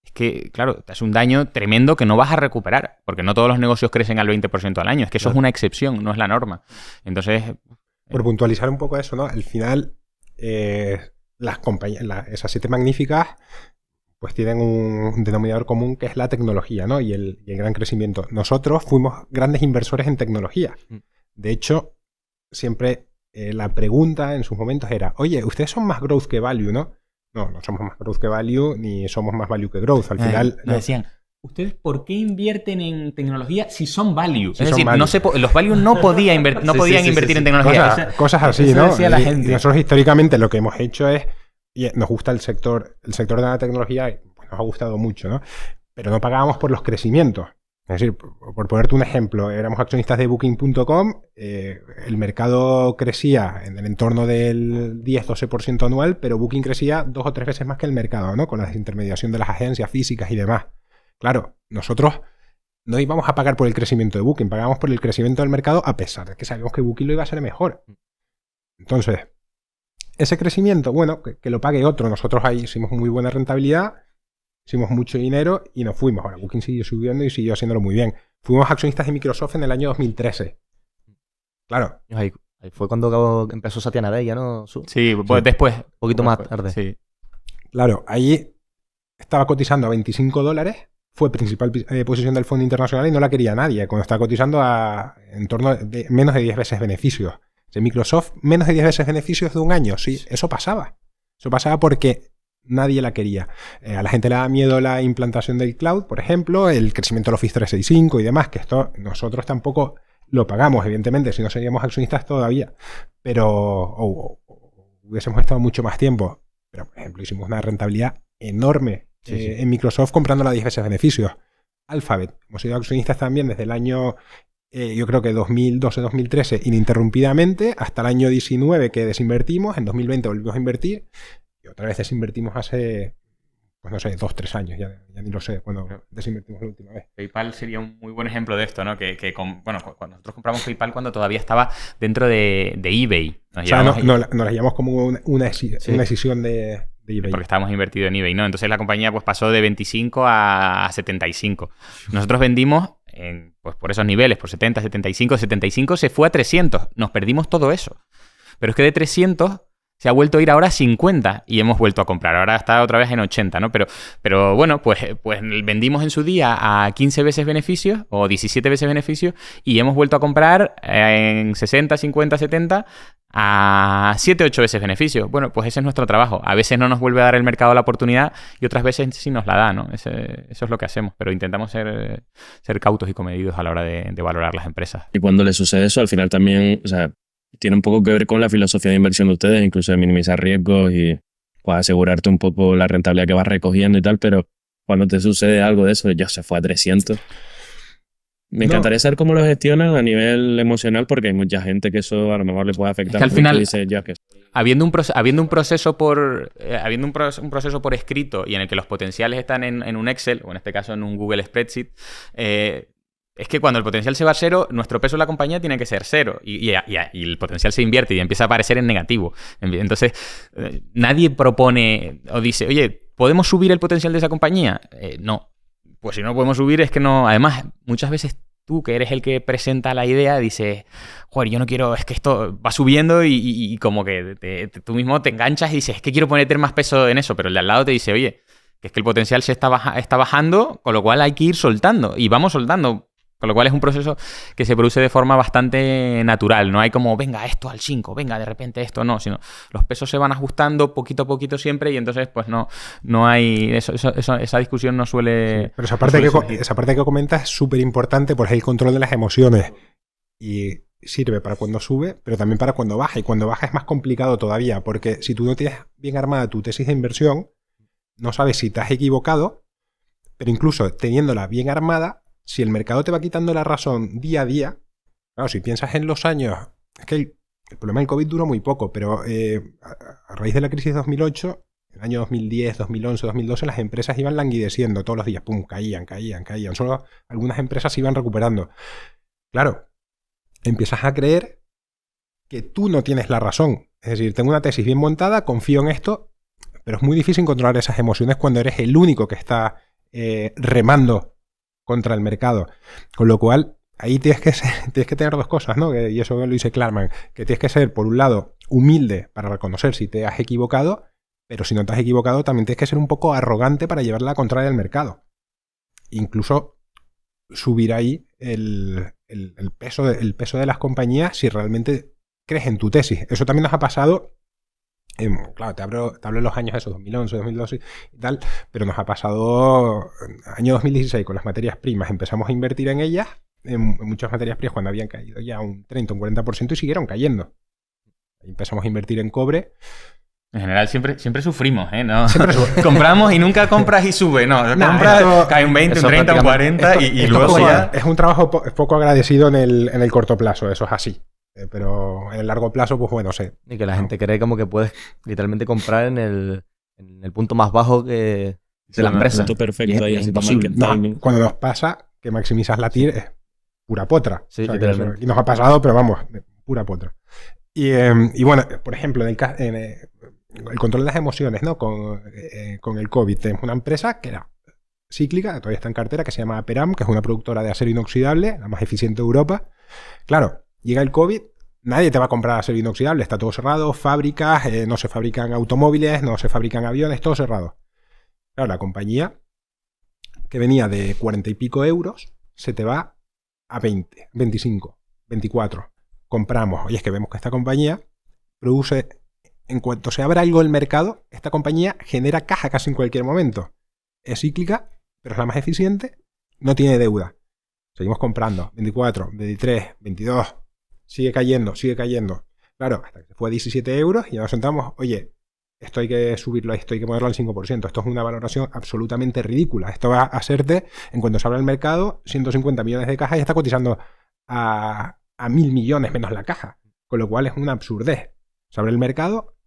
es que, claro, te hace un daño tremendo que no vas a recuperar, porque no todos los negocios crecen al 20% al año. Es que eso es una excepción, no es la norma. Entonces... Por puntualizar un poco eso, ¿no? Al final... las compañías, esas 7 magníficas, pues tienen un denominador común que es la tecnología, ¿no? Y el gran crecimiento. Nosotros fuimos grandes inversores en tecnología. De hecho, siempre la pregunta en sus momentos era, oye, ustedes son más growth que value, ¿no? No somos más growth que value, ni somos más value que growth. Al final... Nos decían, ¿ustedes por qué invierten en tecnología si son value? Si es son decir, value. los value no podían invertir en tecnología. Cosas así, eso ¿no? decía la gente. Y nosotros históricamente lo que hemos hecho es... Y nos gusta el sector de la tecnología, y, pues, nos ha gustado mucho, ¿no? Pero no pagábamos por los crecimientos. Es decir, por ponerte un ejemplo, éramos accionistas de Booking.com, el mercado crecía en el entorno del 10-12% anual, pero Booking crecía 2 o 3 veces más que el mercado, ¿no? Con la desintermediación de las agencias físicas y demás. Claro, nosotros no íbamos a pagar por el crecimiento de Booking, pagábamos por el crecimiento del mercado a pesar de que sabíamos que Booking lo iba a hacer mejor. Entonces, ese crecimiento, bueno, que lo pague otro. Nosotros ahí hicimos muy buena rentabilidad, hicimos mucho dinero y nos fuimos. Ahora Booking siguió subiendo y siguió haciéndolo muy bien. Fuimos accionistas de Microsoft en el año 2013. Claro. Ahí fue cuando empezó Satya Nadella, ¿no? Sí, pues después. Un poquito más tarde. Sí. Claro, ahí estaba cotizando a $25, fue principal posición del fondo internacional y no la quería nadie, cuando estaba cotizando a en torno de menos de 10 veces beneficios. De Microsoft, menos de 10 veces beneficios de un año, sí, eso pasaba. Eso pasaba porque nadie la quería. A la gente le da miedo la implantación del cloud, por ejemplo, el crecimiento del Office 365 y demás, que esto nosotros tampoco lo pagamos, evidentemente, si no seríamos accionistas todavía, pero hubiésemos estado mucho más tiempo. Pero, por ejemplo, hicimos una rentabilidad enorme en Microsoft comprándola a 10 veces beneficios. Alphabet, hemos sido accionistas también desde el año, yo creo que 2012-2013, ininterrumpidamente, hasta el año 19 que desinvertimos, en 2020 volvimos a invertir, y otra vez desinvertimos hace, pues no sé, 2-3 años, ya ni lo sé, cuando desinvertimos la última vez. PayPal sería un muy buen ejemplo de esto, ¿no? Bueno, cuando nosotros compramos PayPal cuando todavía estaba dentro de eBay. O sea, nos la llamamos como una decisión de eBay. Porque estábamos invertidos en eBay, ¿no? Entonces la compañía pues pasó de 25 a 75. Nosotros vendimos pues por esos niveles, por 70, 75 se fue a 300. Nos perdimos todo eso. Pero es que de 300 se ha vuelto a ir ahora a 50 y hemos vuelto a comprar. Ahora está otra vez en 80, ¿no? Pero bueno, pues vendimos en su día a 15 veces beneficios o 17 veces beneficios y hemos vuelto a comprar en 60, 50, 70 a 7, 8 veces beneficios. Bueno, pues ese es nuestro trabajo. A veces no nos vuelve a dar el mercado la oportunidad y otras veces sí nos la da, ¿no? Eso es lo que hacemos, pero intentamos ser cautos y comedidos a la hora de valorar las empresas. Y cuando le sucede eso, al final también, o sea, tiene un poco que ver con la filosofía de inversión de ustedes, incluso de minimizar riesgos y pues, asegurarte un poco la rentabilidad que vas recogiendo y tal, pero cuando te sucede algo de eso, ya se fue a 300... Me encantaría saber cómo lo gestionan a nivel emocional, porque hay mucha gente que eso a lo mejor le puede afectar. Es que al final, dice, ya que... habiendo un proceso por escrito y en el que los potenciales están en un Excel, o en este caso en un Google Spreadsheet, es que cuando el potencial se va a 0, nuestro peso en la compañía tiene que ser 0. Y el potencial se invierte y empieza a aparecer en negativo. Entonces, nadie propone o dice, oye, ¿podemos subir el potencial de esa compañía? No. Pues si no podemos subir es que no... Además, muchas veces tú, que eres el que presenta la idea, dices, joder, yo no quiero... Es que esto va subiendo y como que tú mismo te enganchas y dices, es que quiero poner más peso en eso. Pero el de al lado te dice, oye, que es que el potencial se está bajando, con lo cual hay que ir soltando. Y vamos soltando. Con lo cual es un proceso que se produce de forma bastante natural. No hay como, venga, esto al 5, venga, de repente esto no. Sino los pesos se van ajustando poquito a poquito siempre y entonces pues no hay... esa discusión no suele... Sí, pero esa parte que comentas es súper importante porque es el control de las emociones. Y sirve para cuando sube, pero también para cuando baja. Y cuando baja es más complicado todavía, porque si tú no tienes bien armada tu tesis de inversión, no sabes si te has equivocado, pero incluso teniéndola bien armada, si el mercado te va quitando la razón día a día, claro, si piensas en los años, es que el problema del COVID duró muy poco, pero a raíz de la crisis de 2008, el año 2010, 2011, 2012, las empresas iban languideciendo todos los días, pum, caían. Solo algunas empresas se iban recuperando. Claro, empiezas a creer que tú no tienes la razón. Es decir, tengo una tesis bien montada, confío en esto, pero es muy difícil controlar esas emociones cuando eres el único que está remando contra el mercado. Con lo cual, ahí tienes que tener dos cosas, ¿no? Y eso lo dice Clarman, que tienes que ser, por un lado, humilde para reconocer si te has equivocado, pero si no te has equivocado, también tienes que ser un poco arrogante para llevar la contraria al mercado. Incluso subir ahí el peso de las compañías si realmente crees en tu tesis. Eso también nos ha pasado Claro, te hablo de los años esos, 2011, 2012 y tal, pero nos ha pasado año 2016 con las materias primas. Empezamos a invertir en ellas, en muchas materias primas, cuando habían caído ya un 30, un 40% y siguieron cayendo. Empezamos a invertir en cobre. En general siempre sufrimos, ¿eh? ¿No? Compramos y nunca compras y sube. No, compras, cae un 20, un 30, un 40 y luego ya... Es un trabajo poco agradecido en el corto plazo, eso es así. Pero en el largo plazo, pues bueno, sé. Y que la gente cree como que puedes literalmente comprar en el punto más bajo de la empresa. Perfecto, y es imposible. Cuando nos pasa que maximizas la TIR es pura potra. Sí, literalmente. Y nos ha pasado, pero vamos, pura potra. Y bueno, por ejemplo, el control de las emociones, ¿no? Con el COVID. Tenemos una empresa que era cíclica, todavía está en cartera, que se llama Aperam, que es una productora de acero inoxidable, la más eficiente de Europa. Claro, llega el COVID, nadie te va a comprar acero inoxidable, está todo cerrado, fábricas, no se fabrican automóviles, no se fabrican aviones, todo cerrado. Claro, la compañía que venía de 40 y pico euros se te va a 20, 25, 24. Compramos. Oye, es que vemos que esta compañía produce, en cuanto se abra algo el mercado, esta compañía genera caja casi en cualquier momento. Es cíclica, pero es la más eficiente, no tiene deuda. Seguimos comprando. 24, 23, 22. Sigue cayendo. Claro, hasta que se fue a 17 euros y ya nos sentamos, oye, esto hay que subirlo, esto hay que ponerlo al 5%. Esto es una valoración absolutamente ridícula. Esto va a hacerte, en cuanto se abra el mercado, 150 millones de cajas y está cotizando a 1.000 millones menos la caja. Con lo cual es una absurdez. Se abre el mercado,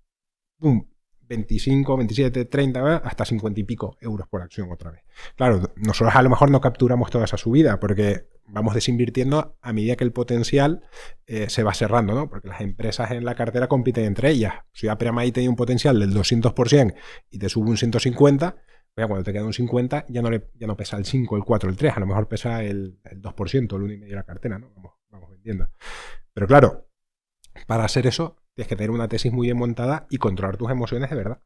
¡pum! 25, 27, 30, hasta 50 y pico euros por acción otra vez. Claro, nosotros a lo mejor no capturamos toda esa subida porque vamos desinvirtiendo a medida que el potencial se va cerrando, ¿no? Porque las empresas en la cartera compiten entre ellas. Si Aperam ahí tenía un potencial del 200% y te sube un 150%, pues cuando te queda un 50% ya no pesa el 5, el 4, el 3, a lo mejor pesa el 2%, el 1,5% de la cartera, ¿no? Vamos vendiendo. Pero claro, para hacer eso tienes que tener una tesis muy bien montada y controlar tus emociones de verdad.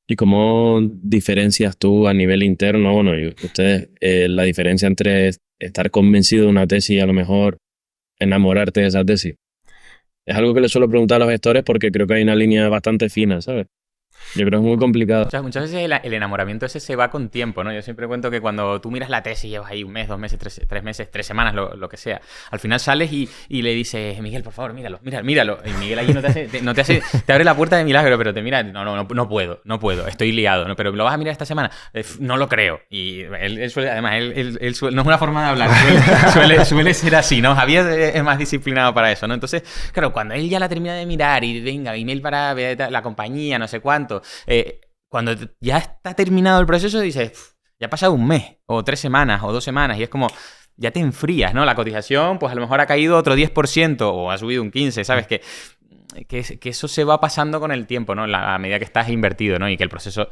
¿Y cómo diferencias tú a nivel interno, bueno, y ustedes, la diferencia entre estar convencido de una tesis y a lo mejor enamorarte de esa tesis? Es algo que le suelo preguntar a los gestores porque creo que hay una línea bastante fina, ¿sabes? Yo creo que es muy complicado. Muchas veces el enamoramiento ese se va con tiempo, ¿no? Yo siempre cuento que cuando tú miras la tesis y llevas ahí un mes, 2 meses, 3 meses, 3 semanas, lo que sea, al final sales y le dices, Miguel, por favor, míralo. Y Miguel allí te abre la puerta de milagro, pero te mira, no puedo, estoy liado, ¿no? Pero lo vas a mirar esta semana, no lo creo. Y él suele, además, él suele, no es una forma de hablar, suele ser así, ¿no? Javier es más disciplinado para eso, ¿no? Entonces, claro, cuando él ya la termina de mirar y venga, email para ver la compañía, no sé cuánto, cuando ya está terminado el proceso dices, ya ha pasado un mes, o 3 semanas, o 2 semanas, y es como, ya te enfrías, ¿no? La cotización, pues a lo mejor ha caído otro 10%, o ha subido un 15%, ¿sabes? Que eso se va pasando con el tiempo, ¿no? A medida que estás invertido, ¿no? Y que el proceso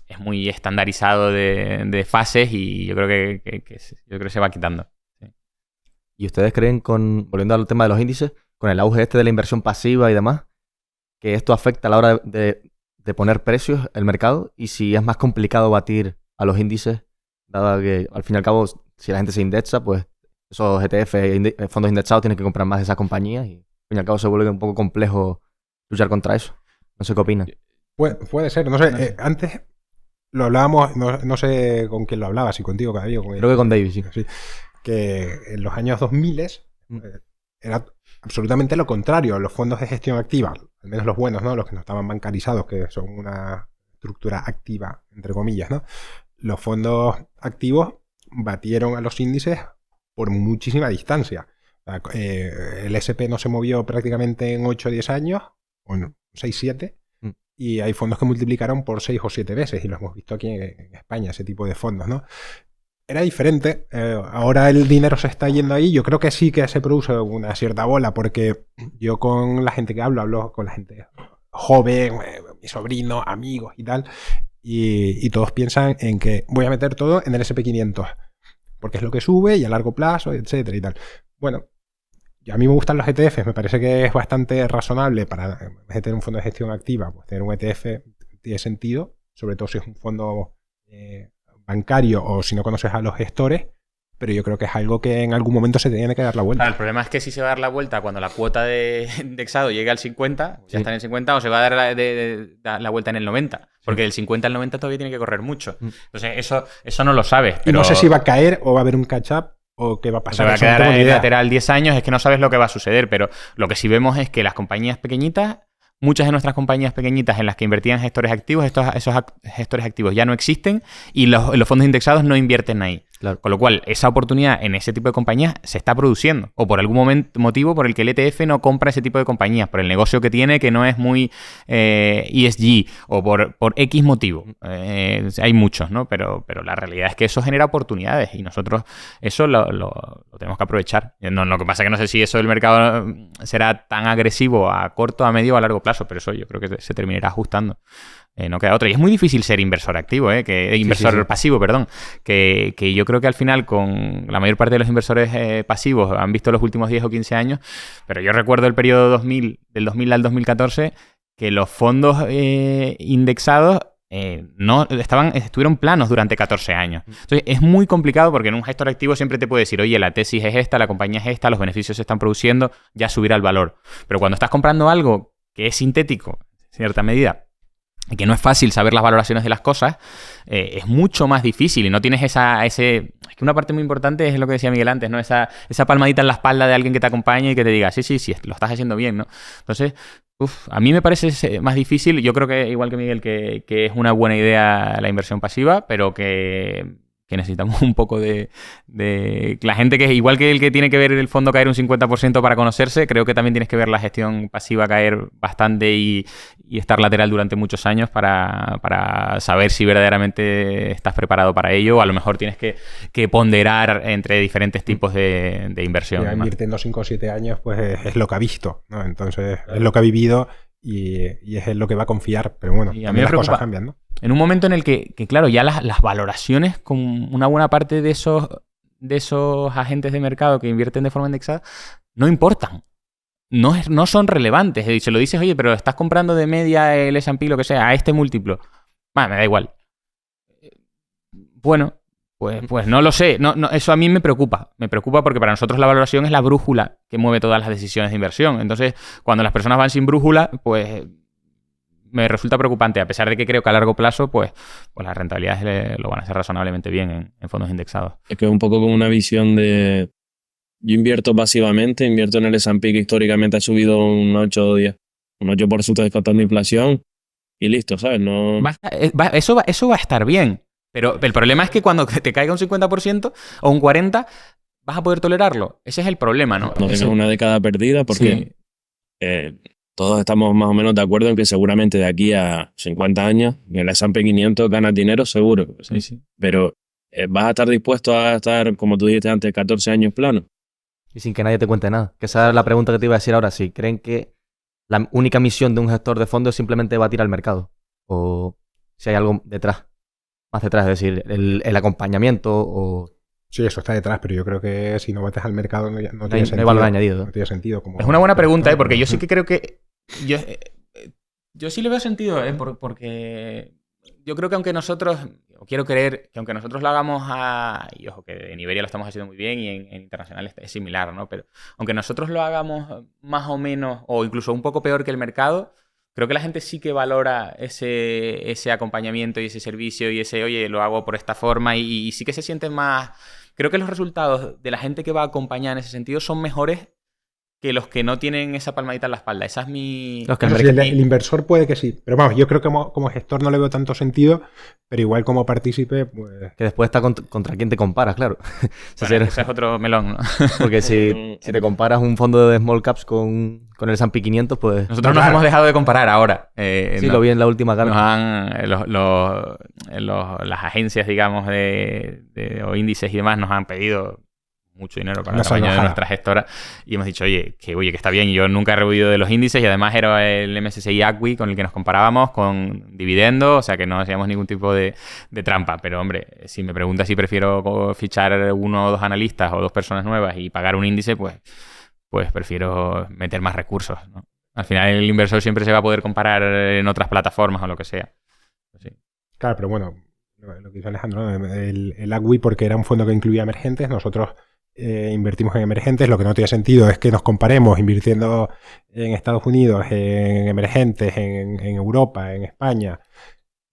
es muy estandarizado de fases y yo creo que se va quitando. Sí. ¿Y ustedes creen, volviendo al tema de los índices, con el auge de la inversión pasiva y demás, que esto afecta a la hora de poner precios el mercado? Y si es más complicado batir a los índices, dado que al fin y al cabo, si la gente se indexa, pues esos ETF, fondos indexados, tienen que comprar más de esas compañías y al fin y al cabo se vuelve un poco complejo luchar contra eso. No sé qué opinan. Puede ser, no sé. Antes lo hablábamos, no sé con quién lo hablaba, si contigo, David. Creo que con David, sí. Que en los años 2000 era absolutamente lo contrario. Los fondos de gestión activa, al menos los buenos, ¿no? Los que no estaban bancarizados, que son una estructura activa, entre comillas, ¿no? Los fondos activos batieron a los índices por muchísima distancia. El S&P no se movió prácticamente en 8 o 10 años, o 6, 7, y hay fondos que multiplicaron por 6 o 7 veces, y lo hemos visto aquí en España, ese tipo de fondos, ¿no? Era diferente. Ahora el dinero se está yendo ahí. Yo creo que sí que se produce una cierta bola, porque yo con la gente que hablo con la gente joven, mi sobrino, amigos y tal, y todos piensan en que voy a meter todo en el S&P 500, porque es lo que sube y a largo plazo, etcétera y tal. Bueno, a mí me gustan los ETFs, me parece que es bastante razonable para, en vez de tener un fondo de gestión activa, pues tener un ETF tiene sentido, sobre todo si es un fondo bancario o si no conoces a los gestores, pero yo creo que es algo que en algún momento se tiene que dar la vuelta. Claro, el problema es que si se va a dar la vuelta cuando la cuota de indexado llegue al 50, ya está en el 50, o se va a dar la vuelta en el 90, porque del 50 al 90 todavía tiene que correr mucho. Entonces, eso no lo sabes. Y Pero no sé si va a caer o va a haber un catch-up o qué va a pasar. se va a Eso no quedar tengo ni en idea. lateral 10 años, es que no sabes lo que va a suceder, pero lo que sí vemos es que las compañías pequeñitas, muchas de nuestras compañías pequeñitas en las que invertían gestores activos, esos gestores activos ya no existen y los fondos indexados no invierten ahí. Claro. Con lo cual, esa oportunidad en ese tipo de compañías se está produciendo. O por algún motivo por el que el ETF no compra ese tipo de compañías, por el negocio que tiene que no es muy ESG, o por X motivo. Hay muchos, ¿no? Pero la realidad es que eso genera oportunidades y nosotros eso lo tenemos que aprovechar. Lo que pasa es que no sé si eso del mercado será tan agresivo a corto, a medio o a largo plazo, pero eso yo creo que se terminará ajustando. No queda otra. Y es muy difícil ser inversor activo, inversor pasivo, perdón. Que yo creo que al final con la mayor parte de los inversores pasivos han visto los últimos 10 o 15 años, pero yo recuerdo el periodo del 2000 al 2014 que los fondos indexados estuvieron planos durante 14 años. Entonces es muy complicado porque en un gestor activo siempre te puede decir, oye, la tesis es esta, la compañía es esta, los beneficios se están produciendo, ya subirá el valor. Pero cuando estás comprando algo que es sintético, en cierta medida, y que no es fácil saber las valoraciones de las cosas, es mucho más difícil y no tienes Es que una parte muy importante es lo que decía Miguel antes, ¿no? Esa palmadita en la espalda de alguien que te acompaña y que te diga, sí, lo estás haciendo bien, ¿no? Entonces, a mí me parece más difícil. Yo creo que, igual que Miguel, que es una buena idea la inversión pasiva, pero que necesitamos un poco de la gente que, igual que el que tiene que ver el fondo caer un 50% para conocerse, creo que también tienes que ver la gestión pasiva caer bastante y estar lateral durante muchos años para saber si verdaderamente estás preparado para ello, o a lo mejor tienes que ponderar entre diferentes tipos de inversión. Ya invirtiendo 5 o 7 años, pues es lo que ha visto, ¿no? Entonces es lo que ha vivido y es en lo que va a confiar, pero bueno, y a mí me las preocupa, cosas cambian, ¿no? En un momento en el que claro, ya las valoraciones con una buena parte de esos agentes de mercado que invierten de forma indexada no importan. No son relevantes. Se lo dices, oye, pero estás comprando de media el S&P, lo que sea, a este múltiplo. Me da igual. Bueno, pues no lo sé. No, eso a mí me preocupa. Me preocupa porque para nosotros la valoración es la brújula que mueve todas las decisiones de inversión. Entonces, cuando las personas van sin brújula, pues me resulta preocupante, a pesar de que creo que a largo plazo, pues las rentabilidades lo van a hacer razonablemente bien en fondos indexados. Es que es un poco como una visión de... Yo invierto pasivamente, invierto en el S&P que históricamente ha subido un 8 o 10, un 8% descontando inflación y listo, ¿sabes? No... Eso va a estar bien, pero el problema es que cuando te caiga un 50% o un 40%, vas a poder tolerarlo. Ese es el problema, ¿no? No tengas una década perdida porque... todos estamos más o menos de acuerdo en que seguramente de aquí a 50 años en el S&P 500 ganas dinero seguro. Sí. Pero ¿vas a estar dispuesto a estar, como tú dijiste antes, 14 años plano? Y sin que nadie te cuente nada. Que esa es la pregunta que te iba a decir ahora. Si creen que la única misión de un gestor de fondos es simplemente batir al mercado. O si hay algo detrás. Más detrás, es decir, el acompañamiento o... Sí, eso está detrás, pero yo creo que si no bates al mercado no tiene sentido. No hay valor añadido. No tiene sentido. Como... Es una buena pregunta, porque yo sí que creo que... Yo sí le veo sentido, porque yo creo que aunque nosotros... O quiero creer que aunque nosotros lo hagamos y ojo, que en Iberia lo estamos haciendo muy bien y en internacional es similar, ¿no? Pero aunque nosotros lo hagamos más o menos, o incluso un poco peor que el mercado, creo que la gente sí que valora ese acompañamiento y ese servicio y oye, lo hago por esta forma y sí que se sienten más... Creo que los resultados de la gente que va a acompañar en ese sentido son mejores que los que no tienen esa palmadita en la espalda. Esa es mi... el inversor puede que sí. Pero vamos, yo creo que como gestor no le veo tanto sentido, pero igual como partícipe, pues... Que después está contra quién te comparas, claro. Bueno, ese es otro melón, ¿no? Porque si te comparas un fondo de small caps con el S&P 500, pues... Nosotros nos hemos dejado de comparar ahora. Sí, lo vi en la última carta. Las agencias, digamos, o índices y demás nos han pedido mucho dinero para el tamaño de nuestra gestora y hemos dicho, oye, que está bien, yo nunca he rehuido de los índices y además era el MSCI ACWI con el que nos comparábamos con dividendo, o sea que no hacíamos ningún tipo de trampa, pero hombre, si me preguntas si prefiero fichar 1 o 2 analistas o 2 personas nuevas y pagar un índice, pues prefiero meter más recursos, ¿no? Al final el inversor siempre se va a poder comparar en otras plataformas o lo que sea. Sí. Claro, pero bueno, lo que dice Alejandro, ¿no? El ACWI, porque era un fondo que incluía emergentes, nosotros invertimos en emergentes. Lo que no tiene sentido es que nos comparemos invirtiendo en Estados Unidos, en emergentes, en Europa, en España,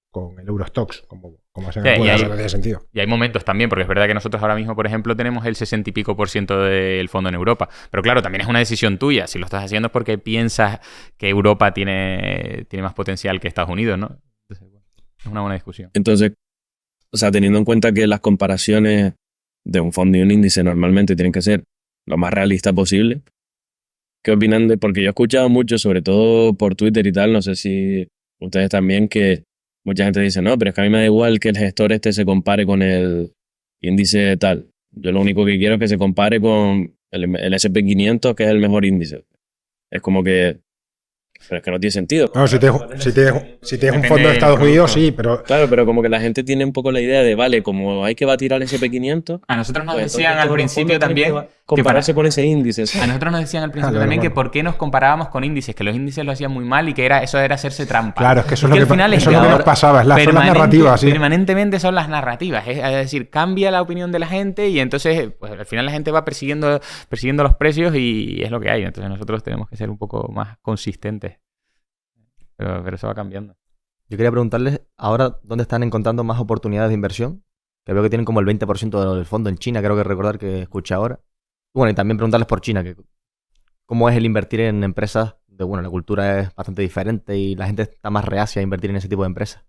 con el Eurostoxx, como hacen Sí, algunos. Eso no tiene sentido. Y hay momentos también, porque es verdad que nosotros ahora mismo, por ejemplo, tenemos el 60 y pico % del fondo en Europa. Pero claro, también es una decisión tuya. Si lo estás haciendo es porque piensas que Europa tiene más potencial que Estados Unidos, ¿no? Entonces, bueno, es una buena discusión. Entonces, o sea, teniendo en cuenta que las comparaciones de un fondo y un índice normalmente tienen que ser lo más realista posible, ¿qué opinan de...? Porque yo he escuchado mucho, sobre todo por Twitter y tal, no sé si ustedes también, que mucha gente dice, no, pero es que a mí me da igual que el gestor se compare con el índice tal. Yo lo único que quiero es que se compare con el S&P 500, que es el mejor índice. Es como que... Pero es que no tiene sentido. No, si tienes un fondo de Estados Unidos, sí, pero... Claro, pero como que la gente tiene un poco la idea de, vale, como hay que batir al S&P 500... A nosotros nos pues decían al principio también... compararse con ese índice. A nosotros nos decían al principio también que por qué nos comparábamos con índices, que los índices lo hacían muy mal y que eso era hacerse trampa. Claro, es que eso es lo que, al final eso es lo que nos pasaba, son las narrativas. ¿Sí? Permanentemente son las narrativas, es decir, cambia la opinión de la gente y entonces pues, al final la gente va persiguiendo los precios y es lo que hay. Entonces nosotros tenemos que ser un poco más consistentes. Pero eso va cambiando. Yo quería preguntarles ahora dónde están encontrando más oportunidades de inversión, que veo que tienen como el 20% del fondo en China, creo que recordar que escuché ahora. Bueno, y también preguntarles por China, que cómo es el invertir en empresas de, bueno, la cultura es bastante diferente y la gente está más reacia a invertir en ese tipo de empresas.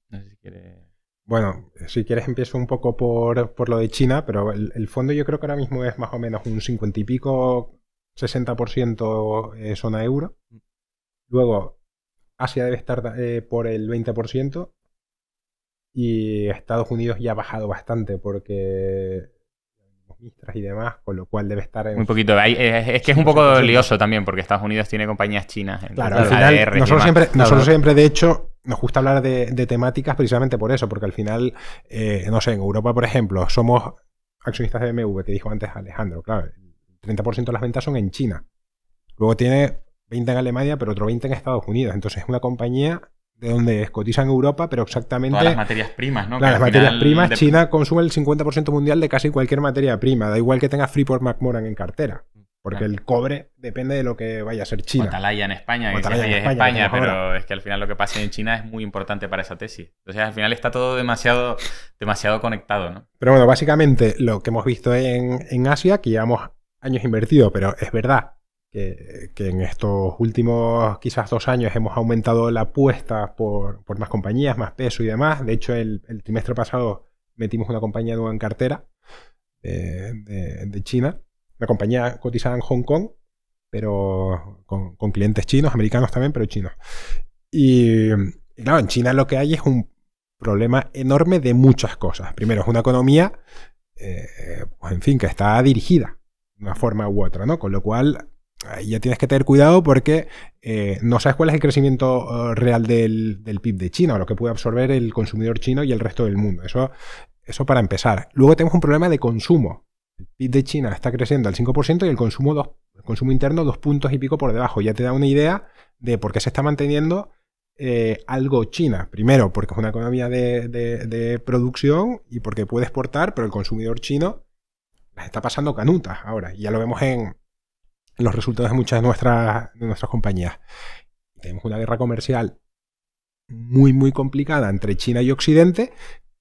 No sé si quieres... Bueno, si quieres empiezo un poco por lo de China, pero el fondo yo creo que ahora mismo es más o menos un 50 y pico, 60% zona euro. Luego, Asia debe estar por el 20% y Estados Unidos ya ha bajado bastante porque Mistras y demás, con lo cual debe estar en... Muy poquito. Es que es un poco lioso también porque Estados Unidos tiene compañías chinas. Claro, al final, nosotros siempre, de hecho, nos gusta hablar de temáticas precisamente por eso, porque al final, no sé, en Europa, por ejemplo, somos accionistas de BMW, que dijo antes Alejandro, claro, el 30% de las ventas son en China. Luego tiene 20 en Alemania, pero otro 20 en Estados Unidos. Entonces es una compañía de donde cotiza en Europa, pero exactamente... Todas las materias primas, ¿no? Claro, las materias primas, China consume el 50% mundial de casi cualquier materia prima. Da igual que tenga Freeport-McMoRan en cartera. Porque el cobre depende de lo que vaya a ser China. O Atalaya en España, que Atalaya es España, pero es que al final lo que pasa en China es muy importante para esa tesis. Entonces al final está todo demasiado conectado, ¿no? Pero bueno, básicamente lo que hemos visto en Asia, que llevamos años invertidos, pero es verdad que en estos últimos quizás 2 años hemos aumentado la apuesta por más compañías, más peso y demás. De hecho, el trimestre pasado metimos una compañía nueva en cartera de China, una compañía cotizada en Hong Kong, pero con clientes chinos, americanos también, pero chinos. Y claro, en China lo que hay es un problema enorme de muchas cosas. Primero, es una economía, pues en fin, que está dirigida de una forma u otra, ¿no? Con lo cual... Ahí ya tienes que tener cuidado porque no sabes cuál es el crecimiento real del PIB de China o lo que puede absorber el consumidor chino y el resto del mundo. Eso para empezar. Luego tenemos un problema de consumo. El PIB de China está creciendo al 5% y el consumo interno 2 puntos y pico por debajo. Ya te da una idea de por qué se está manteniendo algo China. Primero, porque es una economía de producción y porque puede exportar, pero el consumidor chino las está pasando canutas ahora. Y ya lo vemos en los resultados de muchas de nuestras compañías. Tenemos una guerra comercial muy, muy complicada entre China y Occidente,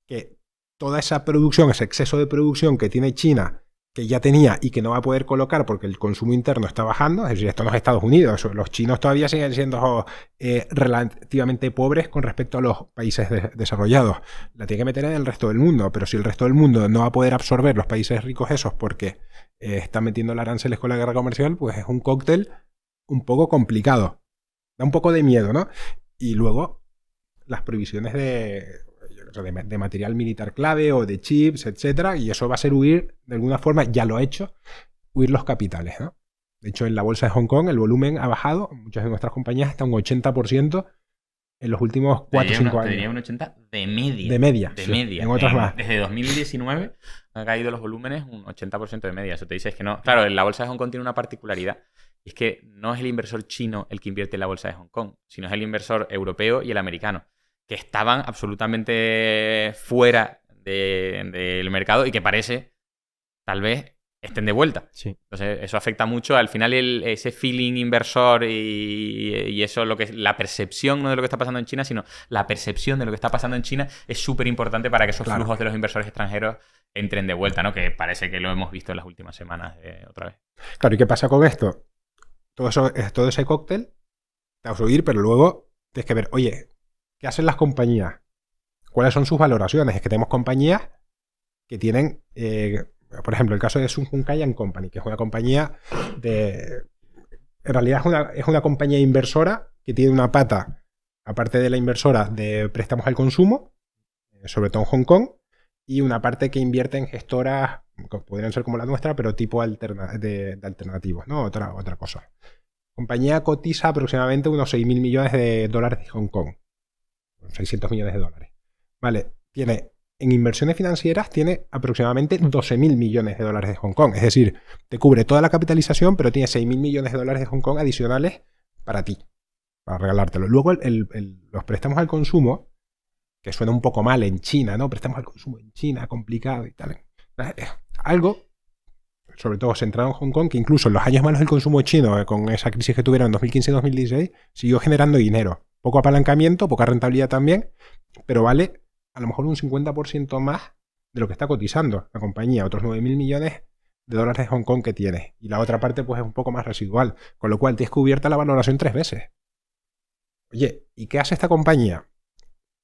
que toda esa producción, ese exceso de producción que tiene China, que ya tenía y que no va a poder colocar porque el consumo interno está bajando, es decir, esto no es Estados Unidos, los chinos todavía siguen siendo relativamente pobres con respecto a los países desarrollados. La tiene que meter en el resto del mundo, pero si el resto del mundo no va a poder absorber los países ricos esos porque están metiendo aranceles con la guerra comercial, pues es un cóctel un poco complicado. Da un poco de miedo, ¿no? Y luego las provisiones de material militar clave o de chips, etcétera, y eso va a ser huir, de alguna forma, ya lo ha hecho, huir los capitales, ¿no? De hecho, en la bolsa de Hong Kong el volumen ha bajado, muchas de nuestras compañías hasta un 80% en los últimos 4 o 5 años. Tenía un 80% de media. De media. De sí, media. En otras más. Desde 2019 han caído los volúmenes un 80% de media. Eso te dice que no. Claro, la bolsa de Hong Kong tiene una particularidad. Y es que no es el inversor chino el que invierte en la bolsa de Hong Kong, sino es el inversor europeo y el americano. que estaban absolutamente fuera del mercado y que parece, tal vez, estén de vuelta. Sí. Entonces, eso afecta mucho. Al final, ese feeling inversor y eso, la percepción no de lo que está pasando en China, sino la percepción de lo que está pasando en China es súper importante para que esos flujos de los inversores extranjeros entren de vuelta, ¿no? Que parece que lo hemos visto en las últimas semanas otra vez. Claro, ¿y qué pasa con esto? Todo ese cóctel te vas a oír, pero luego tienes que ver, oye, ¿qué hacen las compañías? ¿Cuáles son sus valoraciones? Es que tenemos compañías que tienen, por ejemplo, el caso de Sun Hung Company, que es una compañía en realidad es una compañía inversora que tiene una pata, aparte de la inversora, de préstamos al consumo, sobre todo en Hong Kong, y una parte que invierte en gestoras, que podrían ser como la nuestra, pero tipo de alternativos, ¿no? Otra cosa. La compañía cotiza aproximadamente unos 6.000 millones de dólares de Hong Kong. 600 millones de dólares. Vale, en inversiones financieras tiene aproximadamente 12.000 millones de dólares de Hong Kong. Es decir, te cubre toda la capitalización, pero tiene 6.000 millones de dólares de Hong Kong adicionales para ti, para regalártelo. Luego los préstamos al consumo, que suena un poco mal en China, ¿no? Préstamos al consumo en China, complicado y tal. Algo, sobre todo centrado en Hong Kong, que incluso en los años malos del consumo chino, con esa crisis que tuvieron en 2015 y 2016, siguió generando dinero. Poco apalancamiento, poca rentabilidad también, pero vale a lo mejor un 50% más de lo que está cotizando la compañía, otros 9.000 millones de dólares de Hong Kong que tiene. Y la otra parte pues es un poco más residual, con lo cual tienes cubierta la valoración 3 veces. Oye, ¿y qué hace esta compañía?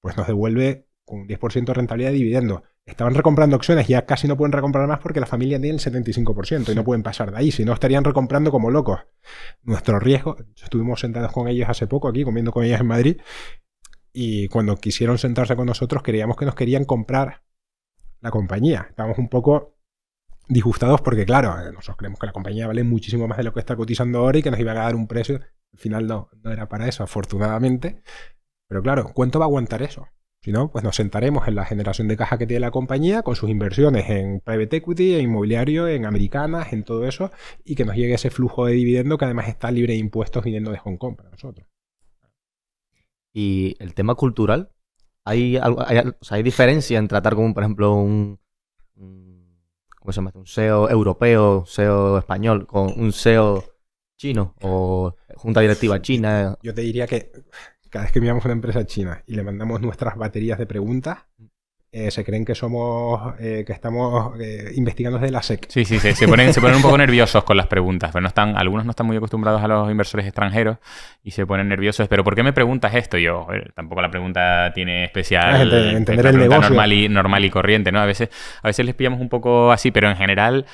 Pues nos devuelve con un 10% de rentabilidad de dividendo. Estaban recomprando acciones, ya casi no pueden recomprar más porque la familia tiene el 75% y no pueden pasar de ahí, si no estarían recomprando como locos. Nuestro riesgo, estuvimos sentados con ellos hace poco aquí, comiendo con ellos en Madrid, y cuando quisieron sentarse con nosotros creíamos que nos querían comprar la compañía. Estábamos un poco disgustados porque, claro, nosotros creemos que la compañía vale muchísimo más de lo que está cotizando ahora y que nos iba a dar un precio. Al final no era para eso, afortunadamente. Pero claro, ¿cuánto va a aguantar eso? Si no, pues nos sentaremos en la generación de caja que tiene la compañía con sus inversiones en private equity, en inmobiliario, en americanas, en todo eso, y que nos llegue ese flujo de dividendo que además está libre de impuestos viniendo de Hong Kong para nosotros. Y el tema cultural, ¿hay diferencia en tratar con, por ejemplo, ¿cómo se llama? Un CEO europeo, CEO español, con un CEO chino o junta directiva china? Yo te diría que cada vez que miramos una empresa china y le mandamos nuestras baterías de preguntas, se creen que estamos investigando desde la SEC. Sí, se ponen un poco nerviosos con las preguntas, pero algunos no están muy acostumbrados a los inversores extranjeros y se ponen nerviosos. ¿Pero por qué me preguntas esto? Yo, tampoco la pregunta tiene especial... entender el negocio. Normal y corriente, ¿no? A veces les pillamos un poco así, pero en general...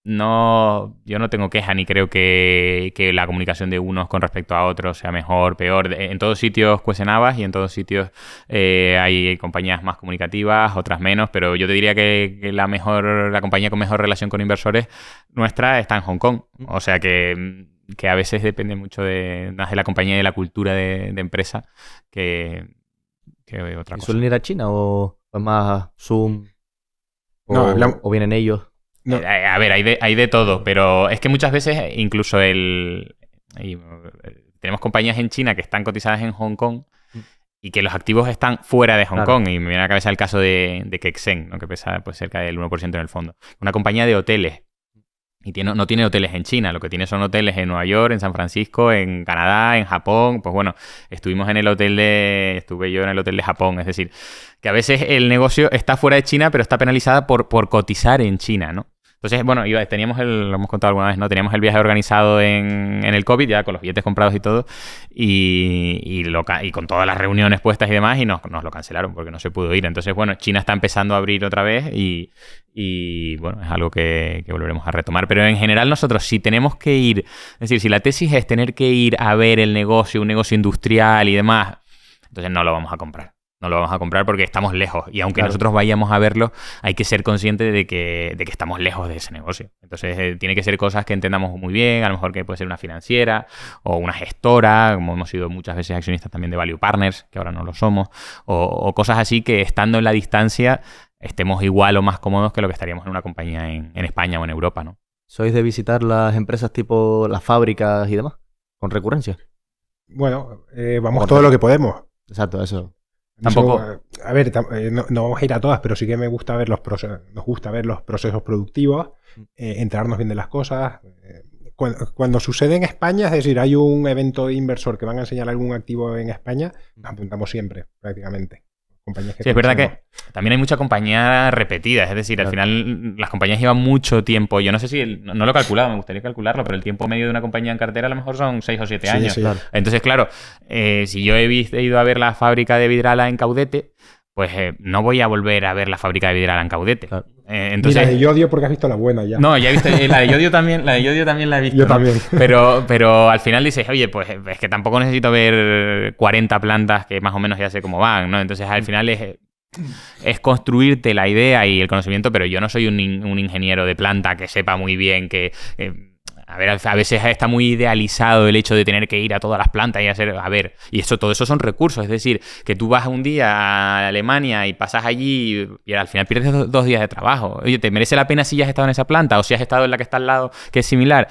yo no tengo queja ni creo que la comunicación de unos con respecto a otros sea mejor, peor. En todos sitios cuestionabas y en todos sitios hay compañías más comunicativas, otras menos, pero yo te diría que la compañía con mejor relación con inversores nuestra está en Hong Kong. O sea que a veces depende mucho más de la compañía y de la cultura de empresa que otra cosa. ¿Suelen ir a China o es más Zoom? ¿O vienen ellos? No. A ver, hay de todo, pero es que muchas veces incluso tenemos compañías en China que están cotizadas en Hong Kong y que los activos están fuera de Hong Kong. Y me viene a la cabeza el caso de Kexen, ¿no? Que pesa pues cerca del 1% en el fondo. Una compañía de hoteles. Y no tiene hoteles en China, lo que tiene son hoteles en Nueva York, en San Francisco, en Canadá, en Japón. Pues bueno, estuve yo en el hotel de Japón. Es decir, que a veces el negocio está fuera de China, pero está penalizada por cotizar en China, ¿no? Entonces, bueno, lo hemos contado alguna vez, ¿no? Teníamos el viaje organizado en el COVID, ya con los billetes comprados y todo, y con todas las reuniones puestas y demás, y nos lo cancelaron porque no se pudo ir. Entonces, bueno, China está empezando a abrir otra vez y bueno, es algo que volveremos a retomar. Pero en general nosotros, si tenemos que ir, es decir, si la tesis es tener que ir a ver el negocio, un negocio industrial y demás, entonces no lo vamos a comprar. No lo vamos a comprar porque estamos lejos. Y aunque nosotros vayamos a verlo, hay que ser conscientes de que estamos lejos de ese negocio. Entonces, tiene que ser cosas que entendamos muy bien. A lo mejor que puede ser una financiera o una gestora, como hemos sido muchas veces accionistas también de Value Partners, que ahora no lo somos. O cosas así que, estando en la distancia, estemos igual o más cómodos que lo que estaríamos en una compañía en España o en Europa, ¿no? ¿Sois de visitar las empresas tipo las fábricas y demás? ¿Con recurrencia? Bueno, vamos todo lo que podemos. Exacto, eso. Tampoco. A ver, no vamos a ir a todas, pero sí que me gusta ver nos gusta ver los procesos productivos, enterarnos bien de las cosas. Cuando sucede en España, es decir, hay un evento de inversor que van a enseñar algún activo en España, nos apuntamos siempre, prácticamente. Sí, es verdad que también hay mucha compañía repetida, es decir, al final las compañías llevan mucho tiempo. Yo no sé si, no lo he calculado, me gustaría calcularlo, pero el tiempo medio de una compañía en cartera a lo mejor son 6 o 7 años. Sí. Claro. Entonces, claro, si yo he ido a ver la fábrica de Vidrala en Caudete, pues no voy a volver a ver la fábrica de Vidrala en Caudete. Claro. Entonces, mira, de Yodio porque has visto la buena ya. No, ya he visto, la de Yodio también la he visto. Yo ¿no? también. Pero al final dices, oye, pues es que tampoco necesito ver 40 plantas que más o menos ya sé cómo van, ¿no? Entonces al final es construirte la idea y el conocimiento, pero yo no soy un ingeniero de planta que sepa muy bien que... A ver, a veces está muy idealizado el hecho de tener que ir a todas las plantas y hacer... A ver, y todo eso son recursos. Es decir, que tú vas un día a Alemania y pasas allí y al final pierdes 2 días de trabajo. Oye, ¿te merece la pena si ya has estado en esa planta o si has estado en la que está al lado, que es similar?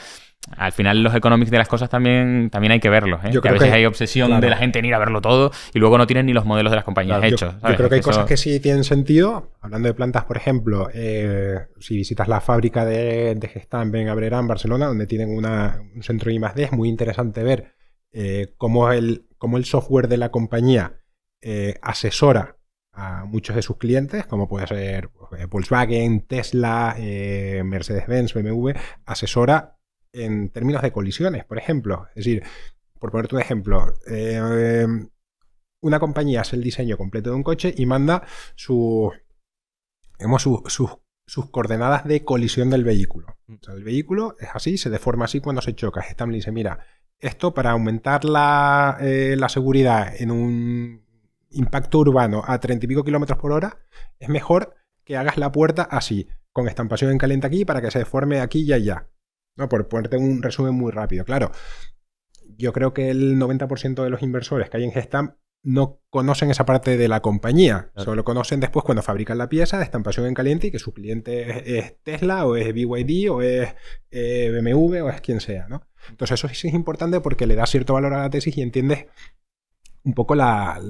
Al final los economics de las cosas también hay que verlos, ¿eh? Que a veces hay obsesión de la gente en ir a verlo todo y luego no tienen ni los modelos de las compañías hechos. Yo creo que hay cosas que sí tienen sentido. Hablando de plantas, por ejemplo, si visitas la fábrica de Gestamp en Abrera, en Barcelona, donde tienen un centro de I+D, es muy interesante ver cómo el software de la compañía asesora a muchos de sus clientes, como puede ser Volkswagen, Tesla, Mercedes-Benz, BMW, asesora en términos de colisiones, por ejemplo. Es decir, por ponerte un ejemplo, una compañía hace el diseño completo de un coche y manda sus coordenadas de colisión del vehículo. O sea, el vehículo es así, se deforma así cuando se choca. Gestamp le dice, mira, esto para aumentar la seguridad en un impacto urbano a 30 y pico kilómetros por hora, es mejor que hagas la puerta así, con estampación en caliente aquí para que se deforme aquí y allá. No, por ponerte un resumen muy rápido. Claro, yo creo que el 90% de los inversores que hay en Gestamp no conocen esa parte de la compañía. Claro. Solo conocen después cuando fabrican la pieza de estampación en caliente y que su cliente es Tesla o es BYD o es BMW o es quien sea, ¿no? Entonces eso sí es importante porque le da cierto valor a la tesis y entiendes un poco la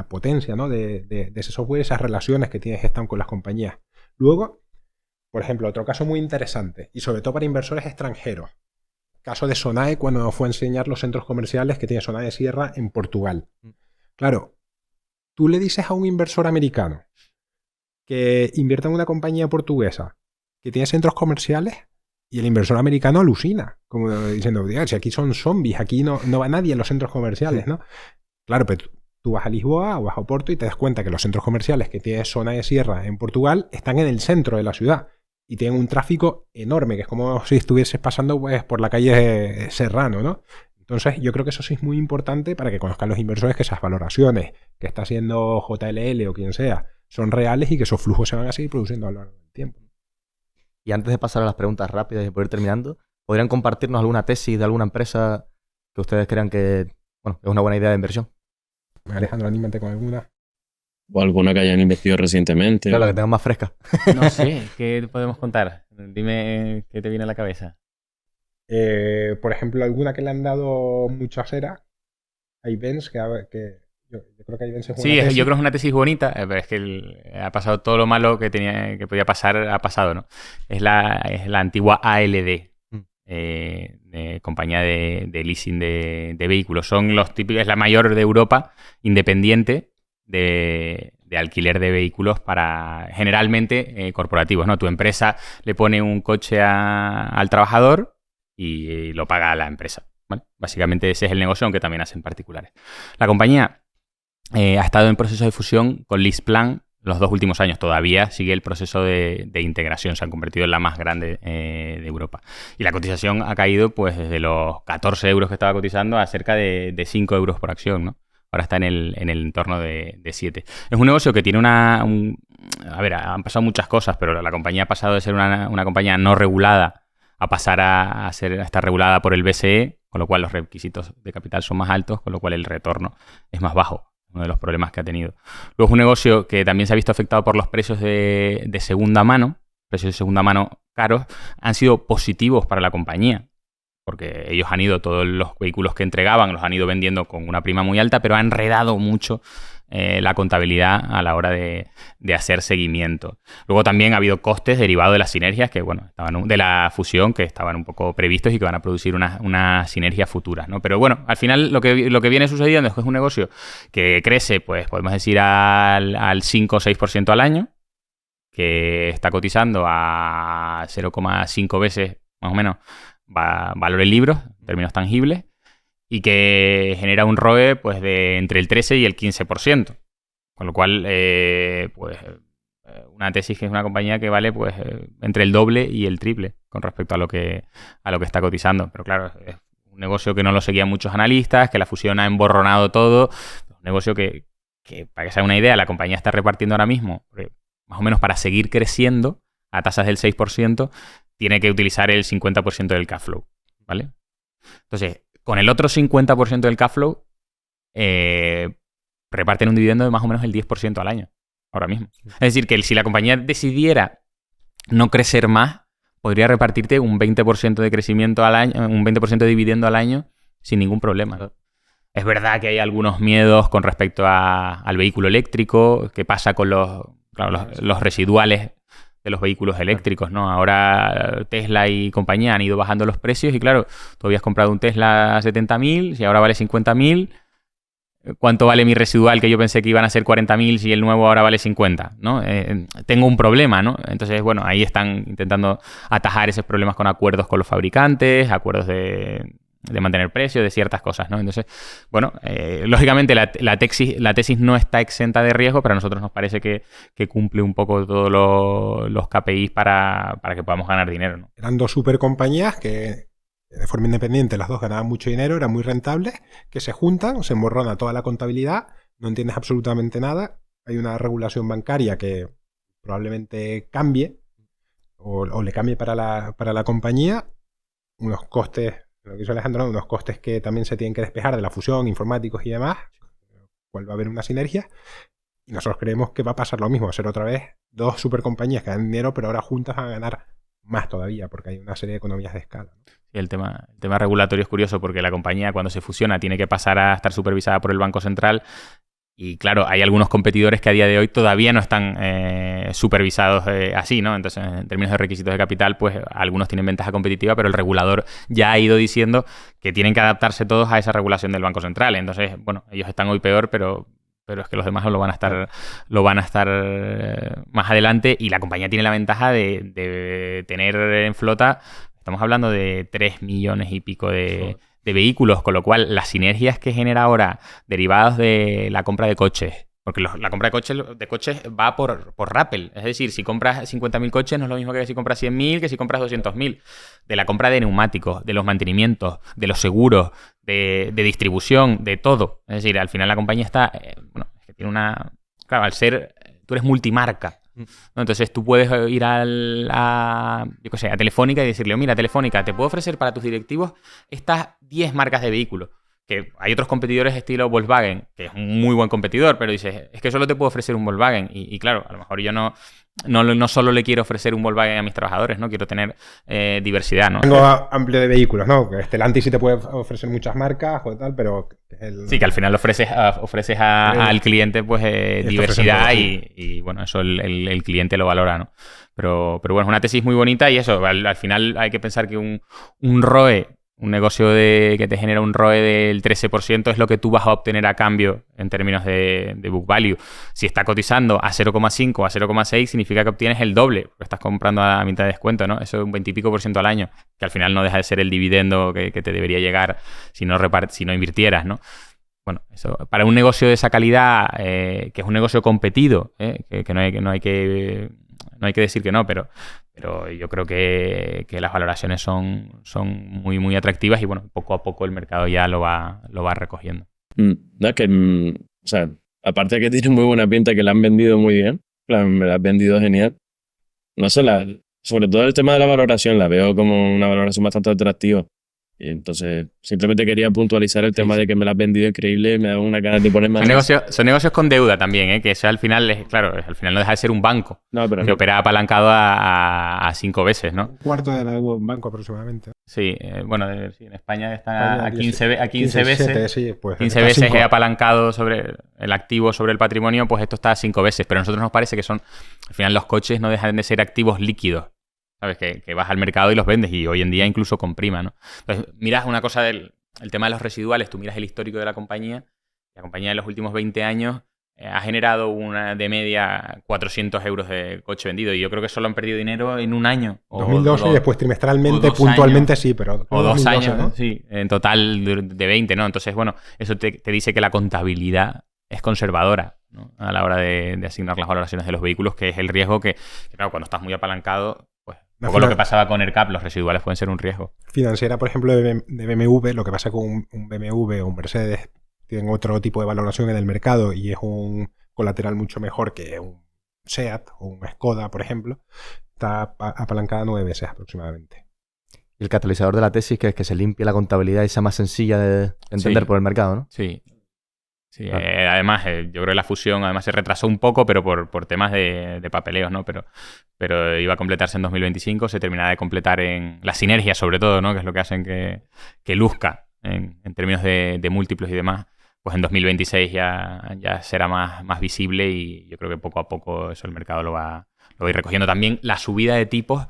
potencia, ¿no? de ese software, esas relaciones que tiene Gestamp con las compañías. Luego, por ejemplo, otro caso muy interesante, y sobre todo para inversores extranjeros. Caso de Sonae cuando fue a enseñar los centros comerciales que tiene Sonae Sierra en Portugal. Claro, tú le dices a un inversor americano que invierta en una compañía portuguesa que tiene centros comerciales y el inversor americano alucina, como diciendo, si aquí son zombies, aquí no va nadie en los centros comerciales, ¿no? Claro, pero tú vas a Lisboa o vas a Oporto y te das cuenta que los centros comerciales que tiene Sonae Sierra en Portugal están en el centro de la ciudad. Y tienen un tráfico enorme, que es como si estuvieses pasando pues, por la calle Serrano, ¿no? Entonces, yo creo que eso sí es muy importante para que conozcan los inversores que esas valoraciones que está haciendo JLL o quien sea son reales y que esos flujos se van a seguir produciendo a lo largo del tiempo. Y antes de pasar a las preguntas rápidas y poder ir terminando, ¿podrían compartirnos alguna tesis de alguna empresa que ustedes crean que es una buena idea de inversión? Alejandro, anímate con alguna. O alguna que hayan investido recientemente. Claro, la que tengan más fresca. No sé, ¿qué podemos contar? Dime qué te viene a la cabeza. Por ejemplo, alguna que le han dado mucha cera. Hay Benz que yo creo que hay Benz es una tesis. Sí, yo creo que es una tesis bonita, pero es que ha pasado todo lo malo que podía pasar, ha pasado, ¿no? Es la antigua ALD. De compañía de leasing de vehículos. Son los típicos, es la mayor de Europa, independiente de alquiler de vehículos para generalmente corporativos, ¿no? Tu empresa le pone un coche al trabajador y lo paga la empresa, ¿vale? Básicamente ese es el negocio, aunque también hacen particulares. La compañía ha estado en proceso de fusión con LeasePlan los 2 últimos años. Todavía sigue el proceso de integración. Se han convertido en la más grande de Europa. Y la cotización ha caído pues desde los 14 euros que estaba cotizando a cerca de 5 euros por acción, ¿no? Ahora está en el entorno de 7. Es un negocio que tiene a ver, han pasado muchas cosas, pero la compañía ha pasado de ser una compañía no regulada a pasar a estar regulada por el BCE, con lo cual los requisitos de capital son más altos, con lo cual el retorno es más bajo. Uno de los problemas que ha tenido. Luego es un negocio que también se ha visto afectado por los precios de segunda mano. Precios de segunda mano caros han sido positivos para la compañía. porque ellos han ido, todos los vehículos que entregaban los han ido vendiendo con una prima muy alta, pero ha enredado mucho la contabilidad a la hora de hacer seguimiento. Luego también ha habido costes derivados de las sinergias que, bueno, estaban de la fusión, que estaban un poco previstos y que van a producir unas sinergias futuras, ¿no? Pero bueno, al final lo que viene sucediendo es que es un negocio que crece, pues podemos decir, al 5 o 6% al año, que está cotizando a 0,5 veces, más o menos, valor en libros, en términos tangibles, y que genera un ROE pues de entre el 13 y el 15%. Con lo cual, pues una tesis que es una compañía que vale pues entre el doble y el triple con respecto a lo que está cotizando. Pero claro, es un negocio que no lo seguían muchos analistas, que la fusión ha emborronado todo. Un negocio que para que se haga una idea, la compañía está repartiendo ahora mismo, más o menos para seguir creciendo a tasas del 6%, tiene que utilizar el 50% del cash flow, ¿vale? Entonces, con el otro 50% del cash flow, reparten un dividendo de más o menos el 10% al año, ahora mismo. Es decir, que si la compañía decidiera no crecer más, podría repartirte un 20% de crecimiento al año, un 20% de dividendo al año sin ningún problema. Es verdad que hay algunos miedos con respecto al vehículo eléctrico, qué pasa con los residuales de los vehículos eléctricos, ¿no? Ahora Tesla y compañía han ido bajando los precios y claro, tú habías comprado un Tesla a 70.000 y ahora vale 50.000. ¿Cuánto vale mi residual que yo pensé que iban a ser 40.000 si el nuevo ahora vale 50? ¿No? Tengo un problema, ¿no? Entonces, bueno, ahí están intentando atajar esos problemas con acuerdos con los fabricantes, acuerdos de mantener precios, de ciertas cosas, ¿no? Entonces, bueno, lógicamente la tesis no está exenta de riesgo, pero a nosotros nos parece que cumple un poco todos los KPIs para que podamos ganar dinero, ¿no? Eran dos super compañías que de forma independiente las dos ganaban mucho dinero, eran muy rentables, que se juntan, se emborrona toda la contabilidad, no entiendes absolutamente nada, hay una regulación bancaria que probablemente cambie o le cambie para la compañía, unos costes, lo que hizo Alejandro, unos costes que también se tienen que despejar de la fusión, informáticos y demás, cual va a haber una sinergia, y nosotros creemos que va a pasar lo mismo, va a ser otra vez dos super compañías que dan dinero, pero ahora juntas van a ganar más todavía, porque hay una serie de economías de escala, ¿no? El tema regulatorio es curioso porque la compañía cuando se fusiona tiene que pasar a estar supervisada por el Banco Central y claro, hay algunos competidores que a día de hoy todavía no están supervisados así, ¿no? Entonces, en términos de requisitos de capital, pues algunos tienen ventaja competitiva, pero el regulador ya ha ido diciendo que tienen que adaptarse todos a esa regulación del Banco Central. Entonces, bueno, ellos están hoy peor, pero es que los demás lo van a estar más adelante y la compañía tiene la ventaja de tener en flota. Estamos hablando de 3 millones y pico de vehículos, con lo cual las sinergias que genera ahora derivadas de la compra de coches, porque la compra de coches va por rappel, es decir, si compras 50.000 coches no es lo mismo que si compras 100.000, que si compras 200.000, de la compra de neumáticos, de los mantenimientos, de los seguros, de distribución, de todo. Es decir, al final la compañía está, bueno, es que tiene una... Claro, al ser... Tú eres multimarca, ¿no? Entonces tú puedes ir a Telefónica y decirle, mira, Telefónica, te puedo ofrecer para tus directivos estas 10 marcas de vehículos. Que hay otros competidores estilo Volkswagen, que es un muy buen competidor, pero dices, es que solo te puedo ofrecer un Volkswagen. Y claro, a lo mejor yo no solo le quiero ofrecer un Volkswagen a mis trabajadores, ¿no? Quiero tener diversidad, ¿no? Tengo amplio de vehículos, ¿no? Stellantis sí te puede ofrecer muchas marcas o tal, pero... Sí, que al final ofreces al cliente pues diversidad y bueno, eso el cliente lo valora, ¿no? Pero bueno, es una tesis muy bonita y eso, al final hay que pensar que un ROE, un negocio que te genera un ROE del 13% es lo que tú vas a obtener a cambio en términos de book value. Si está cotizando a 0,5 o a 0,6 significa que obtienes el doble, porque estás comprando a mitad de descuento, ¿no? Eso es un 20 y pico % al año, que al final no deja de ser el dividendo que te debería llegar si no invirtieras, ¿no? Bueno, eso para un negocio de esa calidad, que es un negocio competido, que no hay que decir que no, pero yo creo que las valoraciones son muy, muy atractivas y bueno, poco a poco el mercado ya lo va recogiendo. No, que, o sea, aparte de que tiene muy buena pinta, que la han vendido muy bien, me la han vendido genial. No sé, sobre todo el tema de la valoración, la veo como una valoración bastante atractiva. Y entonces, simplemente quería puntualizar el tema de que me lo has vendido increíble, me da una ganas de ponerme Son negocios con deuda también, ¿eh? Que eso al final, claro, al final no deja de ser un banco. No, pero que opera apalancado a 5 veces, ¿no? Un cuarto de la deuda de un banco aproximadamente. Sí, bueno, sí, en España está a 15 veces. 7, sí, pues 15 veces he apalancado sobre el activo sobre el patrimonio, pues esto está a 5 veces. Pero a nosotros nos parece que al final los coches no dejan de ser activos líquidos. ¿Sabes? Que vas al mercado y los vendes y hoy en día incluso con prima, ¿no? Entonces, miras una cosa el tema de los residuales, tú miras el histórico de la compañía. La compañía en los últimos 20 años ha generado de media 400 euros de coche vendido y yo creo que solo han perdido dinero en un año. 2012 y después trimestralmente, puntualmente años, sí, pero... O 2 años, ¿no? Sí, en total de 20, ¿no? Entonces, bueno, eso te dice que la contabilidad es conservadora, ¿no? A la hora de asignar las valoraciones de los vehículos, que es el riesgo que claro, cuando estás muy apalancado, pues un poco lo que pasaba con ERCAP, los residuales pueden ser un riesgo. Financiera, por ejemplo, de BMW, lo que pasa con un BMW o un Mercedes tienen otro tipo de valoración en el mercado y es un colateral mucho mejor que un SEAT o un Skoda, por ejemplo, está apalancada 9 veces aproximadamente. Y el catalizador de la tesis que es que se limpie la contabilidad y sea más sencilla de entender por el mercado, ¿no? Sí. Sí, claro. Además, yo creo que la fusión además se retrasó un poco, pero por temas de papeleos, ¿no? Pero iba a completarse en 2025, se terminará de completar en la sinergia, sobre todo, ¿no? Que es lo que hacen que luzca en términos de múltiplos y demás. Pues en 2026 ya será más visible y yo creo que poco a poco eso el mercado lo va a ir recogiendo. También la subida de tipos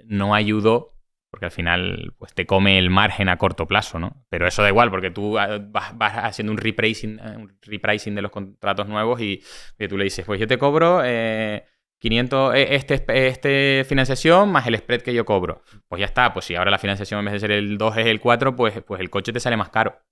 no ayudó, porque al final pues te come el margen a corto plazo, ¿no? Pero eso da igual, porque tú vas haciendo un repricing de los contratos nuevos y tú le dices, pues yo te cobro 500 este financiación más el spread que yo cobro. Pues ya está, pues si ahora la financiación en vez de ser el 2 es el 4, pues el coche te sale más caro.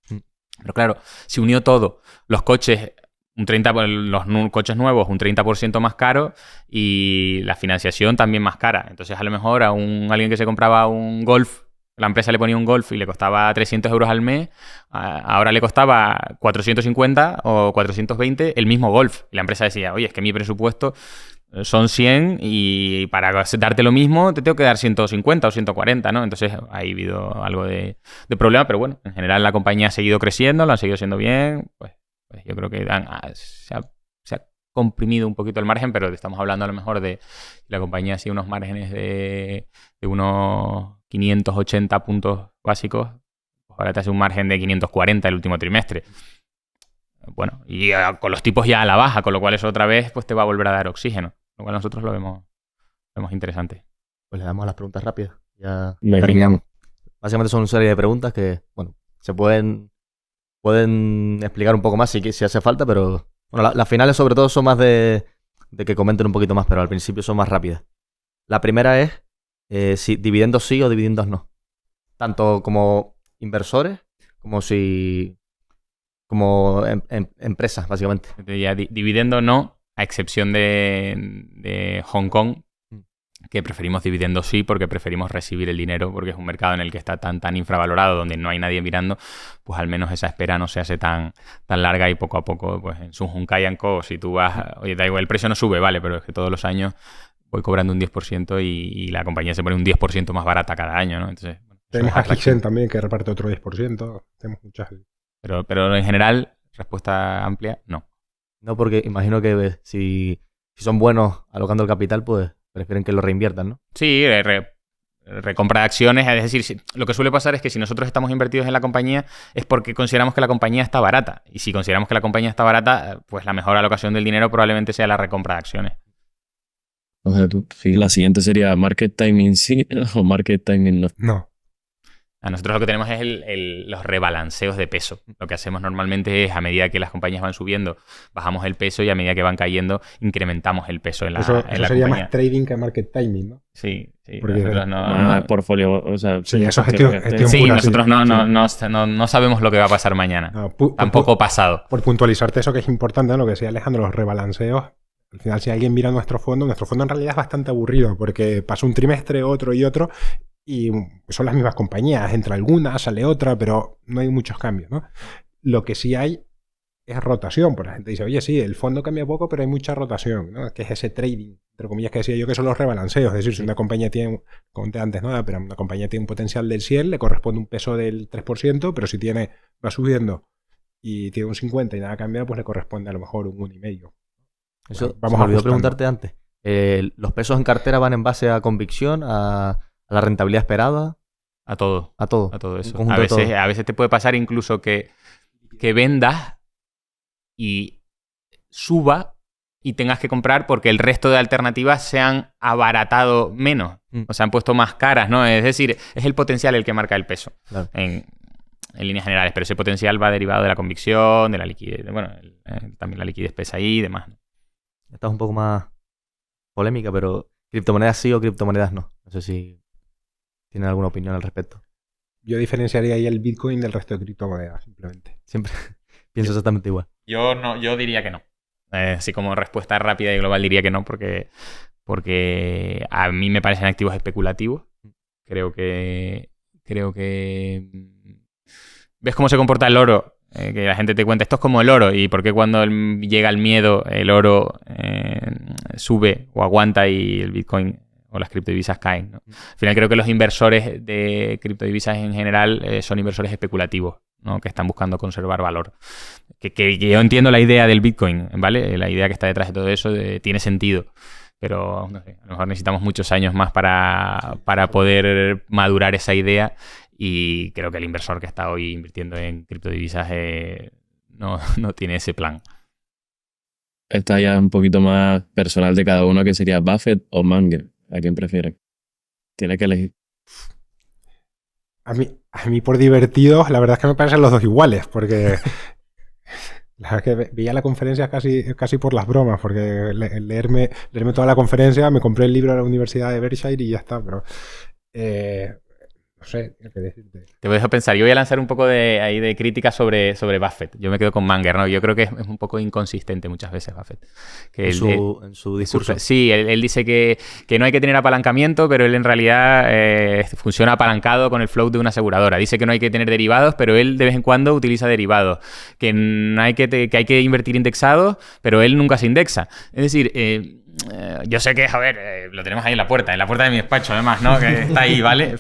Pero claro, se unió todo. Los coches, los coches nuevos un 30% más caro y la financiación también más cara. Entonces, a lo mejor a alguien que se compraba un Golf, la empresa le ponía un Golf y le costaba 300 euros al mes, ahora le costaba 450 o 420 el mismo Golf. Y la empresa decía, oye, es que mi presupuesto son 100 y para darte lo mismo te tengo que dar 150 o 140, ¿no? Entonces ha habido algo de problema, pero bueno, en general la compañía ha seguido creciendo, lo han seguido haciendo bien, pues yo creo que se ha comprimido un poquito el margen, pero estamos hablando a lo mejor de la compañía así unos márgenes de unos 580 puntos básicos, pues ahora te hace un margen de 540 el último trimestre. Bueno, y con los tipos ya a la baja, con lo cual eso otra vez pues te va a volver a dar oxígeno, lo cual nosotros lo vemos interesante. Pues le damos a las preguntas rápidas. Ya terminamos. Básicamente son una serie de preguntas que, bueno, se pueden explicar un poco más si hace falta, pero bueno, las finales sobre todo son más de que comenten un poquito más, pero al principio son más rápidas. La primera es si dividendos sí o dividendos no. Tanto como inversores como empresas, básicamente. Ya, dividendo no, a excepción de Hong Kong, que preferimos dividendos sí porque preferimos recibir el dinero, porque es un mercado en el que está tan infravalorado, donde no hay nadie mirando, pues al menos esa espera no se hace tan larga y poco a poco, pues en Sun Hung Kai & Co, si tú vas, oye, da igual, el precio no sube, vale, pero es que todos los años voy cobrando un 10% y la compañía se pone un 10% más barata cada año, ¿no? Entonces, bueno, tenemos a Hixen también que reparte otro 10%, tenemos muchas... Pero en general, respuesta amplia, no. No, porque imagino que si son buenos alocando el capital, pues prefieren que lo reinviertan, ¿no? Sí, recompra de acciones. Es decir, lo que suele pasar es que si nosotros estamos invertidos en la compañía es porque consideramos que la compañía está barata. Y si consideramos que la compañía está barata, pues la mejor alocación del dinero probablemente sea la recompra de acciones. O sea, sí, la siguiente sería market timing sí o market timing no. No. A nosotros lo que tenemos es los rebalanceos de peso. Lo que hacemos normalmente es, a medida que las compañías van subiendo, bajamos el peso y a medida que van cayendo, incrementamos el peso en la compañía. Eso sería más trading que market timing, ¿no? Sí. Porque nosotros no portfolio, o sea... Sí, eso es gestión sí, pura, nosotros no sabemos lo que va a pasar mañana. Tampoco pasado. Por puntualizarte eso que es importante, ¿no? Lo que decía Alejandro, los rebalanceos. Al final, si alguien mira nuestro fondo en realidad es bastante aburrido porque pasa un trimestre, otro y otro y son las mismas compañías. Entra alguna, sale otra, pero no hay muchos cambios, ¿no? Lo que sí hay es rotación. Pues la gente dice, oye, sí, el fondo cambia poco, pero hay mucha rotación, ¿no? Que es ese trading, entre comillas, que decía yo, que son los rebalanceos. Es decir, si una compañía tiene, como antes, ¿no? Pero una compañía tiene un potencial del 100, le corresponde un peso del 3%, pero si va subiendo y tiene un 50 y nada cambia, pues le corresponde a lo mejor un 1,5. Eso Vamos se me olvidó ajustando. preguntarte antes. ¿Los pesos en cartera van en base a convicción, a la rentabilidad esperada? A todo. A todo. A todo Un eso. conjunto de todo. A veces te puede pasar incluso que vendas y suba y tengas que comprar porque el resto de alternativas se han abaratado menos. O se han puesto más caras, ¿no? Es decir, es el potencial el que marca el peso. Claro. En líneas generales. Pero ese potencial va derivado de la convicción, de la liquidez. Bueno, también la liquidez pesa ahí y demás. Esta es un poco más polémica, pero criptomonedas sí o criptomonedas no. No sé si tienen alguna opinión al respecto. Yo diferenciaría ahí el Bitcoin del resto de criptomonedas, simplemente. Siempre pienso exactamente igual. Yo diría que no. Así como respuesta rápida y global diría que no, porque a mí me parecen activos especulativos. Creo que ¿ves cómo se comporta el oro? Que la gente te cuenta, esto es como el oro, y por qué cuando llega el miedo el oro sube o aguanta y el Bitcoin o las criptodivisas caen, ¿no? Al final creo que los inversores de criptodivisas en general son inversores especulativos, ¿no? Que están buscando conservar valor. Que yo entiendo la idea del Bitcoin, ¿vale? La idea que está detrás de todo eso tiene sentido. Pero no sé, a lo mejor necesitamos muchos años más para poder madurar esa idea, y creo que el inversor que está hoy invirtiendo en criptodivisas no tiene ese plan. Esta ya es un poquito más personal de cada uno, que sería Buffett o Munger. ¿A quién prefieren? Tiene que elegir. A mí por divertidos, la verdad es que me parecen los dos iguales, porque la verdad es que veía la conferencia casi por las bromas, porque leerme toda la conferencia, me compré el libro de la Universidad de Berkshire y ya está, pero no sé qué decirte. Te dejo pensar. Yo voy a lanzar un poco de crítica sobre Buffett. Yo me quedo con Munger, ¿no? Yo creo que es un poco inconsistente muchas veces Buffett. Que En su discurso. Sí, él dice que no hay que tener apalancamiento, pero él en realidad funciona apalancado con el float de una aseguradora. Dice que no hay que tener derivados, pero él de vez en cuando utiliza derivados. Que hay que invertir indexados, pero él nunca se indexa. Es decir, yo sé que, lo tenemos ahí en la puerta de mi despacho, además, ¿no? Que está ahí, ¿vale?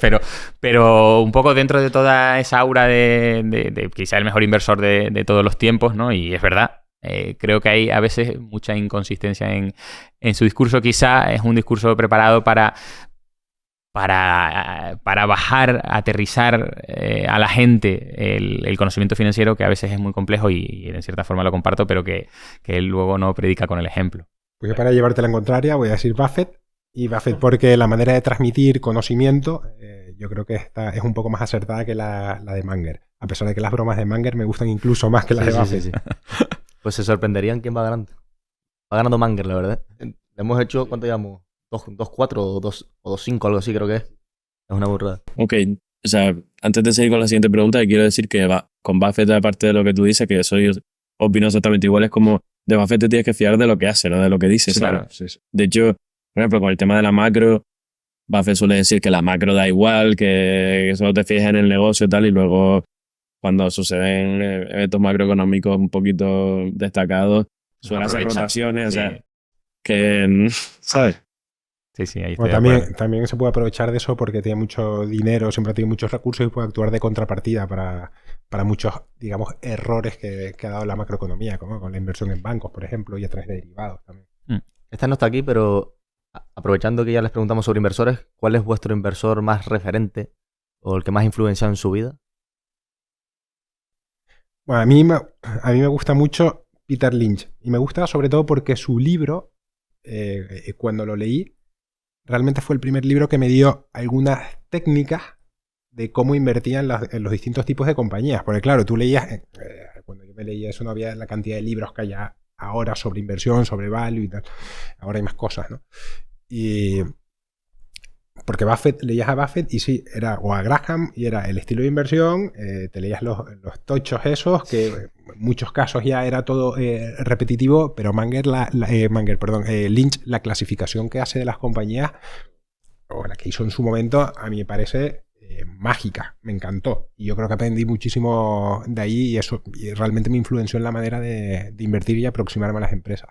Pero un poco dentro de toda esa aura de quizá el mejor inversor de todos los tiempos, ¿no? Y es verdad, creo que hay a veces mucha inconsistencia en su discurso. Quizá es un discurso preparado para bajar, aterrizar a la gente el conocimiento financiero, que a veces es muy complejo y en cierta forma lo comparto, pero que él luego no predica con el ejemplo. Pues para llevarte la contraria voy a decir Buffett, y Buffett porque la manera de transmitir conocimiento yo creo que esta es un poco más acertada que la de Munger, a pesar de que las bromas de Munger me gustan incluso más que las de Buffett. Sí. Pues se sorprenderían quién va ganando. Va ganando Munger, la verdad. Le hemos hecho, ¿cuánto llevamos? 2-4 o 2-5, algo así creo que es. Es una burrada. Ok, o sea, antes de seguir con la siguiente pregunta, quiero decir que con Buffett, aparte de lo que tú dices, que eso yo opino exactamente igual, es como de Buffett te tienes que fiar de lo que hace, no de lo que dice. Claro. Sí. De hecho, por ejemplo, con el tema de la macro, Buffett suele decir que la macro da igual, que solo te fijas en el negocio y tal, y luego cuando suceden eventos macroeconómicos un poquito destacados, suelen hacer rotaciones, o sea, que, ¿sabes? Sí, ahí estoy Bueno, también se puede aprovechar de eso porque tiene mucho dinero, siempre tiene muchos recursos y puede actuar de contrapartida para muchos, digamos, errores que ha dado la macroeconomía, como con la inversión en bancos, por ejemplo, y a través de derivados también. Esta no está aquí, pero aprovechando que ya les preguntamos sobre inversores, ¿cuál es vuestro inversor más referente o el que más ha influenciado en su vida? Bueno, a mí me gusta mucho Peter Lynch, y me gusta sobre todo porque su libro, cuando lo leí, realmente fue el primer libro que me dio algunas técnicas de cómo invertían en los distintos tipos de compañías. Porque claro, tú leías, cuando yo me leía eso no había la cantidad de libros que hay ahora sobre inversión, sobre value y tal. Ahora hay más cosas, ¿no? Y porque leías a Buffett y sí, o a Graham y era el estilo de inversión, te leías los tochos esos, que en muchos casos ya era todo repetitivo, pero Lynch, la clasificación que hace de las compañías, o la que hizo en su momento, a mí me parece mágica, me encantó. Y yo creo que aprendí muchísimo de ahí y eso y realmente me influenció en la manera de invertir y aproximarme a las empresas.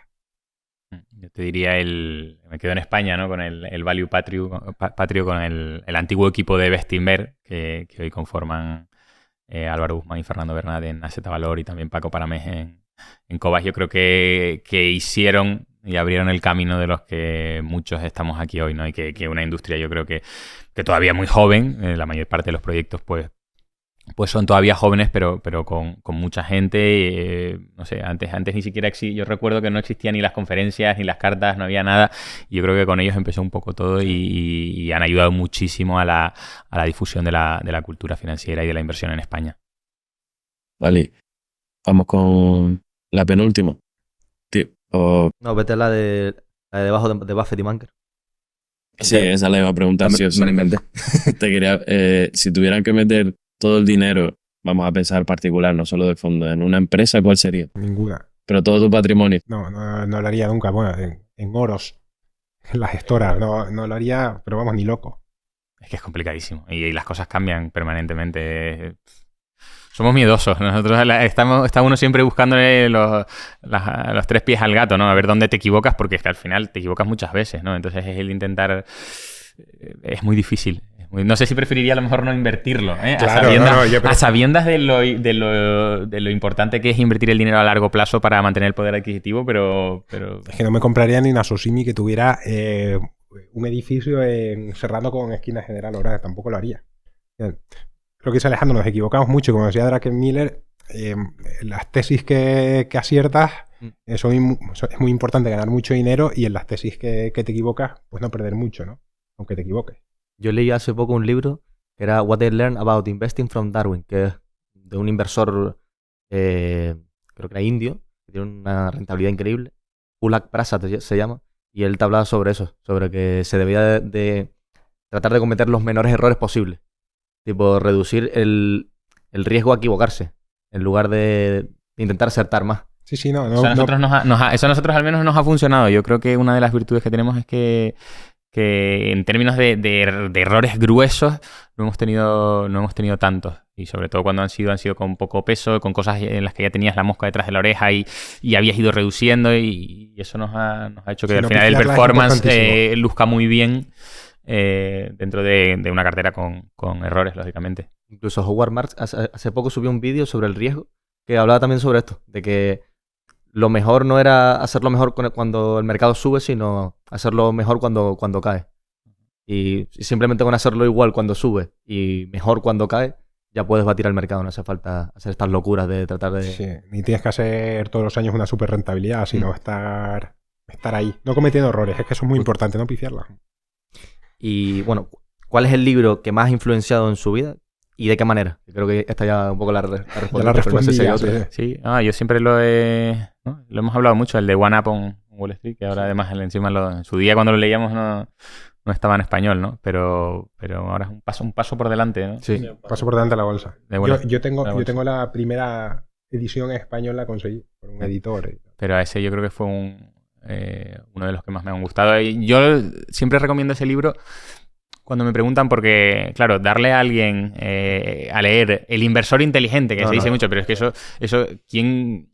Yo te diría me quedo en España, ¿no? Con el Value Patrio, con el antiguo equipo de Bestinver, que hoy conforman Álvaro Guzmán y Fernando Bernat en Aseta Valor y también Paco Paramés en Cobas. Yo creo que hicieron y abrieron el camino de los que muchos estamos aquí hoy, ¿no? Y que una industria, yo creo que todavía muy joven, la mayor parte de los proyectos pues son todavía jóvenes, pero con mucha gente. No sé, antes ni siquiera yo recuerdo que no existían ni las conferencias, ni las cartas, no había nada. Y yo creo que con ellos empezó un poco todo y han ayudado muchísimo a la difusión de la cultura financiera y de la inversión en España. Vale, vamos con la penúltima. No, vete a la de debajo de Buffett y Munger. Sí, esa la iba a preguntar. Sí, Me la inventé. Te quería, si tuvieran que meter todo el dinero, vamos a pensar particular, no solo del fondo, en una empresa, ¿cuál sería? Ninguna. Pero todo tu patrimonio. No lo haría nunca. Bueno, en Oros, en la gestora, no lo haría, pero vamos, ni loco. Es que es complicadísimo y las cosas cambian permanentemente. Somos miedosos. Nosotros está uno siempre buscándole los 3 pies al gato, ¿no? A ver dónde te equivocas, porque es que al final te equivocas muchas veces, ¿no? Entonces es el intentar... Es muy difícil. No sé si preferiría a lo mejor no invertirlo, ¿eh? Claro, a sabiendas de lo importante que es invertir el dinero a largo plazo para mantener el poder adquisitivo, pero... Es que no me compraría ni una Sosimi que tuviera un edificio en Serrano con esquina General Ahora, tampoco lo haría. Creo que es Alejandro, nos equivocamos mucho, como decía Druckenmiller, las tesis que aciertas es muy importante ganar mucho dinero y en las tesis que te equivocas, pues no perder mucho, ¿no? Aunque te equivoques. Yo leí hace poco un libro que era What I Learned About Investing from Darwin, que es de un inversor, creo que era indio, que tiene una rentabilidad increíble. Ulak Prasad se llama, y él te hablaba sobre eso, sobre que se debía de tratar de cometer los menores errores posibles. Tipo, reducir el riesgo a equivocarse, en lugar de intentar acertar más. Sí, no. Eso a nosotros al menos nos ha funcionado. Yo creo que una de las virtudes que tenemos es que en términos de errores gruesos no hemos tenido tantos. Y sobre todo cuando han sido con poco peso, con cosas en las que ya tenías la mosca detrás de la oreja y habías ido reduciendo. Y eso nos ha hecho que al final el performance luzca muy bien dentro de una cartera con errores, lógicamente. Incluso Howard Marks hace poco subió un vídeo sobre el riesgo que hablaba también sobre esto, de que lo mejor no era hacerlo mejor cuando el mercado sube, sino hacerlo mejor cuando cae. Y simplemente con hacerlo igual cuando sube y mejor cuando cae, ya puedes batir al mercado. No hace falta hacer estas locuras de tratar de... Sí, ni tienes que hacer todos los años una super rentabilidad, sino estar ahí, no cometiendo errores. Es que eso es muy importante, no pifiarla. Y bueno, ¿cuál es el libro que más ha influenciado en su vida? ¿Y de qué manera? Creo que esta ya un poco la respondí. Sí, yo siempre lo hemos hablado mucho, el de One Up on Wall Street, que ahora además encima en su día cuando lo leíamos no estaba en español, ¿no? Pero ahora es un paso por delante, ¿no? Sí, paso por delante de la bolsa. Yo tengo la primera edición en español, la conseguí por un editor. Pero a ese yo creo que fue uno de los que más me han gustado. Y yo siempre recomiendo ese libro cuando me preguntan, porque, claro, darle a alguien a leer El inversor inteligente, que se dice mucho, pero es que eso ¿quién...?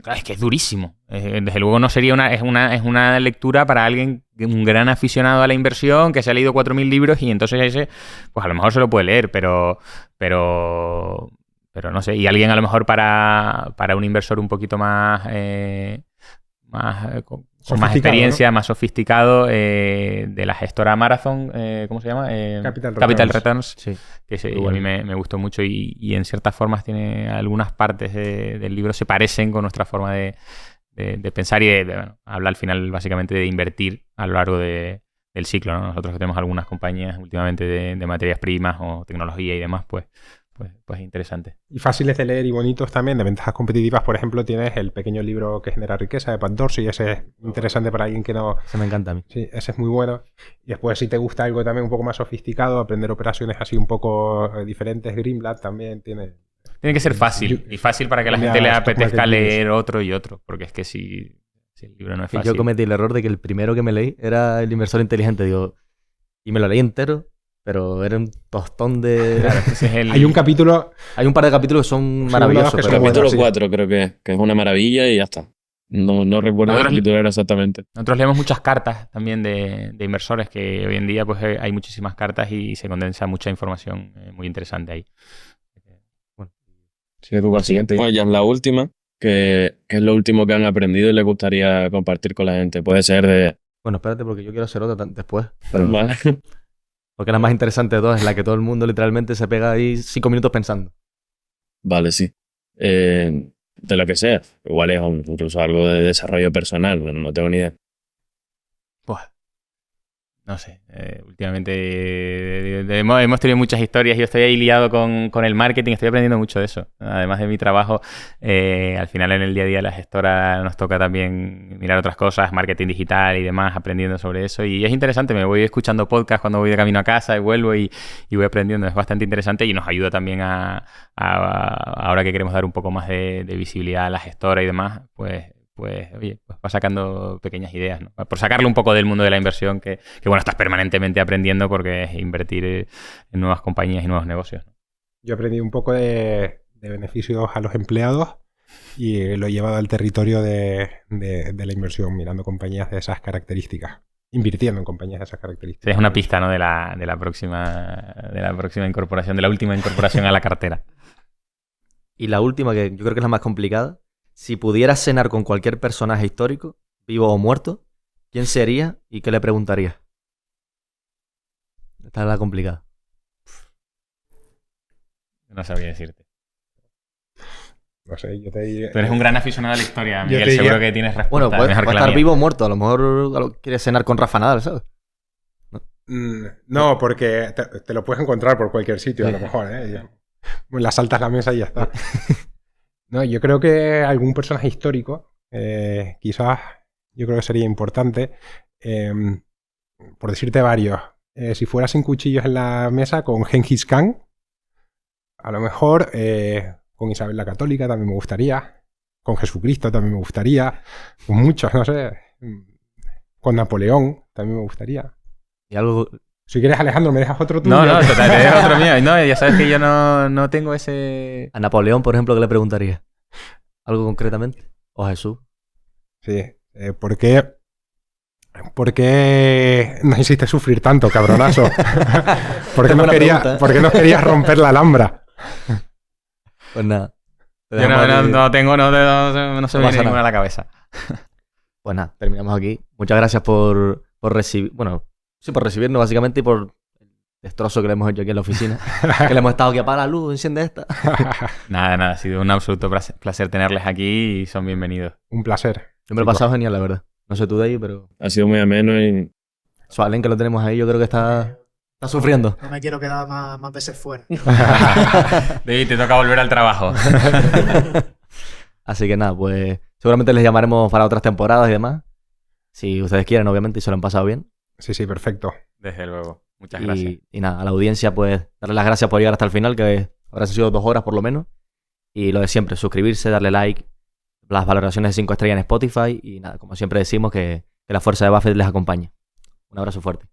Claro, es que es durísimo. Desde luego no sería es una lectura para alguien, un gran aficionado a la inversión, que se ha leído 4.000 libros y entonces ese, pues a lo mejor se lo puede leer, pero no sé. Y alguien a lo mejor para un inversor un poquito más... con más experiencia, ¿no? Más sofisticado, de la gestora Marathon, ¿cómo se llama? Capital Returns, sí. Que a mí me gustó mucho y en ciertas formas tiene algunas partes del libro se parecen con nuestra forma de pensar y habla al final básicamente de invertir a lo largo del ciclo, ¿no? Nosotros que tenemos algunas compañías últimamente de materias primas o tecnología y demás, pues interesante. Y fáciles de leer y bonitos también, de ventajas competitivas. Por ejemplo, tienes el pequeño libro que genera riqueza de Pat Dorsey, ese es interesante para alguien que no... Ese me encanta a mí. Sí, ese es muy bueno. Y después, si te gusta algo también un poco más sofisticado, aprender operaciones así un poco diferentes, Greenblatt también tiene... Tiene que ser fácil, y fácil para que la gente le apetezca leer otro y otro, porque es que si el libro no es fácil... Yo cometí el error de que el primero que me leí era El inversor inteligente, digo, y me lo leí entero. pero era un tostón de... Claro, ese es Hay un capítulo... Hay un par de capítulos que son maravillosos, que pero son bueno, Capítulo sí. 4 creo que es una maravilla y ya está. No recuerdo Ahora- el capítulo exactamente. Nosotros leemos muchas cartas también de inversores, que hoy en día pues hay muchísimas cartas y se condensa mucha información muy interesante ahí. Sí, tú, la siguiente. Bueno, ya es la última, que es lo último que han aprendido y les gustaría compartir con la gente. Puede ser de... Bueno, espérate porque yo quiero hacer otra después. Pero, Vale. porque la más interesante de todas es la que todo el mundo literalmente se pega ahí 5 minutos pensando. Vale, sí. De lo que sea. Igual es incluso algo de desarrollo personal, pero no tengo ni idea. Buah. No sé, últimamente hemos tenido muchas historias. Yo estoy ahí liado con el marketing, estoy aprendiendo mucho de eso. Además de mi trabajo, al final en el día a día la gestora nos toca también mirar otras cosas, marketing digital y demás, aprendiendo sobre eso. Y es interesante, me voy escuchando podcast cuando voy de camino a casa y vuelvo y voy aprendiendo. Es bastante interesante y nos ayuda también ahora que queremos dar un poco más de visibilidad a la gestora y demás, pues oye, pues va sacando pequeñas ideas, ¿no? Por sacarle un poco del mundo de la inversión que bueno, estás permanentemente aprendiendo porque es invertir en nuevas compañías y nuevos negocios, ¿no? Yo aprendí un poco de beneficios a los empleados y lo he llevado al territorio de la inversión, mirando compañías de esas características, invirtiendo en compañías de esas características. Sí, es una pista, ¿no? de la próxima incorporación, de la última incorporación a la cartera. Y la última, que yo creo que es la más complicada. Si pudieras cenar con cualquier personaje histórico, vivo o muerto, ¿quién sería y qué le preguntarías? Esta es la complicada. No sabría decirte. No sé, yo te diría... Tú eres un gran aficionado a la historia, Yo Miguel. te diría- Seguro que tienes respuesta Bueno, puede mejor que la estar mía. vivo o muerto. A lo mejor quieres cenar con Rafa Nadal, ¿sabes? No, porque te lo puedes encontrar por cualquier sitio, a lo mejor, ¿eh? La saltas la mesa y ya está. No, yo creo que algún personaje histórico, quizás, yo creo que sería importante, por decirte varios, si fuera sin cuchillos en la mesa, con Gengis Khan, a lo mejor con Isabel la Católica también me gustaría, con Jesucristo también me gustaría, con muchos, no sé, con Napoleón también me gustaría. Y algo... Si quieres, Alejandro, me dejas otro tuyo. No, total, te dejo otro mío. No, ya sabes que yo no tengo ese... A Napoleón, por ejemplo, ¿qué le preguntarías? ¿Algo concretamente? ¿O a Jesús? Sí. ¿Por qué nos hiciste sufrir tanto, cabronazo? ¿Por qué Buena pregunta, ¿eh? ¿Por qué nos querías romper la Alhambra? Pues nada. Te Yo dejamos aquí. no tengo, no se me No pasa viene ninguna nada. a la cabeza. Pues nada, terminamos aquí. Muchas gracias por recibir... Bueno, sí, por recibirnos básicamente y por el destrozo que le hemos hecho aquí en la oficina. Que le hemos estado aquí, apaga la luz, enciende esta. Nada, ha sido un absoluto placer tenerles aquí y son bienvenidos. Un placer. Yo me lo he pasado genial, la verdad. No sé tú de ahí, pero... Ha sido muy ameno y Sualen, que lo tenemos ahí, yo creo que está sufriendo. No me quiero quedar más veces fuera. David, te toca volver al trabajo. Así que nada, pues seguramente les llamaremos para otras temporadas y demás. Si ustedes quieren, obviamente, y se lo han pasado bien. Sí, perfecto. Desde luego. Muchas gracias. Y nada, a la audiencia, pues darles las gracias por llegar hasta el final, que habrán sido 2 horas por lo menos. Y lo de siempre, suscribirse, darle like, las valoraciones de 5 estrellas en Spotify. Y nada, como siempre decimos, que la fuerza de Buffett les acompañe. Un abrazo fuerte.